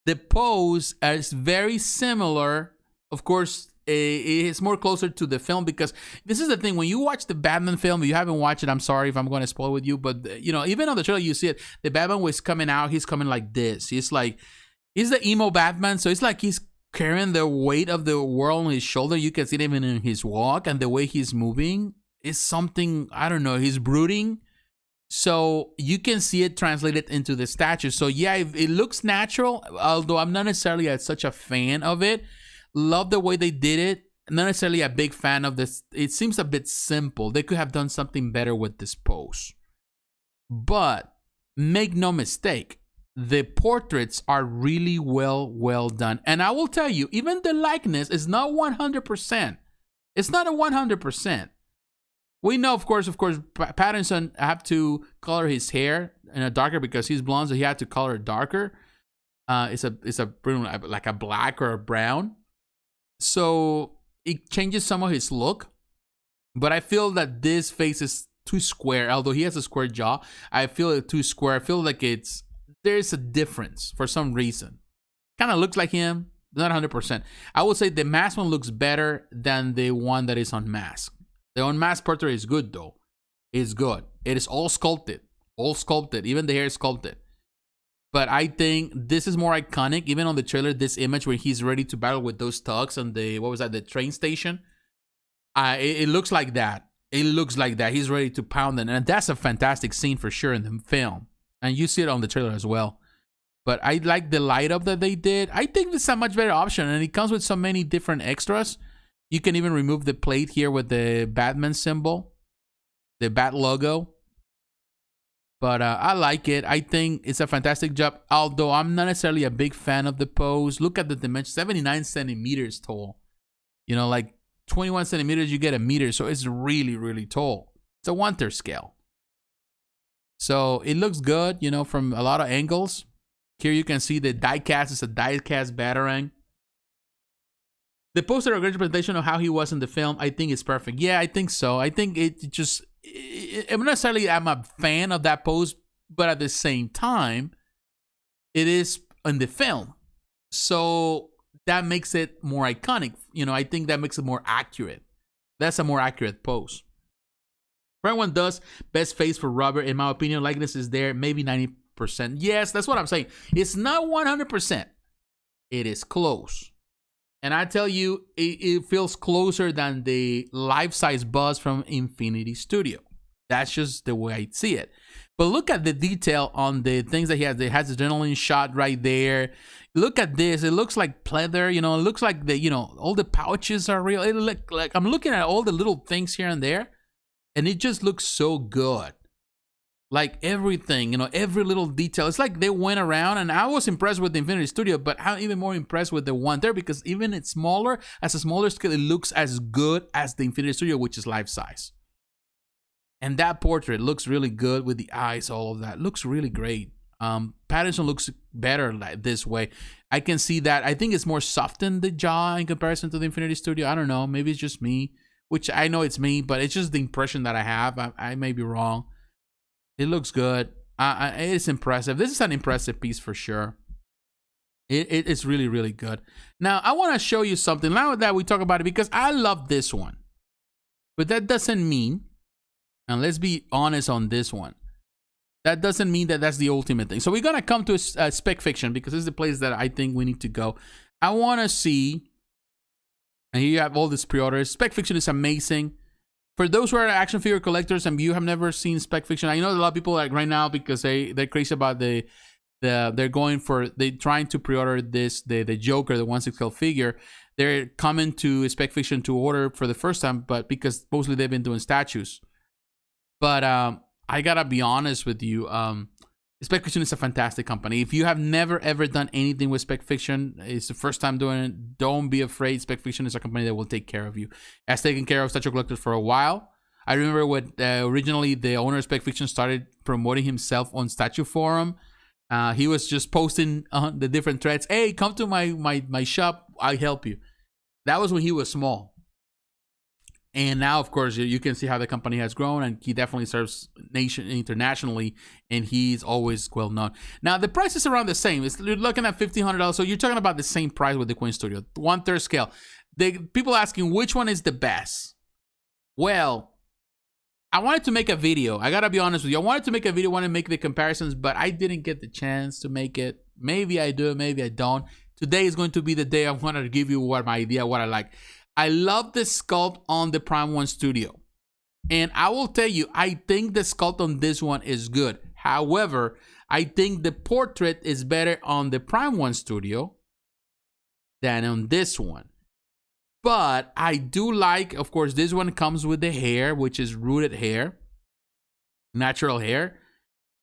the pose is very similar. Of course, it's more closer to the film, because this is the thing. When you watch the Batman film, if you haven't watched it, I'm sorry if I'm going to spoil with you, but even on the trailer, you see it. The Batman was coming out. He's coming like this. He's the emo Batman, so it's like he's carrying the weight of the world on his shoulder. You can see it even in his walk, and the way he's moving is something, I don't know, he's brooding. So you can see it translated into the statue. So yeah, it looks natural, although I'm not necessarily such a fan of it. Love the way they did it. Not necessarily a big fan of this. It seems a bit simple. They could have done something better with this pose. But make no mistake, the portraits are really well done. And I will tell you, even the likeness is not 100%. It's not a 100%. We know, of course, Pattinson have to color his hair in a darker because he's blonde, so he had to color it darker. It's a like a black or a brown. So it changes some of his look. But I feel that this face is too square. Although he has a square jaw, I feel it too square. I feel like there's a difference for some reason. Kind of looks like him, not 100%. I would say the mask one looks better than the one that is on mask. The unmasked portrait is good, though. It's good. It is all sculpted. All sculpted. Even the hair is sculpted. But I think this is more iconic. Even on the trailer, this image where he's ready to battle with those thugs on the train station. It looks like that. It looks like that. He's ready to pound them. And that's a fantastic scene for sure in the film. And you see it on the trailer as well. But I like the light up that they did. I think this is a much better option. And it comes with so many different extras. You can even remove the plate here with the Batman symbol, the Bat logo. But I like it. I think it's a fantastic job. Although I'm not necessarily a big fan of the pose. Look at the dimension, 79 centimeters tall. Like 21 centimeters, you get a meter. So it's really tall. It's a 1/3 scale. So it looks good, from a lot of angles. Here you can see the die-cast. It's a die-cast Batarang. The poster or representation of how he was in the film, I think is perfect. Yeah, I think so. I think I'm not necessarily I'm a fan of that pose, but at the same time, it is in the film. So that makes it more iconic. I think that makes it more accurate. That's a more accurate pose. Prime1 does best face for Robert. In my opinion, likeness is there, maybe 90%. Yes, that's what I'm saying. It's not 100%. It is close. And I tell you, it feels closer than the life-size Buzz from Infinity Studio. That's just the way I see it. But look at the detail on the things that he has. It has the adrenaline shot right there. Look at this. It looks like pleather. You know, it looks like all the pouches are real. It look like I'm looking at all the little things here and there, and it just looks so good. Like everything, every little detail. It's like they went around, and I was impressed with the Infinity Studio, but I'm even more impressed with the one there because even it's smaller, as a smaller scale, it looks as good as the Infinity Studio, which is life size. And that portrait looks really good with the eyes, all of that. Looks really great. Pattinson looks better like this way. I can see that. I think it's more softened, the jaw, in comparison to the Infinity Studio. I don't know. Maybe it's just me, which I know it's me, but it's just the impression that I have. I may be wrong. It looks good. It's impressive. This is an impressive piece for sure. It's really, really good. Now, I want to show you something now that we talk about it because I love this one. But that doesn't mean, and let's be honest on this one, that doesn't mean that that's the ultimate thing. So we're going to come to Spec Fiction because this is the place that I think we need to go. I want to see, and here you have all these pre-orders. Spec Fiction is amazing. For those who are action figure collectors and you have never seen Spec Fiction, I know a lot of people like right now because they're crazy about they're trying to pre-order the Joker, the 1/6 figure. They're coming to Spec Fiction to order for the first time, but because mostly they've been doing statues. But I gotta be honest with you, Spec Fiction is a fantastic company. If you have never ever done anything with Spec Fiction, it's the first time doing it, don't be afraid. Spec Fiction is a company that will take care of you. Has taken care of Sideshow Collectors for a while. I remember when originally the owner of Spec Fiction started promoting himself on Statue Forum. He was just posting on the different threads, hey, come to my shop, I'll help you. That was when he was small. And now, of course, you can see how the company has grown, and he definitely serves internationally, and he's always well known. Now, the price is around the same. You're looking at $1,500, so you're talking about the same price with the Queen Studio, 1/3 scale. People asking which one is the best. Well, I wanted to make a video. I gotta be honest with you. I wanted to make a video, wanted to make the comparisons, but I didn't get the chance to make it. Maybe I do, maybe I don't. Today is going to be the day I'm gonna give you what I like. I love the sculpt on the Prime1 Studio. And I will tell you, I think the sculpt on this one is good. However, I think the portrait is better on the Prime1 Studio than on this one. But I do like, of course, this one comes with the hair, which is rooted hair, natural hair.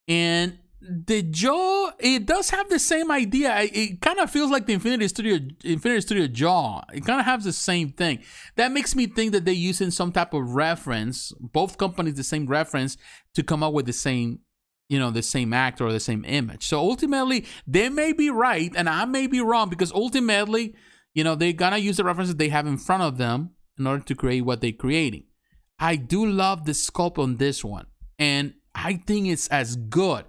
And the jaw, it does have the same idea. It kind of feels like the Infinity Studio jaw. It kind of has the same thing. That makes me think that they're using some type of reference, both companies the same reference, to come up with the same, the same actor or the same image. So ultimately, they may be right and I may be wrong because ultimately, they're gonna use the references they have in front of them in order to create what they're creating. I do love the sculpt on this one, and I think it's as good.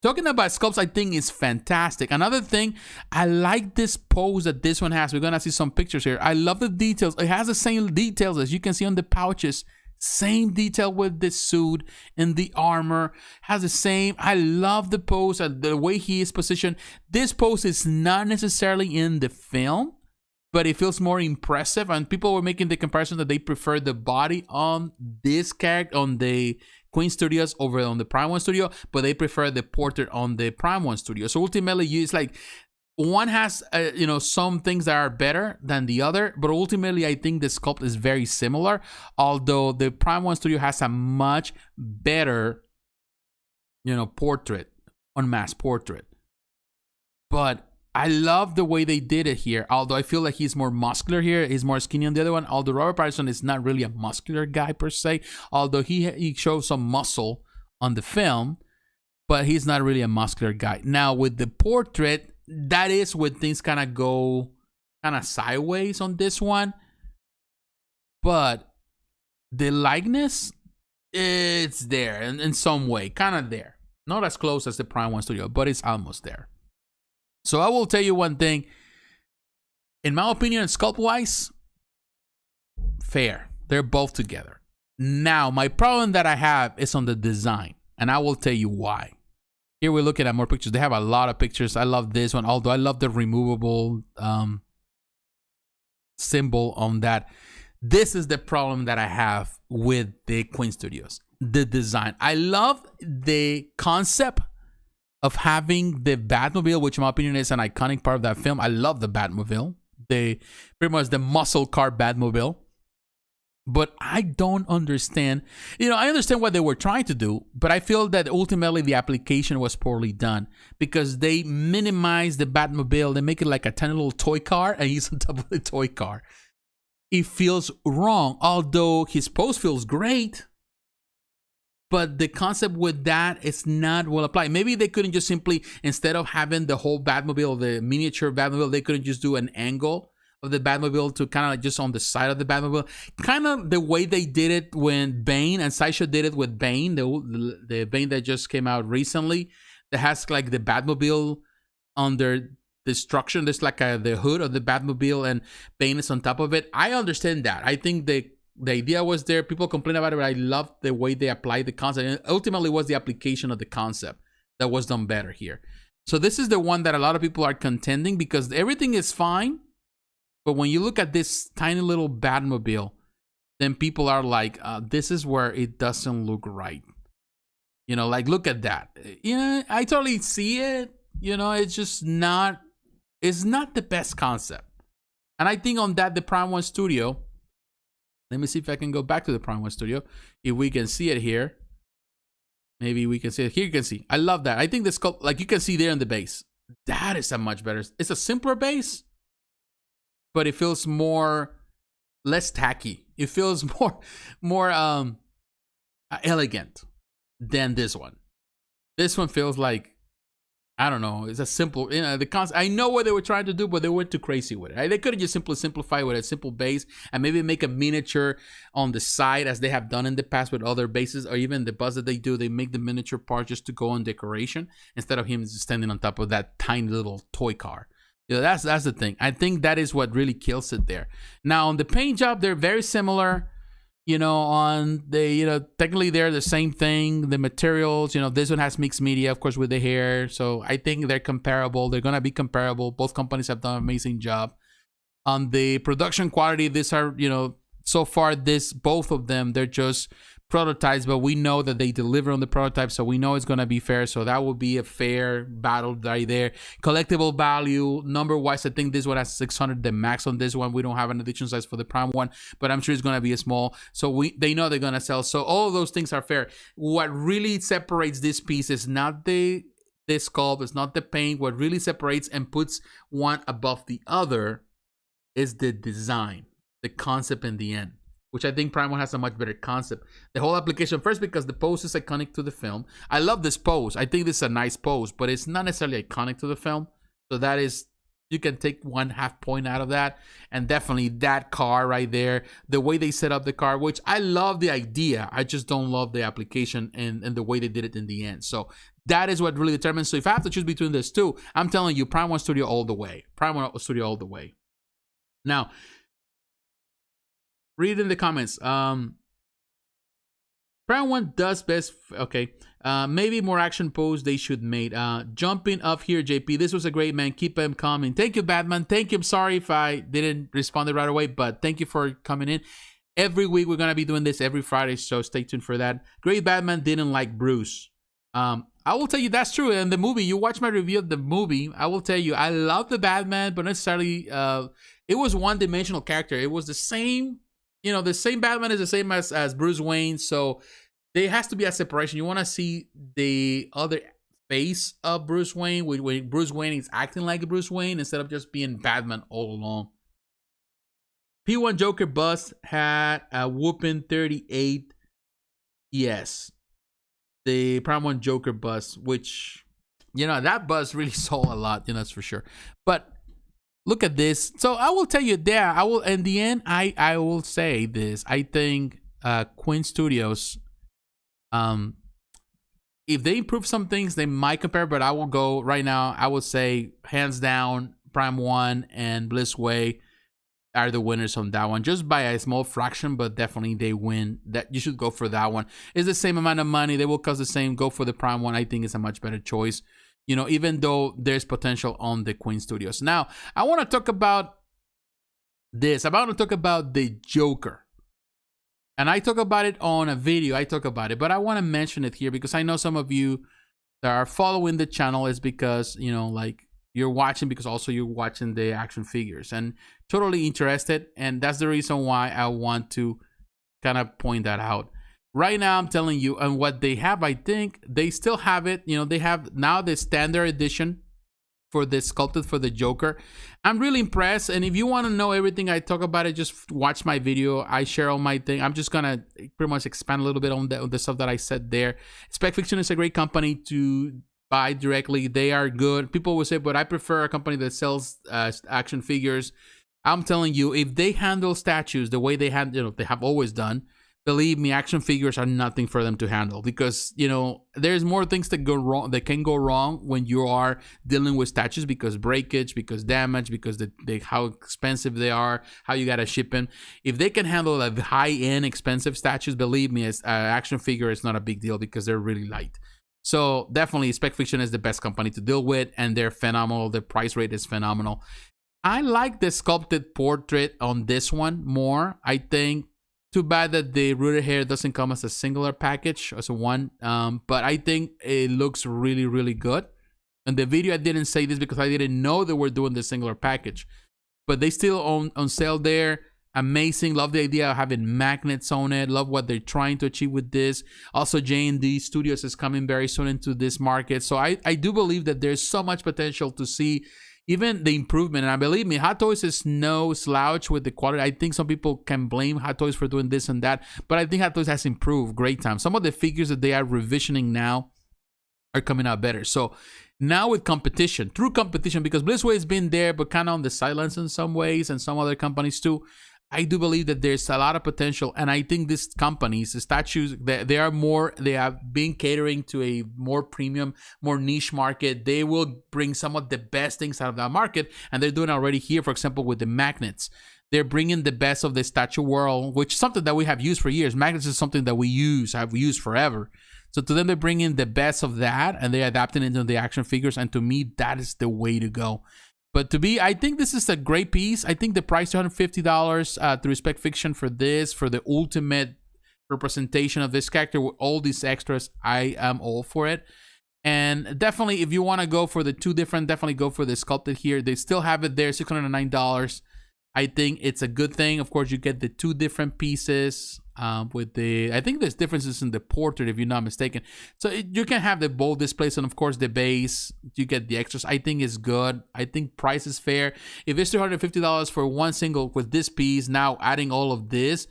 Talking about sculpts, I think it's fantastic. Another thing, I like this pose that this one has. We're gonna see some pictures here. I love the details. It has the same details as you can see on the pouches. Same detail with the suit and the armor. Has the same. I love the pose and the way he is positioned. This pose is not necessarily in the film, but it feels more impressive. And people were making the comparison that they prefer the body on this character, on the Queen Studios over on the Prime1 Studio, but they prefer the portrait on the Prime1 Studio. So ultimately, it's like one has, some things that are better than the other, but ultimately, I think the sculpt is very similar, although the Prime1 Studio has a much better, portrait, unmasked portrait. But I love the way they did it here, although I feel like he's more muscular here. He's more skinny on the other one, although Robert Pattinson is not really a muscular guy per se, although he shows some muscle on the film, but he's not really a muscular guy. Now, with the portrait, that is where things kind of go sideways on this one, but the likeness, it's there in some way, kind of there. Not as close as the Prime1 Studio, but it's almost there. So I will tell you one thing. In my opinion, sculpt-wise, fair. They're both together. Now, my problem that I have is on the design, and I will tell you why. Here we're looking at more pictures. They have a lot of pictures. I love this one, although I love the removable symbol on that. This is the problem that I have with the Queen Studios. The design. I love the concept of having the Batmobile, which in my opinion is an iconic part of that film. I love the Batmobile. Pretty much the muscle car Batmobile. But I don't understand. I understand what they were trying to do, but I feel that ultimately the application was poorly done because they minimize the Batmobile. They make it like a tiny little toy car, and he's on top of the toy car. It feels wrong, although his pose feels great. But the concept with that is not well applied. Maybe they couldn't just simply, instead of having the whole Batmobile, the miniature Batmobile, they couldn't just do an angle of the Batmobile to kind of like just on the side of the Batmobile. Kind of the way they did it when Bane and Sideshow did it with Bane, the Bane that just came out recently, that has like the Batmobile under destruction. There's like the hood of the Batmobile and Bane is on top of it. I understand that. I think the idea was there. People complain about it, but I love the way they applied the concept. And ultimately, it was the application of the concept that was done better here. So this is the one that a lot of people are contending because everything is fine. But when you look at this tiny little Batmobile, then people are like, this is where it doesn't look right. Like, look at that. I totally see it. It's just not, it's not the best concept. And I think on that, the Prime1 Studio, let me see if I can go back to the Prime1 Studio. If we can see it here. Maybe we can see it. Here you can see. I love that. I think the sculpt, like you can see there in the base. That is a much better, it's a simpler base. But it feels less tacky. It feels more elegant than this one. This one feels like, I don't know, it's a simple, the concept. I know what they were trying to do, but they went too crazy with it. They could have just simply simplify with a simple base and maybe make a miniature on the side as they have done in the past with other bases, or even the bus that they do, they make the miniature part just to go on decoration instead of him standing on top of that tiny little toy car. That's the thing. I think that is what really kills it there. Now on the paint job, they're very similar. On the, technically they're the same thing. The materials, this one has mixed media, of course, with the hair. So I think they're comparable. They're gonna be comparable. Both companies have done an amazing job. On the production quality, these are, so far both of them, they're just prototypes, but we know that they deliver on the prototype, so we know it's going to be fair. So that would be a fair battle right there. Collectible value, number wise, I think this one has 600, the max on this one. We don't have an edition size for the Prime one, but I'm sure it's going to be a small, so they know they're going to sell. So all of those things are fair. What really separates this piece is not the sculpt, it's not the paint. What really separates and puts one above the other is the design, the concept in the end, which I think Prime1 has a much better concept. The whole application, first, because the pose is iconic to the film. I love this pose. I think this is a nice pose, but it's not necessarily iconic to the film. So that is, you can take 1/2 point out of that. And definitely that car right there, the way they set up the car, which I love the idea. I just don't love the application and the way they did it in the end. So that is what really determines. So if I have to choose between these two, I'm telling you, Prime1 Studio all the way. Prime1 Studio all the way. Now, read in the comments. Prime1 does best. Okay. Maybe more action pose they should make. Jumping up here, JP. This was a great, man. Keep them coming. Thank you, Batman. Thank you. I'm sorry if I didn't respond right away, but thank you for coming in. Every week we're gonna be doing this every Friday, so stay tuned for that. Great Batman didn't like Bruce. I will tell you that's true. In the movie, you watch my review of the movie, I will tell you I love the Batman, but necessarily it was one-dimensional character. It was the same. The same Batman is the same as Bruce Wayne, so there has to be a separation. You want to see the other face of Bruce Wayne, when Bruce Wayne is acting like Bruce Wayne instead of just being Batman all along. P1 Joker bust had a whooping 38. Yes. The Prime1 Joker bust, which, that bust really sold a lot, that's for sure. But look at this. So I will tell you there, in the end, I will say this. I think Queen Studios, if they improve some things, they might compare, but I will go right now. I would say hands down Prime1 and Blissway. are the winners on that one, just by a small fraction, but definitely they win. That you should go for that one. It's the same amount of money. They will cost the same. Go for the Prime one. I think it's a much better choice. You know, even though there's potential on the Queen Studios. Now, I want to talk about this. I want to talk about the Joker. And I talk about it on a video. I talk about it, but I want to mention it here because I know some of you that are following the channel is because, you know, like, you're watching because also you're watching the action figures and totally interested. And that's the reason why I want to kind of point that out. Right now, I'm telling you, and what they have, I think they still have it. You know, they have now the standard edition for the sculpted for the Joker. I'm really impressed. And if you want to know everything I talk about it, just watch my video. I share all my thing. I'm just going to pretty much expand a little bit on the stuff that I said there. Spec Fiction is a great company to buy directly. They are good. People will say, but I prefer a company that sells action figures. I'm telling you, if they handle statues the way they have always done, believe me, action figures are nothing for them to handle because, you know, there's more things that can go wrong when you are dealing with statues because breakage, because damage, because how expensive they are, how you got to ship them. If they can handle a high-end expensive statues, believe me, action figure is not a big deal because they're really light. So definitely Spec Fiction is the best company to deal with, and they're phenomenal. The price rate is phenomenal. I like the sculpted portrait on this one more. I think too bad that the rooted hair doesn't come as a singular package, as a one. But I think it looks really, really good. In the video, I didn't say this because I didn't know they were doing the singular package. But they still on sale there. Amazing. Love the idea of having magnets on it. Love what they're trying to achieve with this. Also, J&D Studios is coming very soon into this market. So I do believe that there's so much potential to see even the improvement. And I believe me, Hot Toys is no slouch with the quality. I think some people can blame Hot Toys for doing this and that. But I think Hot Toys has improved great time. Some of the figures that they are revisioning now are coming out better. So now with competition, true competition, because Blitzway has been there, but kind of on the sidelines in some ways, and some other companies too. I do believe that there's a lot of potential, and I think these companies, the statues, they have been catering to a more premium, more niche market. They will bring some of the best things out of that market, and they're doing it already here, for example, with the magnets. They're bringing the best of the statue world, which is something that we have used for years. Magnets is something that have used forever. So to them, they're bringing the best of that, and they're adapting it into the action figures, and to me, that is the way to go. But I think this is a great piece. I think the price $250 through Spec Fiction for this, for the ultimate representation of this character with all these extras, I am all for it. And definitely, if you want to go for the two different, definitely go for the sculpted here. They still have it there, $609. I think it's a good thing. Of course, you get the two different pieces I think there's differences in the portrait, if you're not mistaken. So you can have the bold displays and, of course, the base. You get the extras. I think it's good. I think price is fair. If it's $250 for one single with this piece, now adding all of this,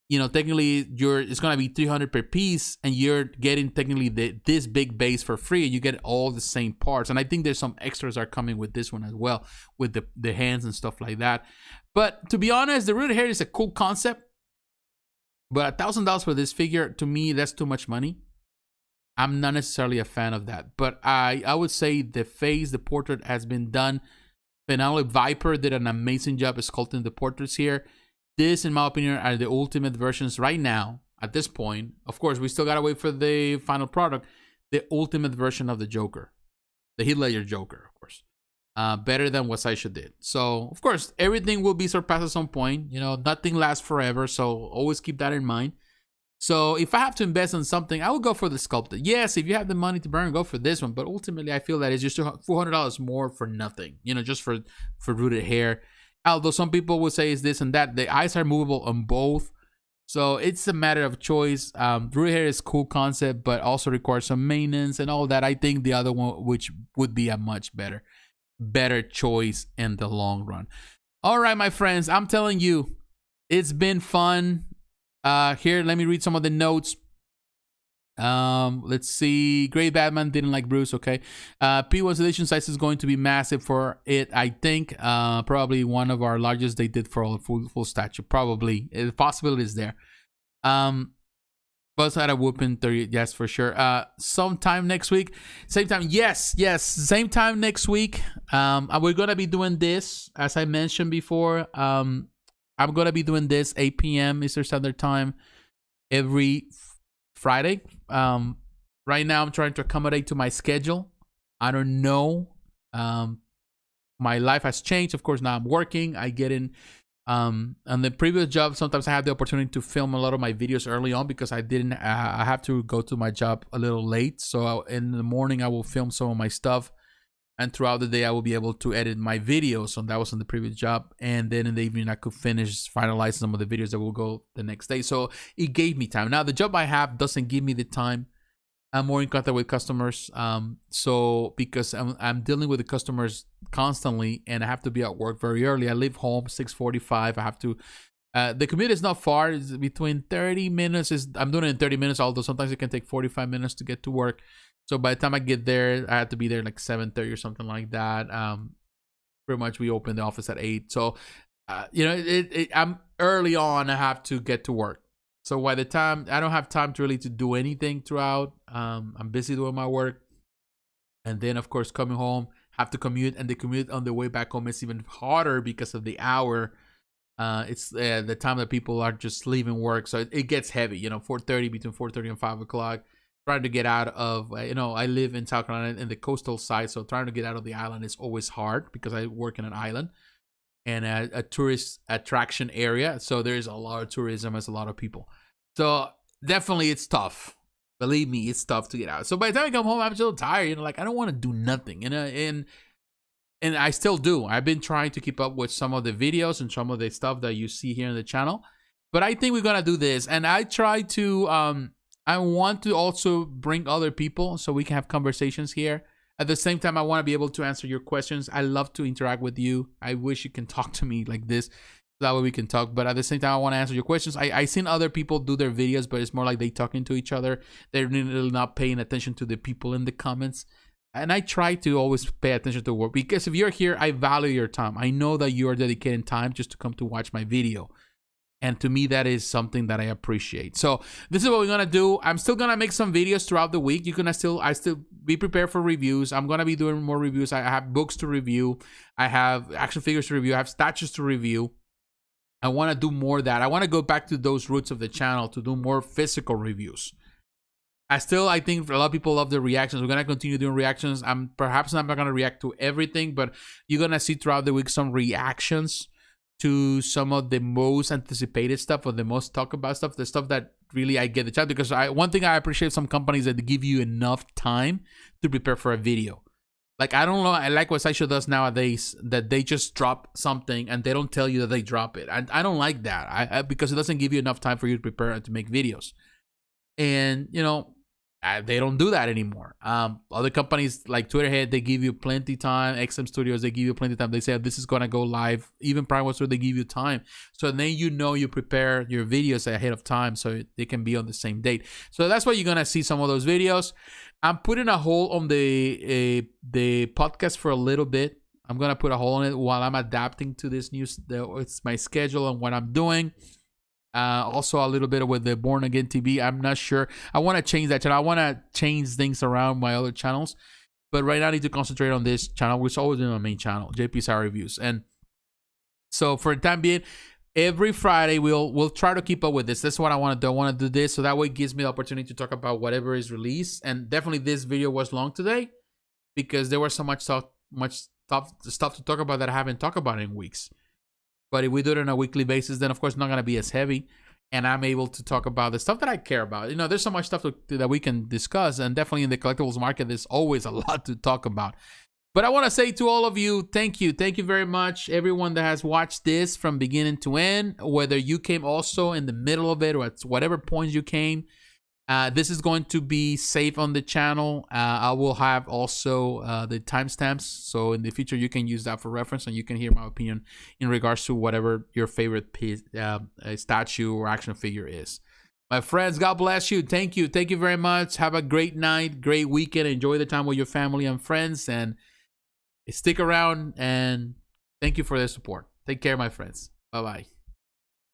you know, technically it's gonna be $300 per piece, and you're getting technically this big base for free, and you get all the same parts. And I think there's some extras are coming with this one as well, with the hands and stuff like that. But to be honest, the rooted hair is a cool concept, but $1,000 for this figure, to me, that's too much money. I'm not necessarily a fan of that. But I would say the face, the portrait has been done phenomenally. Viper did an amazing job of sculpting the portraits here. This, in my opinion, are the ultimate versions right now, at this point. Of course, we still gotta wait for the final product. The ultimate version of the Joker. The Heath Ledger Joker, of course. Better than what Sideshow did. So, of course, everything will be surpassed at some point. You know, nothing lasts forever, so always keep that in mind. So, if I have to invest in something, I would go for the sculpted. Yes, if you have the money to burn, go for this one. But ultimately, I feel that it's just $400 more for nothing. You know, just for rooted hair. Although some people will say it's this and that. The eyes are movable on both. So, it's a matter of choice. Rooted hair is a cool concept, but also requires some maintenance and all that. I think the other one, which would be a much better choice in the long run. All right, my friends, I'm telling you, it's been fun. Here, let me read some of the notes. Let's see. Great Batman didn't like Bruce. Okay. P1's edition size is going to be massive for it, I think. Probably one of our largest they did for all full statue. Probably. The possibility is there. Buzz had a whooping 30, yes, for sure. Sometime next week, same time, yes, same time next week. We're gonna be doing this, as I mentioned before. I'm gonna be doing this 8 p.m. Eastern Standard Time every Friday. Right now I'm trying to accommodate to my schedule. I don't know. My life has changed. Of course, now I'm working. I get in. On the previous job, sometimes I had the opportunity to film a lot of my videos early on because I didn't. I have to go to my job a little late. So in the morning, I will film some of my stuff, and throughout the day, I will be able to edit my videos. So that was on the previous job, and then in the evening, I could finalize some of the videos that will go the next day. So it gave me time. Now the job I have doesn't give me the time. I'm more in contact with customers, so because I'm dealing with the customers constantly, and I have to be at work very early. I leave home 6:45. I have to. The commute is not far. It's between 30 minutes. I'm doing it in 30 minutes, although sometimes it can take 45 minutes to get to work. So by the time I get there, I have to be there like 7:30 or something like that. Pretty much we open the office at 8. So, I'm early on. I have to get to work. So by the time I don't have time to really to do anything throughout, I'm busy doing my work, and then of course coming home, have to commute, and the commute on the way back home is even harder because of the hour. It's the time that people are just leaving work, so it gets heavy. 4:30 between 4:30 and 5 o'clock. Trying to get out of, I live in South Carolina in the coastal side, so trying to get out of the island is always hard because I work in an island and a tourist attraction area. So there's a lot of tourism, there's a lot of people. So definitely it's tough. Believe me, it's tough to get out. So by the time I come home, I'm still tired. I don't want to do nothing. And I still do. I've been trying to keep up with some of the videos and some of the stuff that you see here on the channel. But I think we're going to do this. And I try to, I want to also bring other people so we can have conversations here. At the same time, I want to be able to answer your questions. I love to interact with you. I wish you can talk to me like this. That way we can talk. But at the same time, I want to answer your questions. I seen other people do their videos, but it's more like they talking to each other. They're really not paying attention to the people in the comments. And I try to always pay attention to work, because if you're here, I value your time. I know that you are dedicating time just to come to watch my video. And to me, that is something that I appreciate. So this is what we're gonna do. I'm still gonna make some videos throughout the week. I still be prepared for reviews. I'm gonna be doing more reviews. I have books to review. I have action figures to review. I have statues to review. I want to do more of that. I want to go back to those roots of the channel to do more physical reviews. I think a lot of people love the reactions. We're gonna continue doing reactions. I'm perhaps not gonna react to everything, but you're gonna see throughout the week some reactions to some of the most anticipated stuff or the most talked about stuff, the stuff that really I get the chance. Because one thing I appreciate some companies that give you enough time to prepare for a video. Like, I don't know, I like what Sideshow does nowadays, that they just drop something and they don't tell you that they drop it. I don't like that because it doesn't give you enough time for you to prepare and to make videos. And, they don't do that anymore. Other companies like Twitterhead, they give you plenty time. XM Studios, they give you plenty time. They say this is going to go live. Even Prime1 Studio, they give you time. So then you prepare your videos ahead of time so they can be on the same date. So that's why you're going to see some of those videos. I'm putting a hold on the podcast for a little bit. I'm going to put a hold on it while I'm adapting to this it's my schedule and what I'm doing. Also a little bit with the Born Again TV. I'm not sure. I want to change that channel. I want to change things around my other channels. But right now I need to concentrate on this channel, which is always been my main channel, jpsarrireviews. And so for the time being, every Friday we'll try to keep up with this. That's what I want to do. I want to do this so that way it gives me the opportunity to talk about whatever is released. And definitely this video was long today because there was so much stuff to talk about that I haven't talked about in weeks. But if we do it on a weekly basis, then of course it's not going to be as heavy. And I'm able to talk about the stuff that I care about. There's so much stuff that we can discuss. And definitely in the collectibles market, there's always a lot to talk about. But I want to say to all of you, thank you. Thank you very much. Everyone that has watched this from beginning to end, whether you came also in the middle of it or at whatever point you came. This is going to be safe on the channel. I will have also the timestamps. So in the future, you can use that for reference and you can hear my opinion in regards to whatever your favorite piece, statue or action figure is. My friends, God bless you. Thank you. Thank you very much. Have a great night, great weekend. Enjoy the time with your family and friends. And stick around. And thank you for the support. Take care, my friends. Bye-bye.